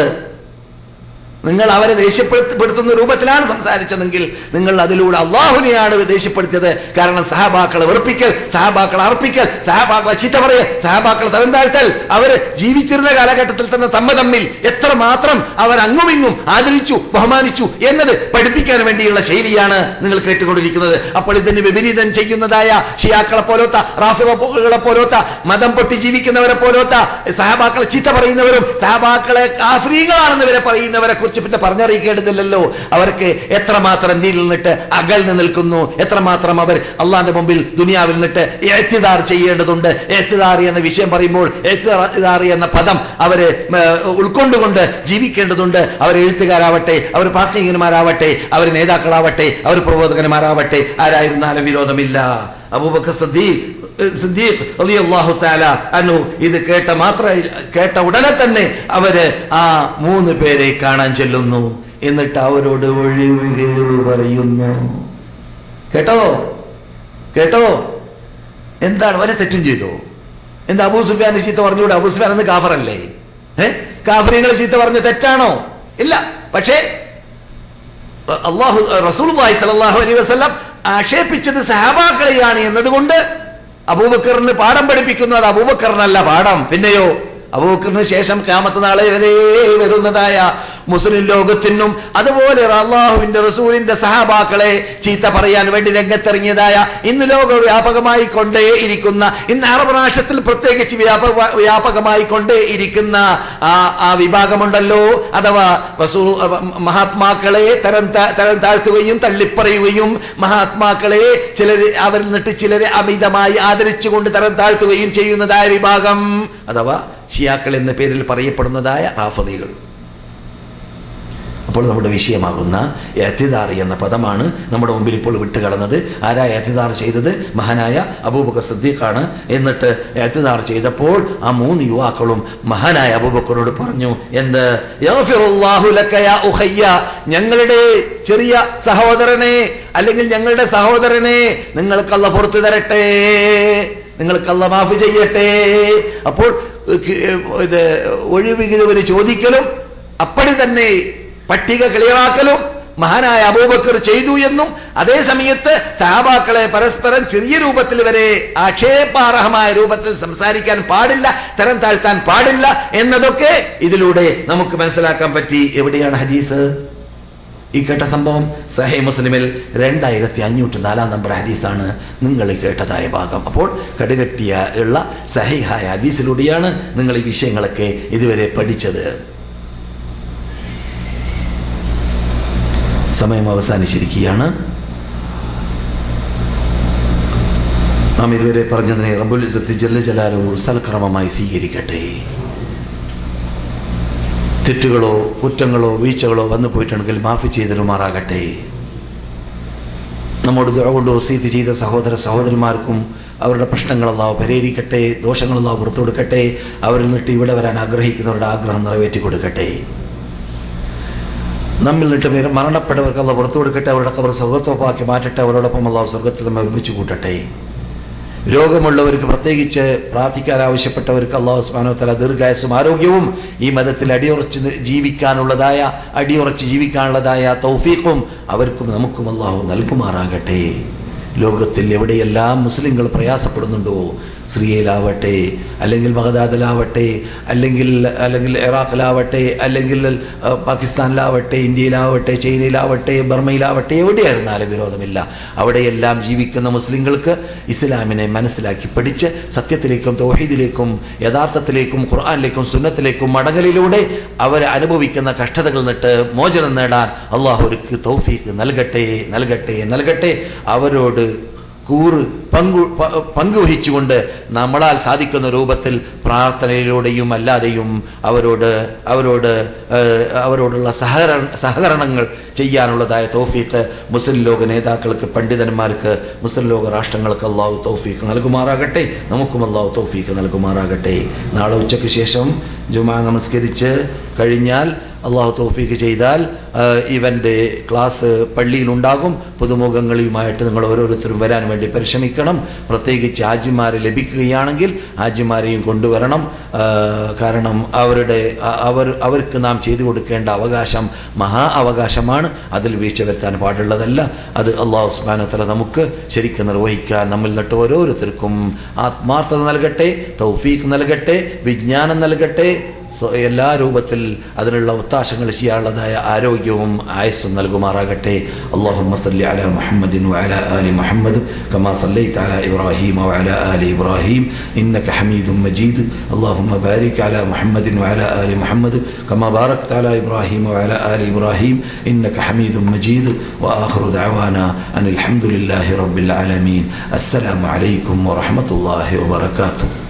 നിങ്ങൾ അവരെ ദേഷ്യപ്പെടുത്തുന്ന രൂപത്തിലാണ് സംസാരിച്ചതെങ്കിൽ നിങ്ങൾ അതിലൂടെ അള്ളാഹുവിനെയാണ് ദേഷ്യപ്പെടുത്തിയത്. കാരണം സഹാബാക്കളെ വെറുപ്പിക്കൽ, സഹാബാക്കളെ അർപ്പിക്കൽ, സഹാബാക്കളെ ചീത്ത പറയൽ, സഹാബാക്കളെ തരം താഴ്ത്തൽ, അവര് ജീവിച്ചിരുന്ന കാലഘട്ടത്തിൽ തന്നെ തമ്മിൽ എത്രമാത്രം അവർ അങ്ങുമിങ്ങും ആദരിച്ചു ബഹുമാനിച്ചു എന്നത് പഠിപ്പിക്കാൻ വേണ്ടിയുള്ള ശൈലിയാണ് നിങ്ങൾ കേട്ടുകൊണ്ടിരിക്കുന്നത്. അപ്പോൾ ഇതിന് വിപരീതം ചെയ്യുന്നതായ ഷിയാക്കളെ പോലത്തെ, റാഫിദകളെ പോലത്തെ, മതം പൊട്ടി ജീവിക്കുന്നവരെ പോലത്തെ, സഹാബാക്കളെ ചീത്ത പറയുന്നവരും സഹാബാക്കളെ കാഫിരീകളാണെന്ന് വരെ പറയുന്നവരെ കുറിച്ച് പിന്നെ പറഞ്ഞറിയിക്കേണ്ടതില്ലല്ലോ. അവർക്ക് എത്രമാത്രം ദീനിൽ നിന്നിട്ട് അകൽന്ന് നിൽക്കുന്നു, എത്രമാത്രം അവർ അള്ളാന്റെ മുമ്പിൽ ദുനിയാവിൽ നിന്നിട്ട് ഇഅ്തിദാർ ചെയ്യേണ്ടതുണ്ട്. ഇഅ്തിദാർ എന്ന വിഷയം പറയുമ്പോൾ ഇഅ്തിദാർ എന്ന പദം അവര് ഉൾക്കൊണ്ടുകൊണ്ട് ജീവിക്കേണ്ടതുണ്ട്. അവർ എഴുത്തുകാരാവട്ടെ, അവർ പാസിംഗന്മാരാവട്ടെ, അവർ നേതാക്കളാവട്ടെ, അവർ പ്രബോധകന്മാരാവട്ടെ, ആരായിരുന്നാലും വിരോധമില്ല. അബൂബക്കർ സിദ്ദീഖ് റളിയല്ലാഹു തആല അൻഹു ഇത് കേട്ട ഉടനെ തന്നെ അവര് ആ 3 പേരെ കാണാൻ ചെല്ലുന്നു. എന്നിട്ട് അവരോട് ഒഴിവ് പറയുന്നു. കേട്ടോ എന്താണ്? വല്ല തെറ്റും ചെയ്തോ? എന്താ അബൂ സുഫിയാൻ ചീത്ത പറഞ്ഞുകൂടെ? അബൂ സുഫിയാൻ എന്ന് കാഫറല്ലേ? കാഫിറുകളെ ചീത്ത പറഞ്ഞ തെറ്റാണോ? ഇല്ല. പക്ഷേ റസൂലുള്ളാഹി സ്വല്ലല്ലാഹു അലൈഹി വസല്ലം ആക്ഷേപിച്ചത് സഹാബാക്കളെയാണ് എന്നതുകൊണ്ട് അബൂബക്കറിന് പാഠം പഠിപ്പിക്കുന്നു. അത് അബൂബക്കറിനല്ല പാഠം, പിന്നെയോ അബൂബക്കറിന് ശേഷം ഖിയാമത്ത് നാളെ വരെ വരുന്നതായ മുസ്ലിം ലോകത്തിനും അതുപോലെ അള്ളാഹുവിന്റെ റസൂലിന്റെ സഹാബാക്കളെ ചീത്ത പറയാൻ വേണ്ടി രംഗത്തിറങ്ങിയതായ ഇന്ന് ലോകവ്യാപകമായി കൊണ്ടേ ഇരിക്കുന്ന, ഇന്ന് അറബ് രാഷ്ട്രത്തിൽ പ്രത്യേകിച്ച് വ്യാപകമായി കൊണ്ടേ ഇരിക്കുന്ന ആ വിഭാഗമുണ്ടല്ലോ, അഥവാ റസൂൽ മഹാത്മാക്കളെ തരം താഴ്ത്തുകയും തള്ളിപ്പറയുകയും മഹാത്മാക്കളെ അവരിൽ നിന്നിട്ട് ചിലരെ അമിതമായി ആദരിച്ചുകൊണ്ട് തരം താഴ്ത്തുകയും ചെയ്യുന്നതായ വിഭാഗം, അഥവാ ഷിയാക്കൾ എന്ന പേരിൽ പറയപ്പെടുന്നതായ റാഫിദികൾ. അപ്പോൾ നമ്മുടെ വിഷയമാകുന്ന ഇഅ്തിദാർ എന്ന പദമാണ് നമ്മുടെ മുമ്പിൽ ഇപ്പോൾ വിട്ടുകളഞ്ഞത്. ആരാ ഇഅ്തിദാർ ചെയ്തത്? മഹാനായ അബൂബക്കർ സിദ്ദീഖാണ്. എന്നിട്ട് ഇഅ്തിദാർ ചെയ്തപ്പോൾ ആ 3 യുവാക്കളും മഹാനായ അബൂബക്കറോട് പറഞ്ഞു, എന്ത്? യഗ്ഫിറുല്ലാഹു ലക യാ ഉഖയ്യ, ഞങ്ങളുടെ ചെറിയ സഹോദരനെ അല്ലെങ്കിൽ ഞങ്ങളുടെ സഹോദരനെ നിങ്ങൾക്ക് അല്ലാഹു പുറത്തു തരട്ടെ, നിങ്ങൾക്ക് അല്ലാഹു മാഫ് ചെയ്യട്ടെ. അപ്പോൾ ഇത് ഒഴിവ് കിഴിവിന് ചോദിക്കലും അപ്പടി തന്നെ പട്ടിക ക്ലിയറാക്കലും മഹാനായ അബൂബക്കർ ചെയ്തു എന്നും, അതേ സമയത്ത് സഹാബാക്കളെ പരസ്പരം ചെറിയ രൂപത്തിൽ വരെ ആക്ഷേപാർഹമായ രൂപത്തിൽ സംസാരിക്കാൻ പാടില്ല, തരം താഴ്ത്താൻ പാടില്ല എന്നതൊക്കെ ഇതിലൂടെ നമുക്ക് മനസ്സിലാക്കാൻ പറ്റി. എവിടെയാണ് ഹദീസ്? ഈ കേട്ട സംഭവം സഹീഹ് മുസ്ലിമിൽ 2504 നമ്പർ ഹദീസാണ് നിങ്ങൾ കേട്ടതായ ഭാഗം. അപ്പോൾ കടുകട്ടിയ ഉള്ള സഹീഹായ ഹദീസിലൂടെയാണ് നിങ്ങൾ ഈ വിഷയങ്ങളൊക്കെ ഇതുവരെ പഠിച്ചത്. സമയം അവസാനിച്ചിരിക്കുകയാണ്. നാം ഇതുവരെ പറഞ്ഞതിനെ റബ്ബുൽ ഇസ്സത്ത് ജല്ല ജലാലുഹു സൽക്രമമായി സ്വീകരിക്കട്ടെ. തെറ്റുകളോ കുറ്റങ്ങളോ വീഴ്ചകളോ വന്നു പോയിട്ടുണ്ടെങ്കിൽ മാഫി ചെയ്തിരുമാറാകട്ടെ. നമ്മോട് ദുആ കൊണ്ട് വസീയത്ത് ചെയ്ത സഹോദര സഹോദരിമാർക്കും അവരുടെ പ്രശ്നങ്ങൾ അല്ലാഹു പരിഹരിക്കട്ടെ, ദോഷങ്ങൾ അല്ലാഹു പുറത്തു കൊടുക്കട്ടെ. അവരിൽ നിന്നിട്ട് ഇവിടെ വരാൻ ആഗ്രഹിക്കുന്നവരുടെ ആഗ്രഹം നിറവേറ്റി കൊടുക്കട്ടെ. നമ്മിൽ നിന്നിട്ട് മരണപ്പെട്ടവർക്ക് അല്ലാഹു പുറത്തു കൊടുക്കട്ടെ. അവരുടെ ഖബർ സ്വർഗ്ഗത്തോപ്പാക്കി മാറ്റട്ടെ. അവരോടൊപ്പം അല്ലാഹു സ്വർഗ്ഗത്തിൽ നമ്മെ ഒരുമിച്ച് കൂട്ടട്ടെ. രോഗമുള്ളവർക്ക്, പ്രത്യേകിച്ച് പ്രാർത്ഥിക്കാൻ ആവശ്യപ്പെട്ടവർക്ക് അല്ലാഹു സുബ്ഹാനഹു വ തആല ദീർഘായുസ്സും ആരോഗ്യവും ഈ മതത്തിൽ അടിയുറച്ച് ജീവിക്കാനുള്ളതായ തൗഫീഖും അവർക്കും നമുക്കും അല്ലാഹു നൽകുമാറാകട്ടെ. ലോകത്തിൽ എവിടെയെല്ലാം മുസ്ലിങ്ങൾ പ്രയാസപ്പെടുന്നുണ്ടോ, സിറിയയിലാവട്ടെ, അല്ലെങ്കിൽ ബഗ്ദാദിലാവട്ടെ, അല്ലെങ്കിൽ ഇറാഖിലാവട്ടെ, അല്ലെങ്കിൽ പാകിസ്ഥാനിലാവട്ടെ, ഇന്ത്യയിലാവട്ടെ, ചൈനയിലാവട്ടെ, ബർമയിലാവട്ടെ, എവിടെയായിരുന്നാലും വിരോധമില്ല. അവിടെയെല്ലാം ജീവിക്കുന്ന മുസ്ലിങ്ങൾക്ക് ഇസ്ലാമിനെ മനസ്സിലാക്കി പഠിച്ച് സത്യത്തിലേക്കും തൗഹീദിലേക്കും യഥാർത്ഥത്തിലേക്കും ഖുർആനിലേക്കും സുന്നത്തിലേക്കും മടങ്ങലിലൂടെ അവർ അനുഭവിക്കുന്ന കഷ്ടതകൾ നിന്നിട്ട് മോചനം നേടാൻ അള്ളാഹു അവർക്ക് തൗഫീഖ് നൽകട്ടെ. അവരോട് പങ്കുവഹിച്ചുകൊണ്ട് നമ്മളാൽ സാധിക്കുന്ന രൂപത്തിൽ പ്രാർത്ഥനയിലൂടെയും അല്ലാതെയും അവരോടുള്ള സഹകരണങ്ങൾ ചെയ്യാനുള്ളതായ തൗഫീഖ് മുസ്ലിം ലോക നേതാക്കൾക്ക്, പണ്ഡിതന്മാർക്ക്, മുസ്ലിം ലോക രാഷ്ട്രങ്ങൾക്ക് അല്ലാഹു തൗഫീഖ് നൽകുമാറാകട്ടെ. നമുക്കും അല്ലാഹു തൗഫീഖ് നൽകുമാറാകട്ടെ. നാളെ ഉച്ചയ്ക്ക് ശേഷം ജുമാ നമസ്കരിച്ച് കഴിഞ്ഞാൽ അള്ളാഹു തൗഫീഖ് ചെയ്താൽ ഇവൻ്റെ ക്ലാസ് പള്ളിയിലുണ്ടാകും. പുതുമുഖങ്ങളുമായിട്ട് നിങ്ങൾ ഓരോരുത്തരും വരാൻ വേണ്ടി പരിശ്രമിക്കണം. പ്രത്യേകിച്ച് ഹാജിമാരെ ലഭിക്കുകയാണെങ്കിൽ ഹാജിമാരെയും കൊണ്ടുവരണം. കാരണം അവർക്ക് നാം ചെയ്തു കൊടുക്കേണ്ട അവകാശം മഹാ അവകാശമാണ്. അതിൽ വീഴ്ച വരുത്താൻ പാടുള്ളതല്ല. അത് അല്ലാഹു സുബ്ഹാനഹു വ തആല നമുക്ക് ശരിക്കും നിർവഹിക്കാൻ നമ്മിൽ നിന്നിട്ട് ഓരോരുത്തർക്കും ആത്മാർത്ഥത നൽകട്ടെ, തൗഫീഖ് നൽകട്ടെ, വിജ്ഞാനം നൽകട്ടെ. എല്ലാ രൂപത്തിൽ അതിനുള്ള ഒത്താശങ്ങൾ ചെയ്യാനുള്ളതായ ആരോഗ്യവും ആയുസ്സും നൽകുമാറാകട്ടെ. അല്ലാഹുമ്മ സല്ലി അലാ മുഹമ്മദിൻ വഅലാ ആലി മുഹമ്മദ് കമാ സല്ലൈത അലാ ഇബ്രാഹീം വഅലാ ആലി ഇബ്രാഹീം ഇന്നക ഹമീദും മജീദ്. അല്ലാഹുമ്മ ബാരിക് അലാ മുഹമ്മദിൻ വഅലാ ആലി മുഹമ്മദ് കമാ ബാരക്ത അലാ ഇബ്രാഹീം വഅലാ ആലി ഇബ്രാഹീം ഇന്നക ഹമീദും മജീദ്. വആഖിറു ദഅവാനാ അനിൽ ഹംദുലില്ലാഹി റബ്ബിൽ ആലമീൻ. അസ്സലാമു അലൈക്കും വറഹ്മത്തുള്ളാഹി വബറകാതുഹു.